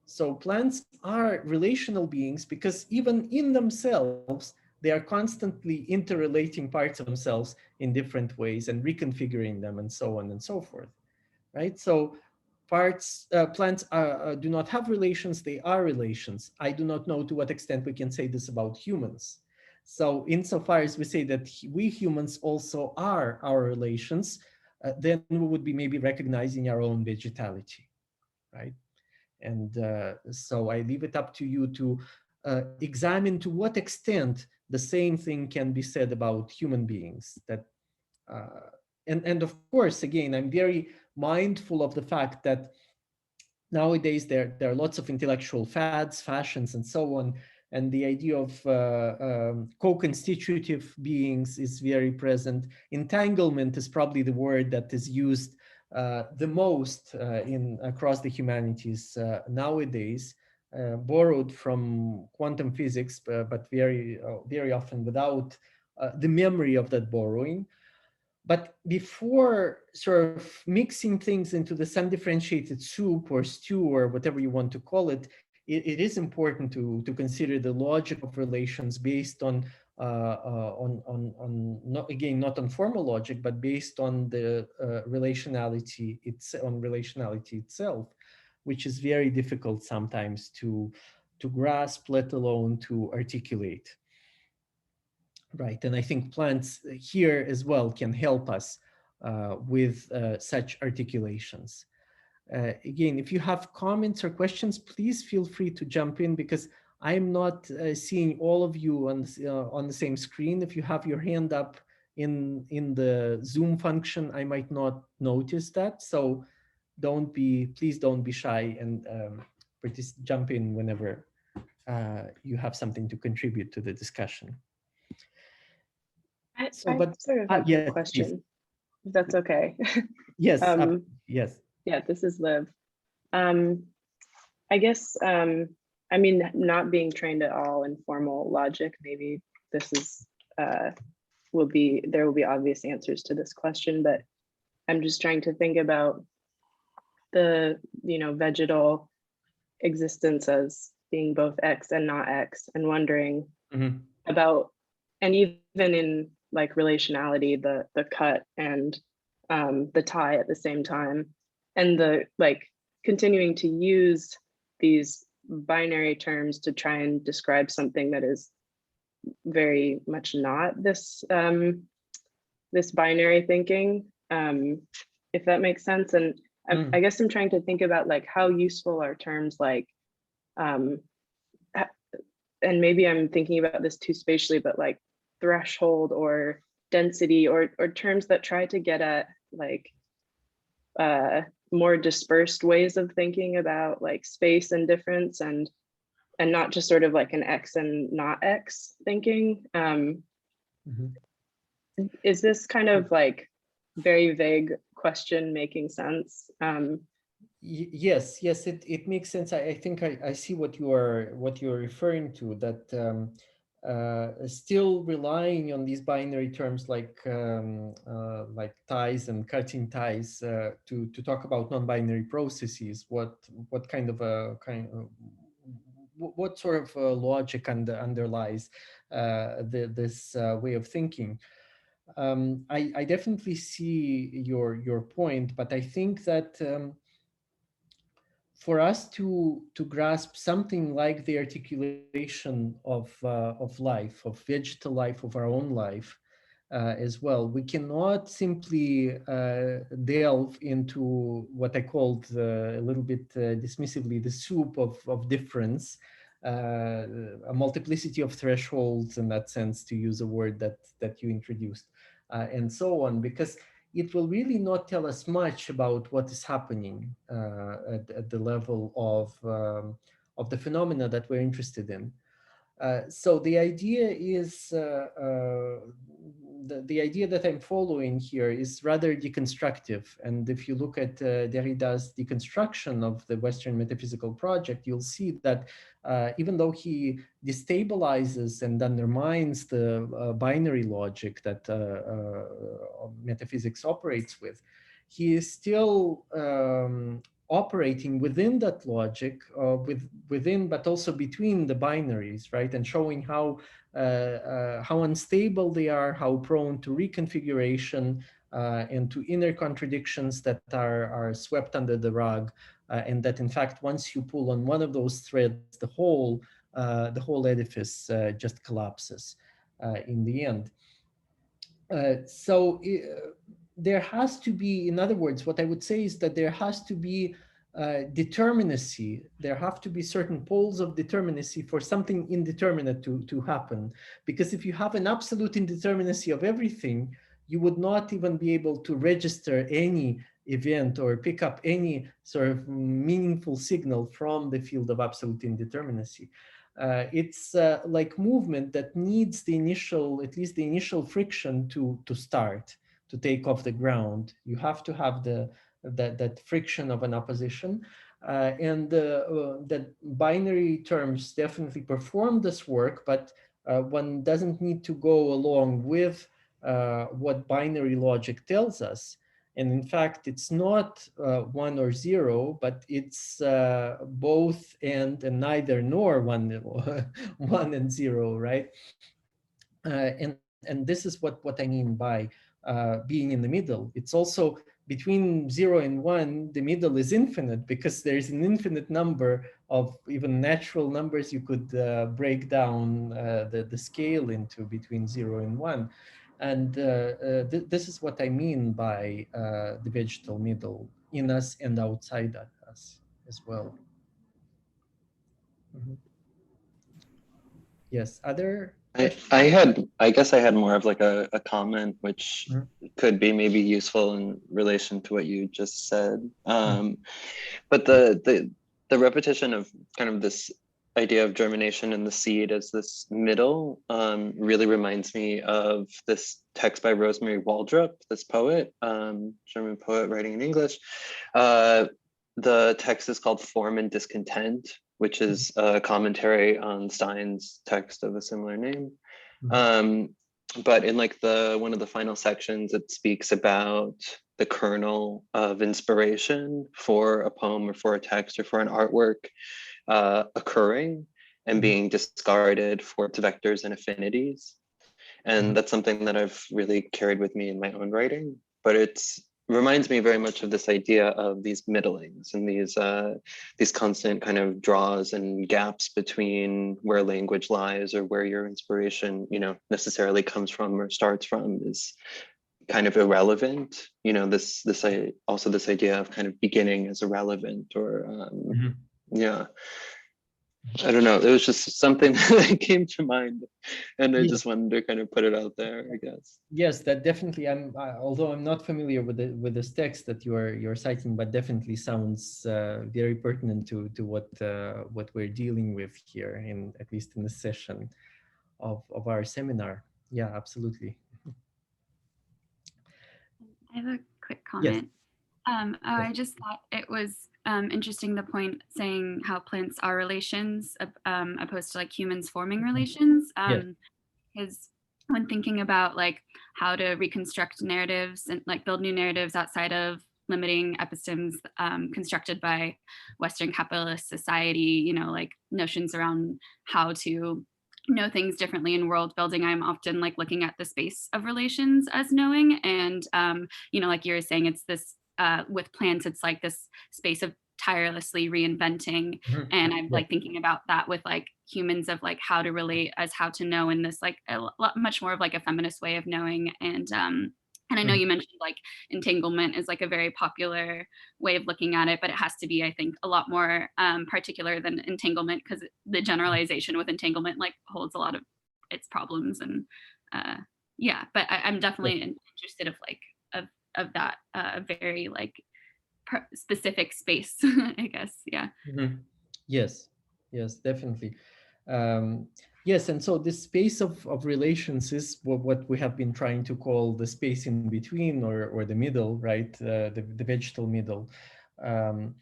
So plants are relational beings because even in themselves, they are constantly interrelating parts of themselves in different ways and reconfiguring them and so on and so forth, right? So plants do not have relations, they are relations. I do not know to what extent we can say this about humans. So insofar as we say that we humans also are our relations, then we would be maybe recognizing our own vegetality, right? And so I leave it up to you to examine to what extent the same thing can be said about human beings. That, and of course, again, I'm very mindful of the fact that nowadays there are lots of intellectual fads, fashions, and so on. And the idea of co-constitutive beings is very present. Entanglement is probably the word that is used the most across the humanities nowadays, borrowed from quantum physics, but very often without the memory of that borrowing. But before sort of mixing things into the undifferentiated soup or stew or whatever you want to call it, it is important to consider the logic of relations based on not, again, not on formal logic, but based on the relationality itself, which is very difficult sometimes to grasp, let alone to articulate. Right, and I think plants here as well can help us with such articulations. Again, if you have comments or questions, please feel free to jump in, because I'm not seeing all of you on the same screen. If you have your hand up in the Zoom function, I might not notice that. So please don't be shy, and jump in whenever you have something to contribute to the discussion. I sort of have a question, please, if that's okay. Yes, yes. Yeah, this is Liv. I guess, I mean, not being trained at all in formal logic, maybe this is, there will be obvious answers to this question, but I'm just trying to think about the, vegetal existence as being both X and not X, and wondering about, and even in like relationality, the cut and the tie at the same time, and the like continuing to use these binary terms to try and describe something that is very much not this this binary thinking, if that makes sense. And I guess I'm trying to think about like how useful are terms like and maybe I'm thinking about this too spatially, but like threshold or density, or terms that try to get at like more dispersed ways of thinking about like space and difference, and not just sort of like an X and not X thinking. Is this kind of like very vague question making sense? Yes, it makes sense. I think I see what you're referring to, that still relying on these binary terms like ties and cutting ties to talk about non-binary processes. What kind of what sort of logic underlies this way of thinking? I definitely see your point, but I think that for us to grasp something like the articulation of life, of vegetal life, of our own life as well, we cannot simply delve into what I called a little bit dismissively the soup of difference, a multiplicity of thresholds, in that sense, to use a word that you introduced, and so on, because it will really not tell us much about what is happening at the level of the phenomena that we're interested in. So the idea is, the idea that I'm following here is rather deconstructive. And if you look at Derrida's deconstruction of the Western metaphysical project, you'll see that even though he destabilizes and undermines the binary logic that metaphysics operates with, he is still operating within that logic, within, but also between the binaries, right? And showing how unstable they are, how prone to reconfiguration and to inner contradictions that are swept under the rug, and that in fact, once you pull on one of those threads, the whole edifice just collapses in the end. There has to be, in other words, what I would say is that there has to be determinacy. There have to be certain poles of determinacy for something indeterminate to happen. Because if you have an absolute indeterminacy of everything, you would not even be able to register any event or pick up any sort of meaningful signal from the field of absolute indeterminacy. It's like movement that needs the initial, at least the initial friction to start, to take off the ground. You have to have the that friction of an opposition. And that binary terms definitely perform this work, but one doesn't need to go along with what binary logic tells us. And in fact, it's not 1 or 0, but it's both and neither nor 1, 1 and 0, right? And this is what I mean by being in the middle. It's also between 0 and 1, the middle is infinite, because there's an infinite number of even natural numbers you could break down the scale into between 0 and 1. And this is what I mean by the vegetal middle, in us and outside us as well. Mm-hmm. Yes, other I guess I had more of like a comment, which could be maybe useful in relation to what you just said. But the repetition of kind of this idea of germination and the seed as this middle really reminds me of this text by Rosemary Waldrop, this poet, German poet writing in English. The text is called Form and Discontent, which is a commentary on Stein's text of a similar name. But in like one of the final sections, it speaks about the kernel of inspiration for a poem or for a text or for an artwork occurring and being discarded for its vectors and affinities. And that's something that I've really carried with me in my own writing, but it's reminds me very much of this idea of these middlings and these constant kind of draws and gaps between where language lies or where your inspiration, necessarily comes from or starts from is kind of irrelevant. This also this idea of kind of beginning as irrelevant or yeah. I don't know. It was just something that came to mind, and I just wanted to kind of put it out there, I guess. Yes, that definitely. Although I'm not familiar with this text that you're citing, but definitely sounds very pertinent to what we're dealing with here, at least in this session of our seminar. Yeah, absolutely. I have a quick comment. Yes. I just thought it was interesting, the point saying how plants are relations opposed to like humans forming relations. Because when thinking about like how to reconstruct narratives and like build new narratives outside of limiting epistemes constructed by Western capitalist society, like notions around how to know things differently in world building, I'm often like looking at the space of relations as knowing. And, like you were saying, it's this, with plants, it's like this space of tirelessly reinventing. And I'm like thinking about that with like humans of like how to relate as how to know in this like a lot much more of like a feminist way of knowing. And I know you mentioned like entanglement is like a very popular way of looking at it, but it has to be, I think, a lot more particular than entanglement, because the generalization with entanglement like holds a lot of its problems. And but I'm definitely interested of that very like specific space, I guess. Yeah. Yes, definitely. Yes, and so this space of relations is what we have been trying to call the space in between, or the middle, right? The vegetal middle. And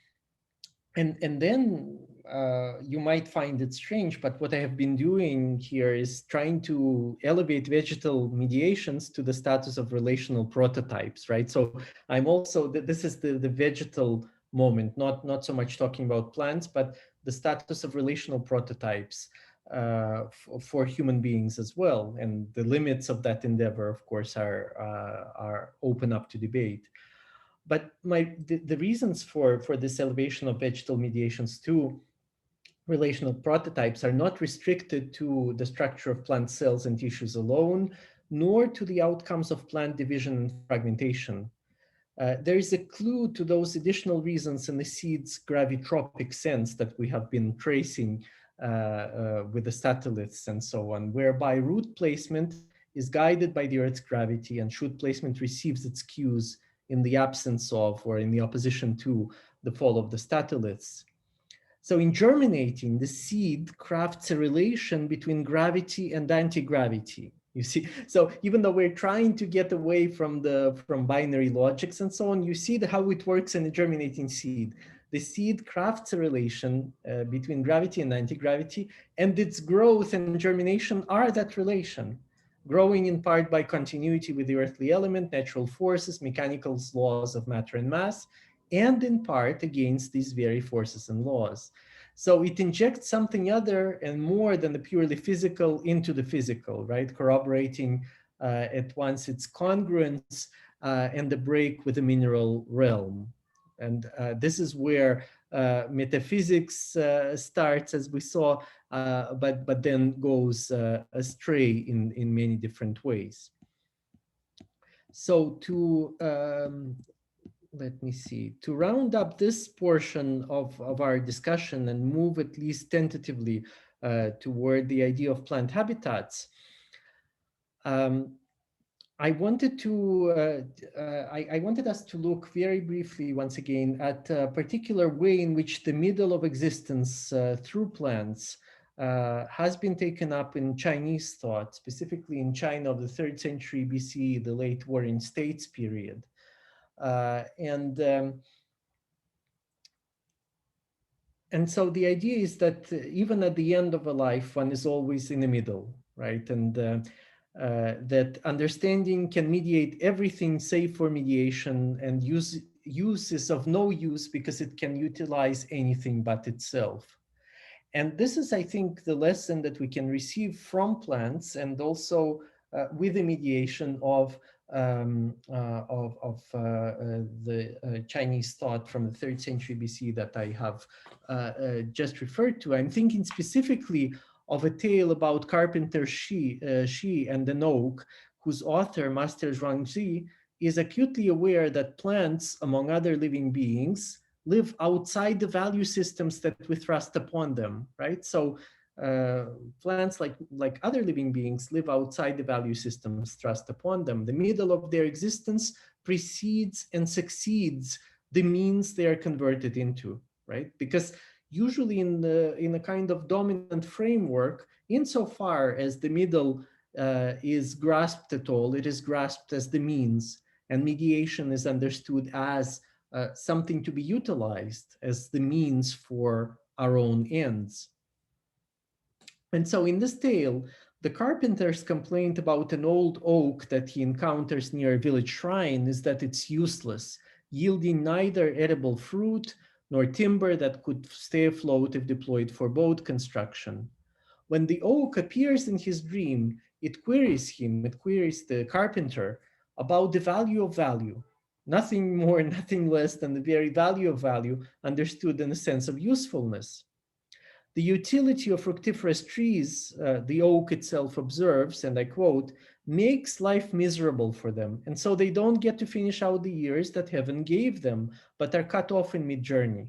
then you might find it strange, but what I have been doing here is trying to elevate vegetal mediations to the status of relational prototypes, right? So I'm also, this is the vegetal moment, not so much talking about plants, but the status of relational prototypes for human beings as well. And the limits of that endeavor, of course, are open up to debate. But the reasons for this elevation of vegetal mediations to relational prototypes are not restricted to the structure of plant cells and tissues alone, nor to the outcomes of plant division and fragmentation. There is a clue to those additional reasons in the seed's gravitropic sense that we have been tracing with the statoliths and so on, whereby root placement is guided by the Earth's gravity and shoot placement receives its cues in the absence of or in the opposition to the fall of the statoliths. So in germinating, the seed crafts a relation between gravity and anti-gravity, You see, so even though we're trying to get away from binary logics and so on, you see how it works in a germinating seed. The seed crafts a relation between gravity and anti-gravity, and its growth and germination are that relation, growing in part by continuity with the earthly element, natural forces, mechanical laws of matter and mass, and in part against these very forces and laws. So it injects something other and more than the purely physical into the physical, right? Corroborating at once its congruence and the break with the mineral realm. And this is where metaphysics starts, as we saw, but then goes astray in many different ways. So let me see, to round up this portion of our discussion and move at least tentatively toward the idea of plant habitats, I wanted us to look very briefly once again at a particular way in which the middle of existence through plants has been taken up in Chinese thought, specifically in China of the 3rd century BC, the late Warring States period. And so the idea is that even at the end of a life, one is always in the middle, right? And that understanding can mediate everything save for mediation, and use is of no use because it can utilize anything but itself. And this is, I think, the lesson that we can receive from plants, and also with the mediation of the Chinese thought from the 3rd century BC that I have just referred to. I'm thinking specifically of a tale about carpenter Shi and an oak, whose author, Master Zhuangzi, is acutely aware that plants, among other living beings, live outside the value systems that we thrust upon them, right? So plants, like other living beings, live outside the value systems thrust upon them. The middle of their existence precedes and succeeds the means they are converted into, right? Because usually in a kind of dominant framework, insofar as the middle is grasped at all, it is grasped as the means, and mediation is understood as something to be utilized as the means for our own ends. And so in this tale, the carpenter's complaint about an old oak that he encounters near a village shrine is that it's useless, yielding neither edible fruit nor timber that could stay afloat if deployed for boat construction. When the oak appears in his dream, it queries the carpenter about the value of value. Nothing more, nothing less than the very value of value understood in the sense of usefulness. The utility of fructiferous trees, the oak itself observes, and I quote, makes life miserable for them, and so they don't get to finish out the years that heaven gave them, but are cut off in mid-journey.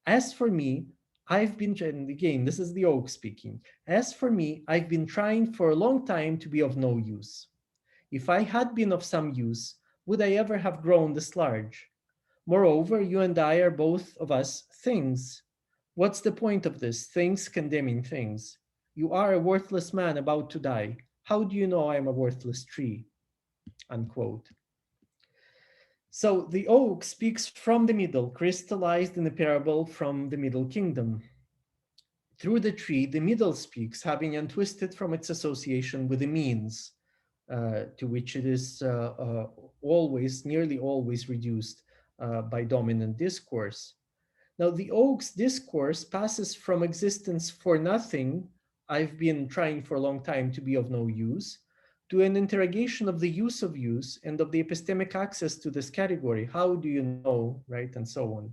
As for me, I've been, and again, this is the oak speaking, as for me, I've been trying for a long time to be of no use. If I had been of some use, would I ever have grown this large? Moreover, you and I are both of us things. What's the point of this? Things condemning things. You are a worthless man about to die. How do you know I'm a worthless tree? Unquote. So the oak speaks from the middle, crystallized in the parable from the Middle Kingdom. Through the tree, the middle speaks, having untwisted from its association with the means, to which it is nearly always reduced by dominant discourse. Now, the oak's discourse passes from existence for nothing, I've been trying for a long time to be of no use, to an interrogation of the use of use and of the epistemic access to this category. How do you know, right? And so on.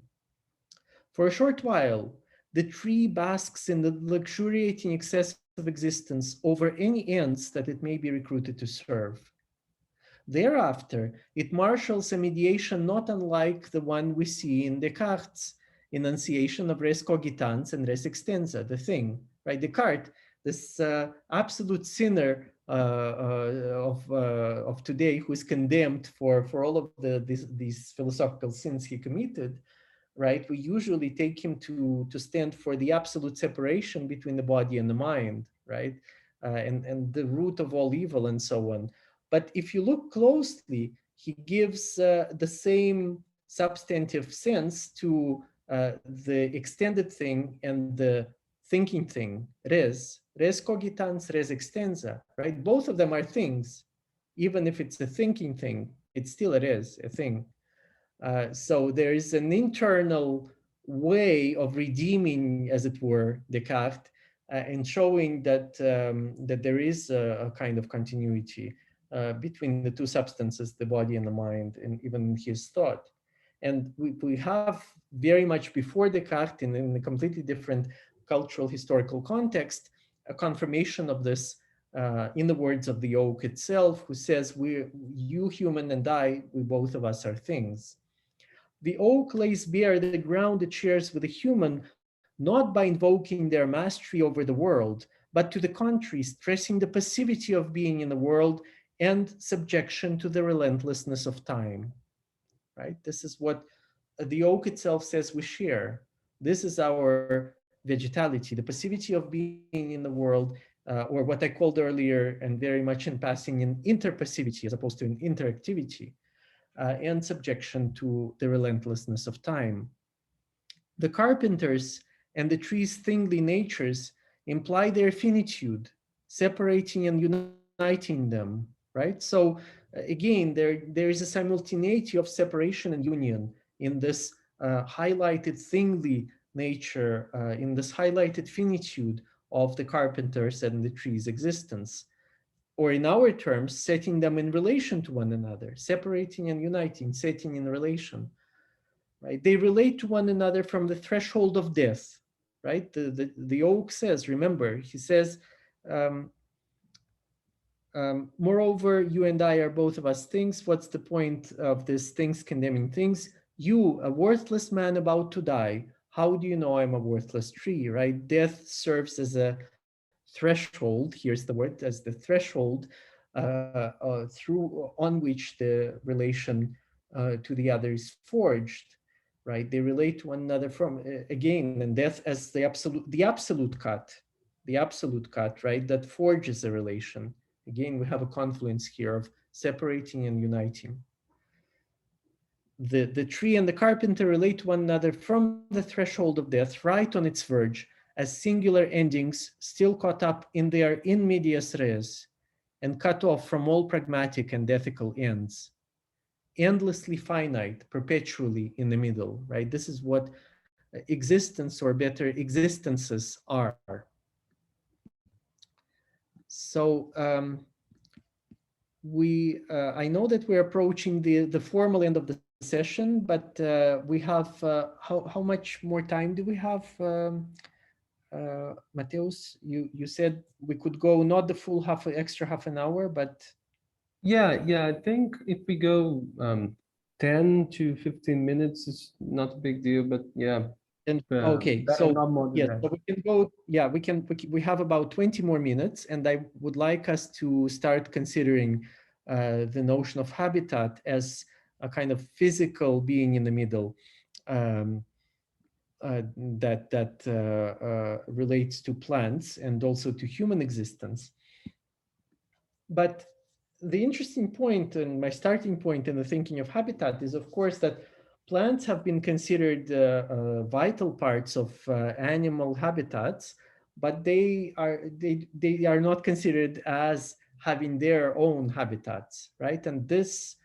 For a short while, the tree basks in the luxuriating excess of existence over any ends that it may be recruited to serve. Thereafter, it marshals a mediation not unlike the one we see in Descartes' enunciation of res cogitans and res extensa, the thing, right? Descartes, this absolute sinner of today, who is condemned for all of these philosophical sins he committed, right? We usually take him to stand for the absolute separation between the body and the mind, right? and the root of all evil and so on. But if you look closely, he gives the same substantive sense to the extended thing and the thinking thing, res cogitans, res extensa, right? Both of them are things. Even if it's a thinking thing, it still is a thing. So there is an internal way of redeeming, as it were, Descartes, and showing that that there is a kind of continuity between the two substances, the body and the mind, and even his thought. And we have very much before Descartes, in a completely different cultural historical context, a confirmation of this in the words of the oak itself, who says, you human and I, we both of us are things. The oak lays bare the ground it shares with the human, not by invoking their mastery over the world, but to the contrary, stressing the passivity of being in the world and subjection to the relentlessness of time. Right? This is what the oak itself says we share. This is our vegetality, the passivity of being in the world, or what I called earlier, and very much in passing, in interpassivity as opposed to an interactivity. And subjection to the relentlessness of time. The carpenters and the tree's thingly natures imply their finitude, separating and uniting them, right? So again, there is a simultaneity of separation and union in this highlighted thingly nature, in this highlighted finitude of the carpenters and the tree's existence. Or in our terms, setting them in relation to one another, separating and uniting, setting in relation, right? They relate to one another from the threshold of death, right? The oak says, remember, he says, moreover, you and I are both of us things. What's the point of this things condemning things? You, a worthless man about to die, how do you know I'm a worthless tree, right? Death serves as a threshold, here's the word, as the threshold through on which the relation to the other is forged, right? They relate to one another from, again, and death as the absolute cut, right? That forges a relation. Again, we have a confluence here of separating and uniting. The tree and the carpenter relate to one another from the threshold of death, right on its verge, as singular endings still caught up in their in medias res and cut off from all pragmatic and ethical ends. Endlessly finite, perpetually in the middle, right? This is what existence, or better, existences are. So I know that we're approaching the formal end of the session, but we have, how much more time do we have? Mateus, you said we could go not the full extra half an hour, but yeah, I think if we go 10 to 15 minutes, it's not a big deal, but yeah. And okay, so yeah, so we can go. Yeah, we have about 20 more minutes, and I would like us to start considering the notion of habitat as a kind of physical being in the middle. That relates to plants and also to human existence. But the interesting point, and my starting point in the thinking of habitat, is of course that plants have been considered vital parts of animal habitats, but they are not considered as having their own habitats, right? And this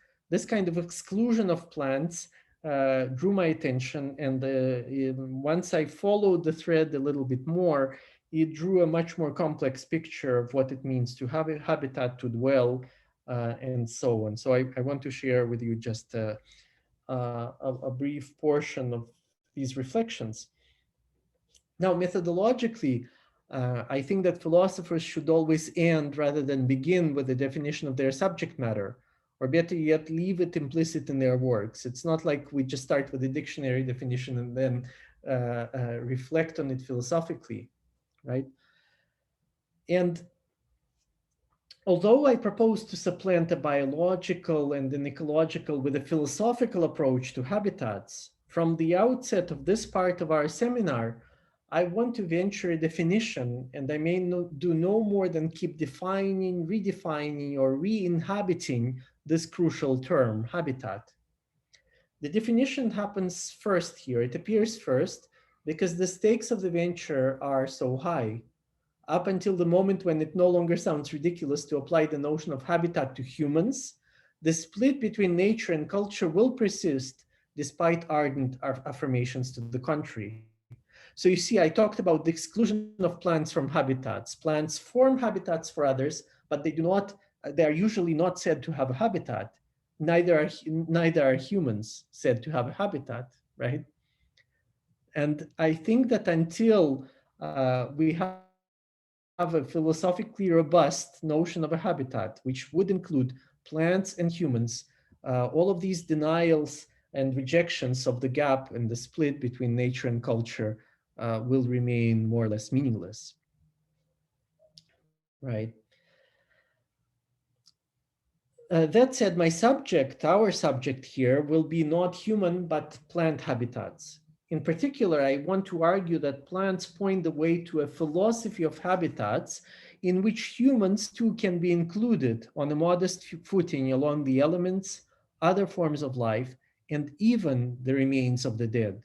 kind of exclusion of plants drew my attention, and once I followed the thread a little bit more, it drew a much more complex picture of what it means to have a habitat, to dwell, and so on. So I want to share with you just a brief portion of these reflections. Now, methodologically, I think that philosophers should always end rather than begin with the definition of their subject matter, or better yet, leave it implicit in their works. It's not like we just start with a dictionary definition and then reflect on it philosophically, right? And although I propose to supplant a biological and an ecological with a philosophical approach to habitats, from the outset of this part of our seminar, I want to venture a definition, and I may do no more than keep defining, redefining, or re-inhabiting this crucial term, habitat. The definition happens first here. It appears first because the stakes of the venture are so high. Up until the moment when it no longer sounds ridiculous to apply the notion of habitat to humans, the split between nature and culture will persist despite ardent affirmations to the contrary. So you see, I talked about the exclusion of plants from habitats. Plants form habitats for others, but they are usually not said to have a habitat. Neither are humans said to have a habitat, right? And I think that until we have a philosophically robust notion of a habitat, which would include plants and humans, all of these denials and rejections of the gap and the split between nature and culture will remain more or less meaningless, right? That said, our subject here will be not human, but plant habitats. In particular, I want to argue that plants point the way to a philosophy of habitats in which humans too can be included on a modest footing along the elements, other forms of life, and even the remains of the dead.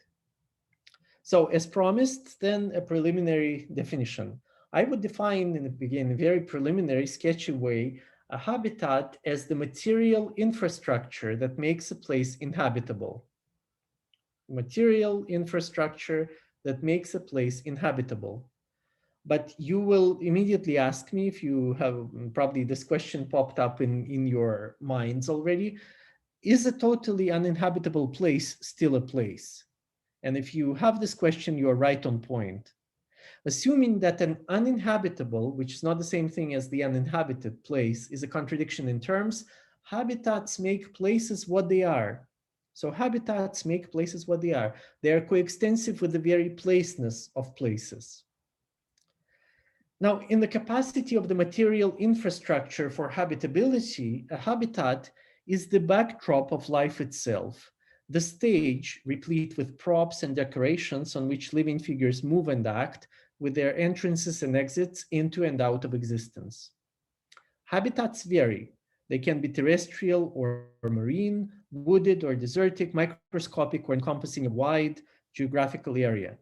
So as promised, then a preliminary definition. I would define in the beginning, a very preliminary, sketchy way, a habitat as the material infrastructure that makes a place inhabitable. Material infrastructure that makes a place inhabitable. But you will immediately ask me, if you have probably this question popped up in your minds already, is a totally uninhabitable place still a place? And if you have this question, you are right on point. Assuming that an uninhabitable, which is not the same thing as the uninhabited place, is a contradiction in terms, habitats make places what they are. So habitats make places what they are. They are coextensive with the very placeness of places. Now, in the capacity of the material infrastructure for habitability, a habitat is the backdrop of life itself, the stage replete with props and decorations on which living figures move and act, with their entrances and exits into and out of existence. Habitats vary. They can be terrestrial or marine, wooded or desertic, microscopic or encompassing a wide geographical area.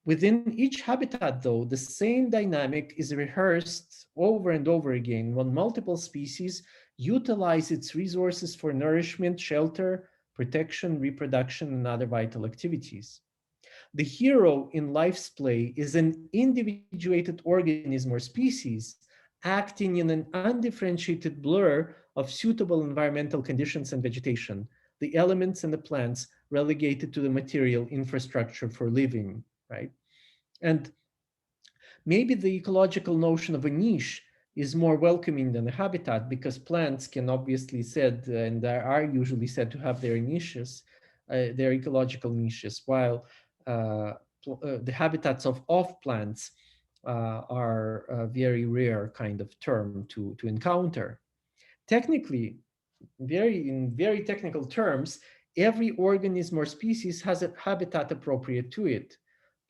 Within each habitat, though, the same dynamic is rehearsed over and over again when multiple species utilize its resources for nourishment, shelter, protection, reproduction, and other vital activities. The hero in life's play is an individuated organism or species acting in an undifferentiated blur of suitable environmental conditions and vegetation, the elements and the plants relegated to the material infrastructure for living, right? And maybe the ecological notion of a niche is more welcoming than a habitat, because plants can obviously said, and are usually said to have their niches, their ecological niches, while the habitats of plants are a very rare kind of term to encounter. Technically, in very technical terms, every organism or species has a habitat appropriate to it.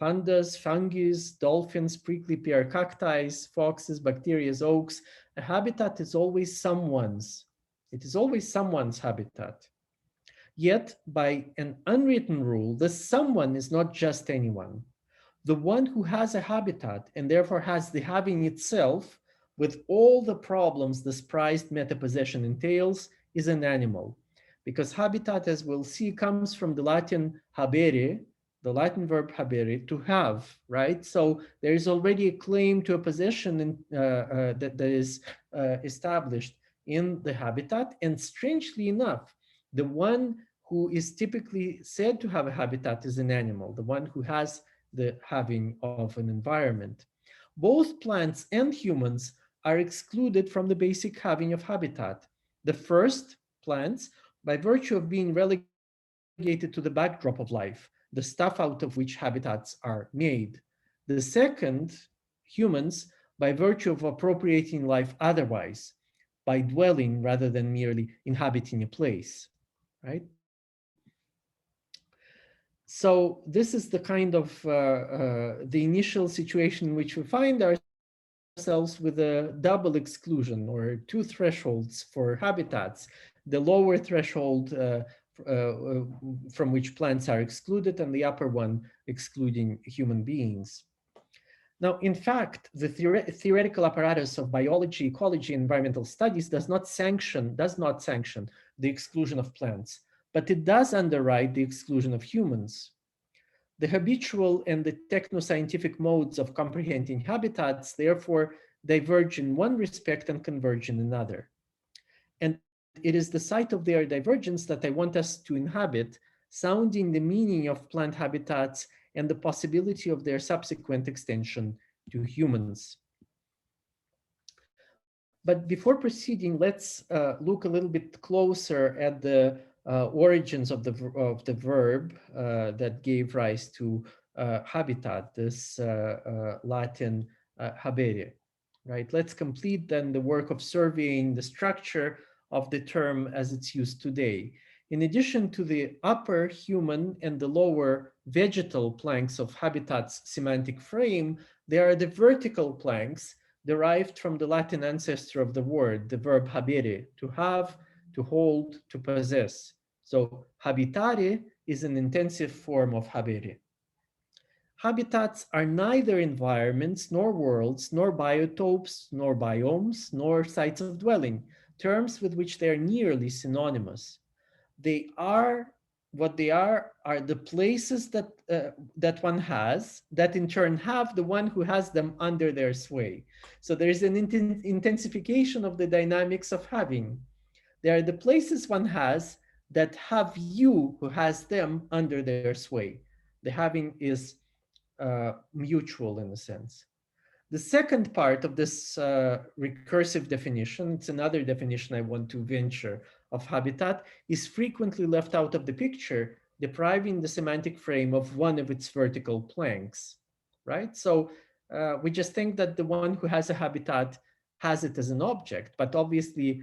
Pandas, fungi, dolphins, prickly pear cacti, foxes, bacteria, oaks. A habitat is always someone's. It is always someone's habitat. Yet, by an unwritten rule, the someone is not just anyone. The one who has a habitat and therefore has the having itself, with all the problems this prized metapossession entails, is an animal. Because habitat, as we'll see, comes from the Latin habere, the Latin verb habere, to have, right? So there is already a claim to a possession that is established in the habitat. And strangely enough, the one who is typically said to have a habitat is an animal, the one who has the having of an environment. Both plants and humans are excluded from the basic having of habitat. The first, plants, by virtue of being relegated to the backdrop of life, the stuff out of which habitats are made. The second, humans, by virtue of appropriating life otherwise, by dwelling rather than merely inhabiting a place, right? So this is the kind of the initial situation in which we find ourselves with a double exclusion or two thresholds for habitats. The lower threshold from which plants are excluded and the upper one excluding human beings. Now, in fact, the theoretical apparatus of biology, ecology, and environmental studies does not sanction the exclusion of plants, but it does underwrite the exclusion of humans. The habitual and the techno-scientific modes of comprehending habitats, therefore, diverge in one respect and converge in another. And it is the site of their divergence that I want us to inhabit, sounding the meaning of plant habitats and the possibility of their subsequent extension to humans. But before proceeding, let's look a little bit closer at the origins of the verb that gave rise to habitat, this Latin habere, right? Let's complete then the work of surveying the structure of the term as it's used today. In addition to the upper human and the lower vegetal planks of habitat's semantic frame, there are the vertical planks derived from the Latin ancestor of the word, the verb habere, to have, to hold, to possess. So habitare is an intensive form of habere. Habitats are neither environments, nor worlds, nor biotopes, nor biomes, nor sites of dwelling, terms with which they are nearly synonymous. They are, what they are the places that, that one has, that in turn have the one who has them under their sway. So there's an intensification of the dynamics of having. They are the places one has that have you who has them under their sway. The having is mutual in a sense. The second part of this recursive definition, it's another definition I want to venture of habitat, is frequently left out of the picture, depriving the semantic frame of one of its vertical planks, right? So we just think that the one who has a habitat has it as an object, but obviously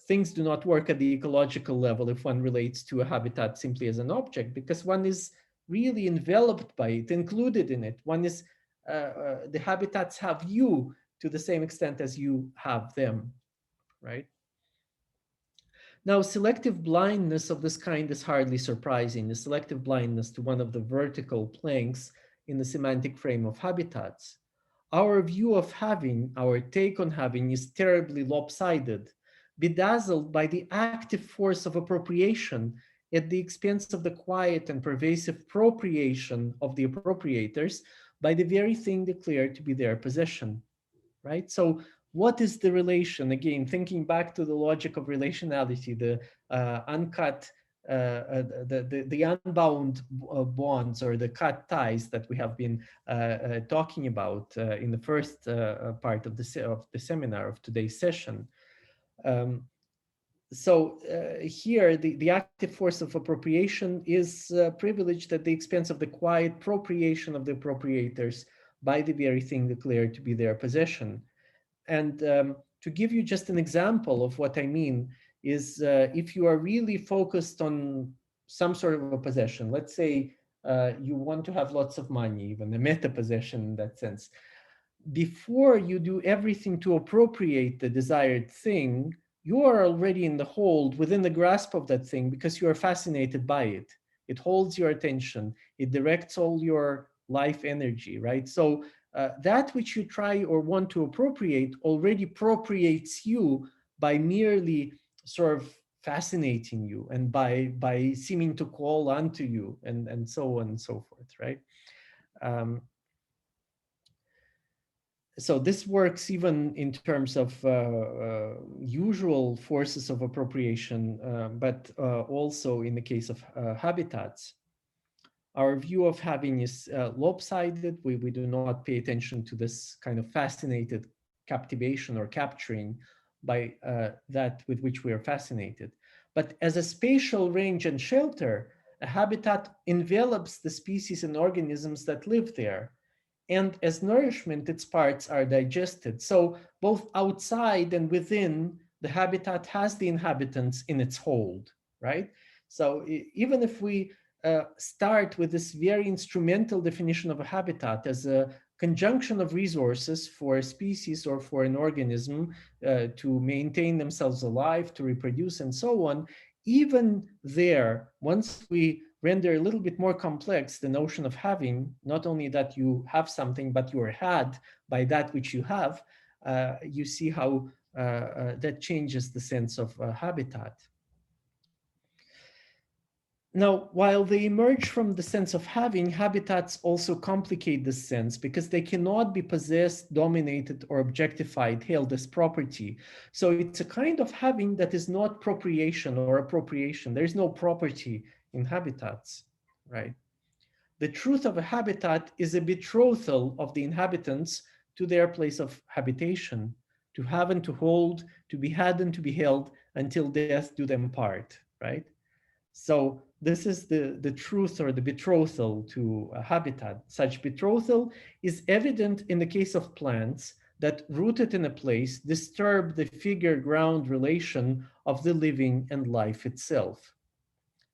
things do not work at the ecological level if one relates to a habitat simply as an object, because one is really enveloped by it, included in it. One is the habitats have you to the same extent as you have them, right? Now, selective blindness of this kind is hardly surprising. The selective blindness to one of the vertical planks in the semantic frame of habitats. Our view of having, our take on having, is terribly lopsided, bedazzled by the active force of appropriation at the expense of the quiet and pervasive appropriation of the appropriators by the very thing declared to be their possession, right? So what is the relation? Again, thinking back to the logic of relationality, the uncut, the unbound bonds or the cut ties that we have been talking about in the first part of the seminar of today's session. So here, the active force of appropriation is privileged at the expense of the quiet appropriation of the appropriators by the very thing declared to be their possession. And to give you just an example of what I mean is if you are really focused on some sort of a possession, let's say you want to have lots of money, even a meta possession in that sense. Before you do everything to appropriate the desired thing, you are already in the hold, within the grasp of that thing, because you are fascinated by it. It holds your attention. It directs all your life energy, right? So that which you try or want to appropriate already appropriates you by merely sort of fascinating you and by seeming to call onto you and so on and so forth, right? So this works even in terms of usual forces of appropriation, but also in the case of habitats. Our view of having is lopsided. We do not pay attention to this kind of fascinated captivation or capturing by that with which we are fascinated. But as a spatial range and shelter, a habitat envelops the species and organisms that live there. And as nourishment, its parts are digested. So both outside and within, the habitat has the inhabitants in its hold, right? So even if we start with this very instrumental definition of a habitat as a conjunction of resources for a species or for an organism to maintain themselves alive, to reproduce, and so on. Even there, once we render a little bit more complex the notion of having, not only that you have something, but you are had by that which you have, you see how that changes the sense of habitat. Now, while they emerge from the sense of having, habitats also complicate this sense because they cannot be possessed, dominated, or objectified, held as property. So it's a kind of having that is not propriation or appropriation. There is no property in habitats, right? The truth of a habitat is a betrothal of the inhabitants to their place of habitation, to have and to hold, to be had and to be held until death do them part, right? So this is the truth or the betrothal to a habitat. Such betrothal is evident in the case of plants that, rooted in a place, disturb the figure-ground relation of the living and life itself.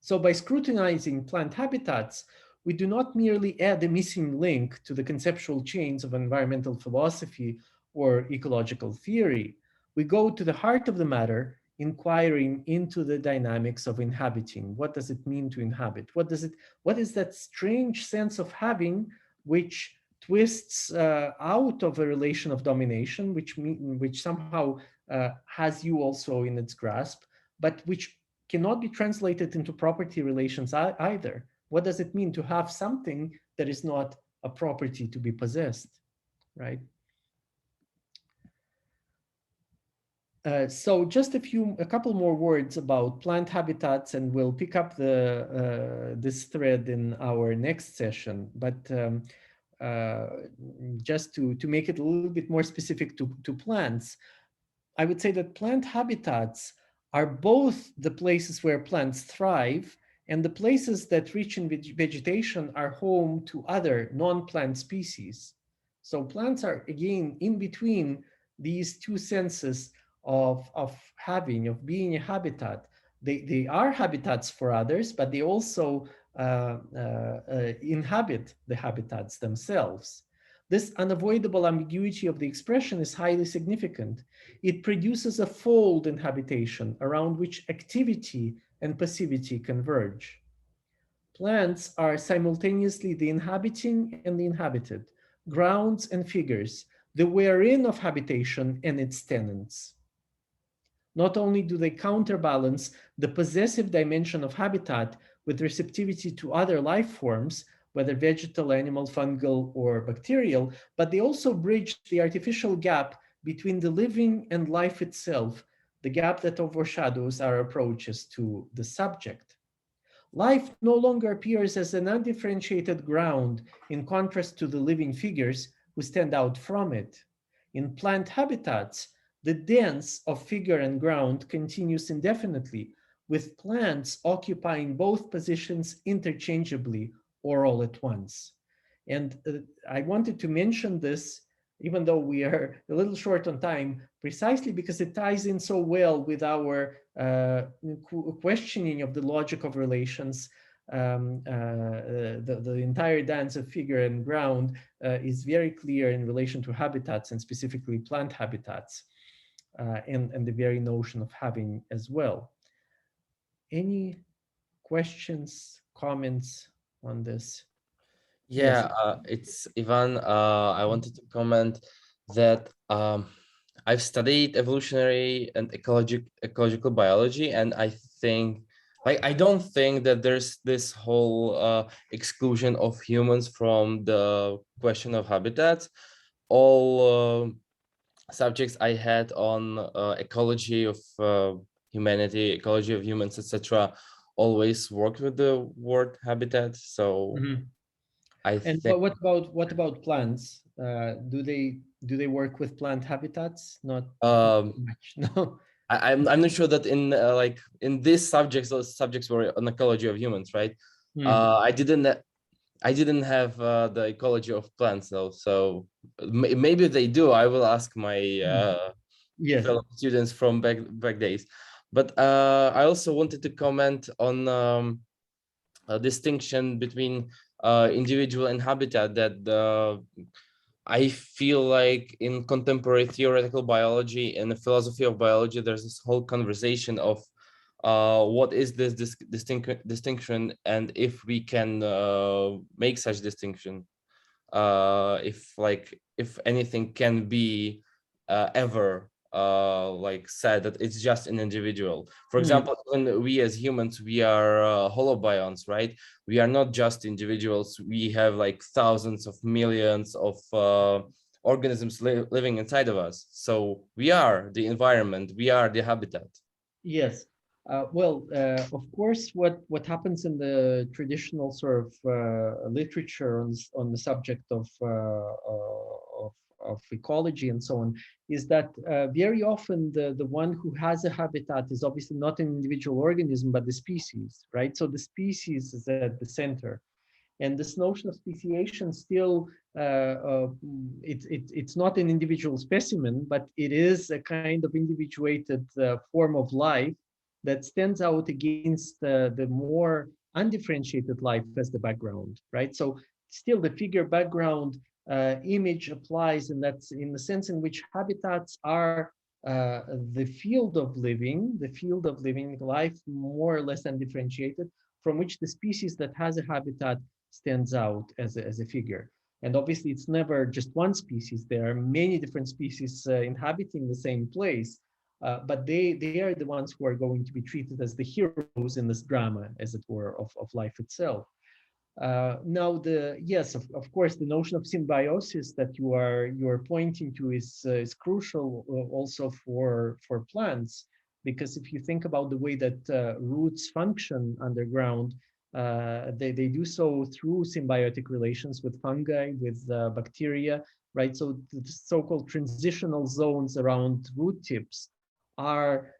So by scrutinizing plant habitats, we do not merely add a missing link to the conceptual chains of environmental philosophy or ecological theory. We go to the heart of the matter, inquiring into the dynamics of inhabiting. What does it mean to inhabit? What is that strange sense of having which twists out of a relation of domination, which somehow has you also in its grasp, but which cannot be translated into property relations either. What does it mean to have something that is not a property to be possessed, right? So just a couple more words about plant habitats, and we'll pick up this thread in our next session. But just to make it a little bit more specific to plants, I would say that plant habitats are both the places where plants thrive and the places that, rich in vegetation, are home to other non-plant species. So plants are, again, in between these two senses of having, of being a habitat. They are habitats for others, but they also inhabit the habitats themselves. This unavoidable ambiguity of the expression is highly significant. It produces a fold in habitation around which activity and passivity converge. Plants are simultaneously the inhabiting and the inhabited, grounds and figures, the wherein of habitation and its tenants. Not only do they counterbalance the possessive dimension of habitat with receptivity to other life forms, whether vegetal, animal, fungal, or bacterial, but they also bridge the artificial gap between the living and life itself, the gap that overshadows our approaches to the subject. Life no longer appears as an undifferentiated ground in contrast to the living figures who stand out from it. In plant habitats, the dance of figure and ground continues indefinitely, with plants occupying both positions interchangeably or all at once. And I wanted to mention this, even though we are a little short on time, precisely because it ties in so well with our questioning of the logic of relations. The entire dance of figure and ground is very clear in relation to habitats, and specifically plant habitats, and the very notion of having as well. Any questions, comments on this? Yeah, it's Ivan. I wanted to comment that I've studied evolutionary and ecological biology, and I think, I don't think that there's this whole exclusion of humans from the question of habitats. All subjects I had on ecology of humanity, ecology of humans, etc., always worked with the word habitat. So. Mm-hmm. And what about plants? Do they work with plant habitats? Not much. No. I'm not sure that in in these subjects, those subjects were on ecology of humans, right? I didn't have the ecology of plants though, so maybe they do. I will ask my fellow students from back days. But I also wanted to comment on distinction between individual and habitat that I feel like in contemporary theoretical biology and the philosophy of biology, there's this whole conversation of what is this distinction, and if we can make such distinction, if anything can be ever like said that it's just an individual. For example, when we as humans, we are holobionts, right? We are not just individuals. We have like thousands of millions of organisms living inside of us. So we are the environment, we are the habitat. Yes. Of course, what happens in the traditional sort of literature on the subject of ecology and so on is that very often the one who has a habitat is obviously not an individual organism, but the species, right? So the species is at the center. And this notion of speciation still, it's not an individual specimen, but it is a kind of individuated form of life that stands out against the more undifferentiated life as the background, right? So still the figure background image applies, and that's in the sense in which habitats are the field of living life, more or less undifferentiated, from which the species that has a habitat stands out as a figure. And obviously it's never just one species. There are many different species inhabiting the same place, but they are the ones who are going to be treated as the heroes in this drama, as it were, of life itself. Now, yes, of course, the notion of symbiosis that you are pointing to is crucial also for plants, because if you think about the way that roots function underground, they do so through symbiotic relations with fungi, with bacteria, right? So the so-called transitional zones around root tips are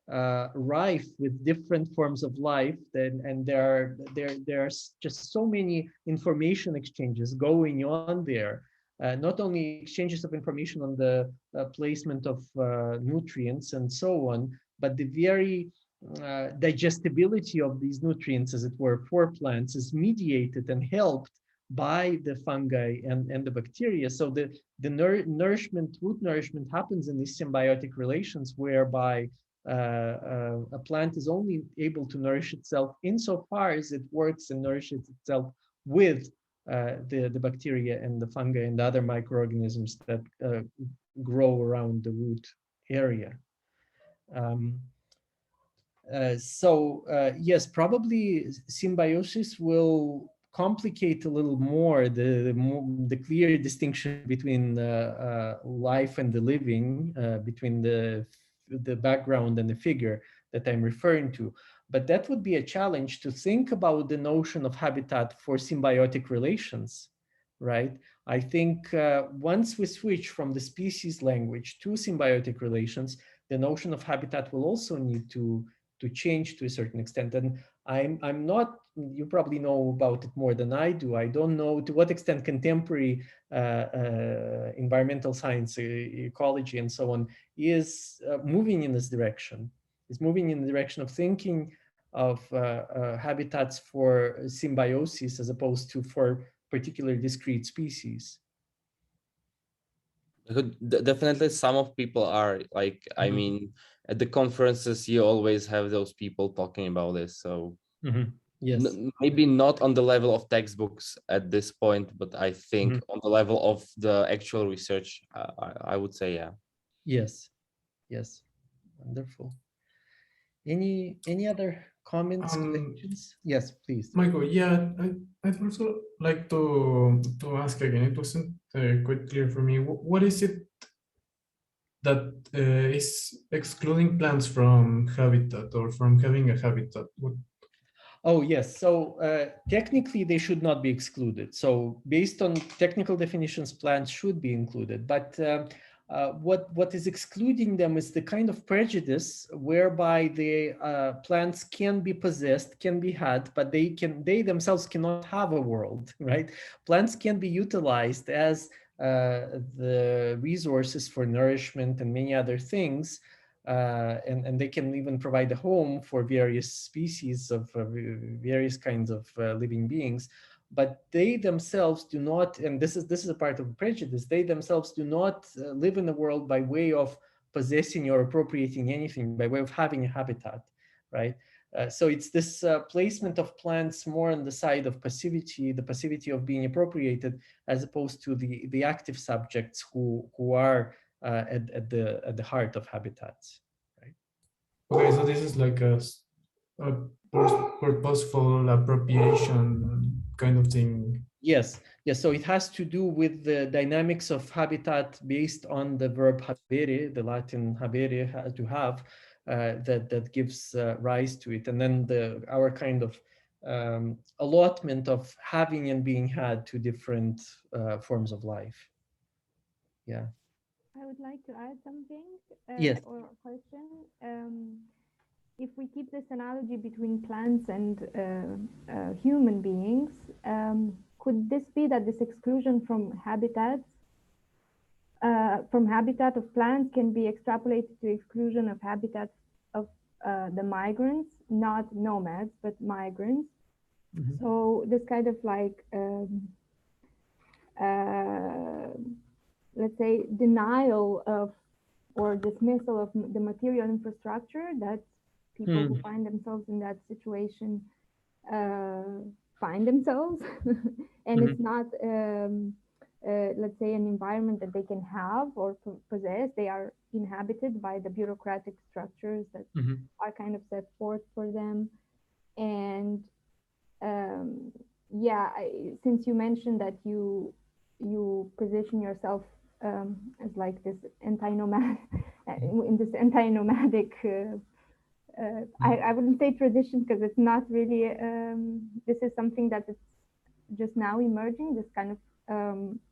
rife with different forms of life, and there are just so many information exchanges going on there. Not only exchanges of information on the placement of nutrients and so on, but the very digestibility of these nutrients, as it were, for plants is mediated and helped by the fungi and the bacteria. So the root nourishment happens in these symbiotic relations, whereby a plant is only able to nourish itself insofar as it works and nourishes itself with the bacteria and the fungi and the other microorganisms that grow around the root area. Yes, probably symbiosis will complicate a little more the clear distinction between life and the living, between the background and the figure that I'm referring to. But that would be a challenge to think about the notion of habitat for symbiotic relations, right? I think once we switch from the species language to symbiotic relations, the notion of habitat will also need to change to a certain extent. And I'm not, you probably know about it more than I do. I don't know to what extent contemporary environmental science, ecology, and so on is moving in this direction. It's moving in the direction of thinking of habitats for symbiosis as opposed to for particular discrete species. Definitely some of people are like, I mean, at the conferences, you always have those people talking about this. So yes, maybe not on the level of textbooks at this point, but I think on the level of the actual research, I would say, yeah. Yes, yes, wonderful. Any other comments, questions? Yes, please. Michael, yeah, I'd also like to ask again. It wasn't quite clear for me. What is it that is excluding plants from habitat or from having a habitat? Oh, yes. So technically, they should not be excluded. So based on technical definitions, plants should be included. But what is excluding them is the kind of prejudice whereby the plants can be possessed, can be had, but they themselves cannot have a world, right? Plants can be utilized as the resources for nourishment and many other things, and they can even provide a home for various species of various kinds of living beings. But they themselves do not, and this is a part of prejudice, they themselves do not live in the world by way of possessing or appropriating anything, by way of having a habitat, right? So it's this placement of plants more on the side of passivity, the passivity of being appropriated, as opposed to the active subjects who are at the heart of habitats, right? Okay, so this is like a purposeful appropriation kind of thing. Yes, yes. So it has to do with the dynamics of habitat based on the verb habere, the Latin habere, to have, that gives rise to it, and then our kind of allotment of having and being had to different forms of life. Yeah. I would like to add something Yes. or a question. If we keep this analogy between plants and human beings, could this be that this exclusion from habitat of plants can be extrapolated to exclusion of habitat of the migrants, not nomads, but migrants? Mm-hmm. So this kind of like, let's say, denial of or dismissal of the material infrastructure that people who find themselves in that situation find themselves, and it's not, let's say, an environment that they can have or possess. They are inhabited by the bureaucratic structures that are kind of set forth for them. And yeah, since you mentioned that you position yourself as like this anti-nomad in this anti-nomadic I wouldn't say tradition, because it's not really this is something that is just now emerging, this kind of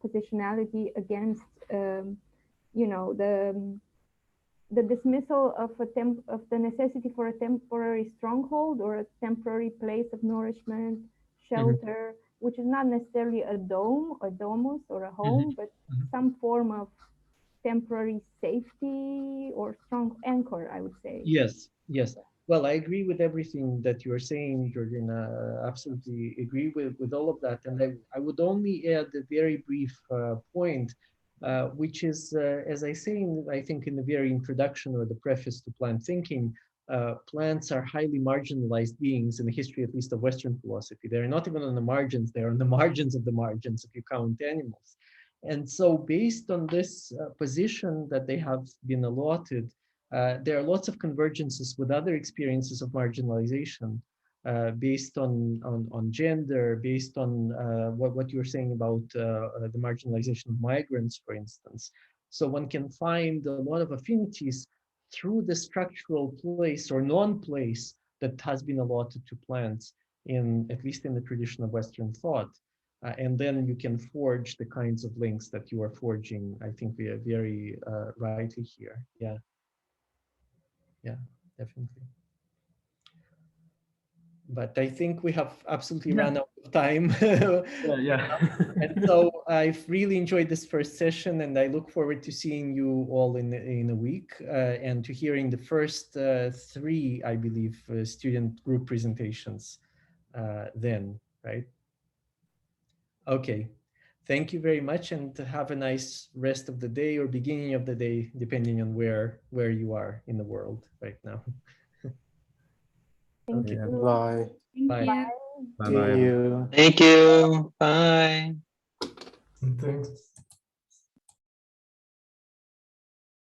positionality against you know, the dismissal of the necessity for a temporary stronghold or a temporary place of nourishment, shelter, which is not necessarily a dome or domus or a home, but some form of temporary safety or strong anchor, I would say. Yes, yes. Well, I agree with everything that you are saying, Georgina. Absolutely agree with all of that. And I would only add a very brief point, which is, as I say, I think in the very introduction or the preface to Plant Thinking, plants are highly marginalized beings in the history, at least of Western philosophy. They're not even on the margins, they're on the margins of the margins if you count animals. And so based on this position that they have been allotted, there are lots of convergences with other experiences of marginalization based on gender, based on what you were saying about the marginalization of migrants, for instance. So one can find a lot of affinities through the structural place or non-place that has been allotted to plants, at least in the tradition of Western thought. And then you can forge the kinds of links that you are forging, I think, very rightly here. Yeah. Yeah, definitely. But I think we have absolutely run out of time. Yeah. And so I've really enjoyed this first session, and I look forward to seeing you all in a week and to hearing the first 3, I believe, student group presentations then, right? Okay. Thank you very much, and have a nice rest of the day or beginning of the day, depending on where you are in the world right now. Thank you. Bye. Bye. See you. Thank you. Bye. Thank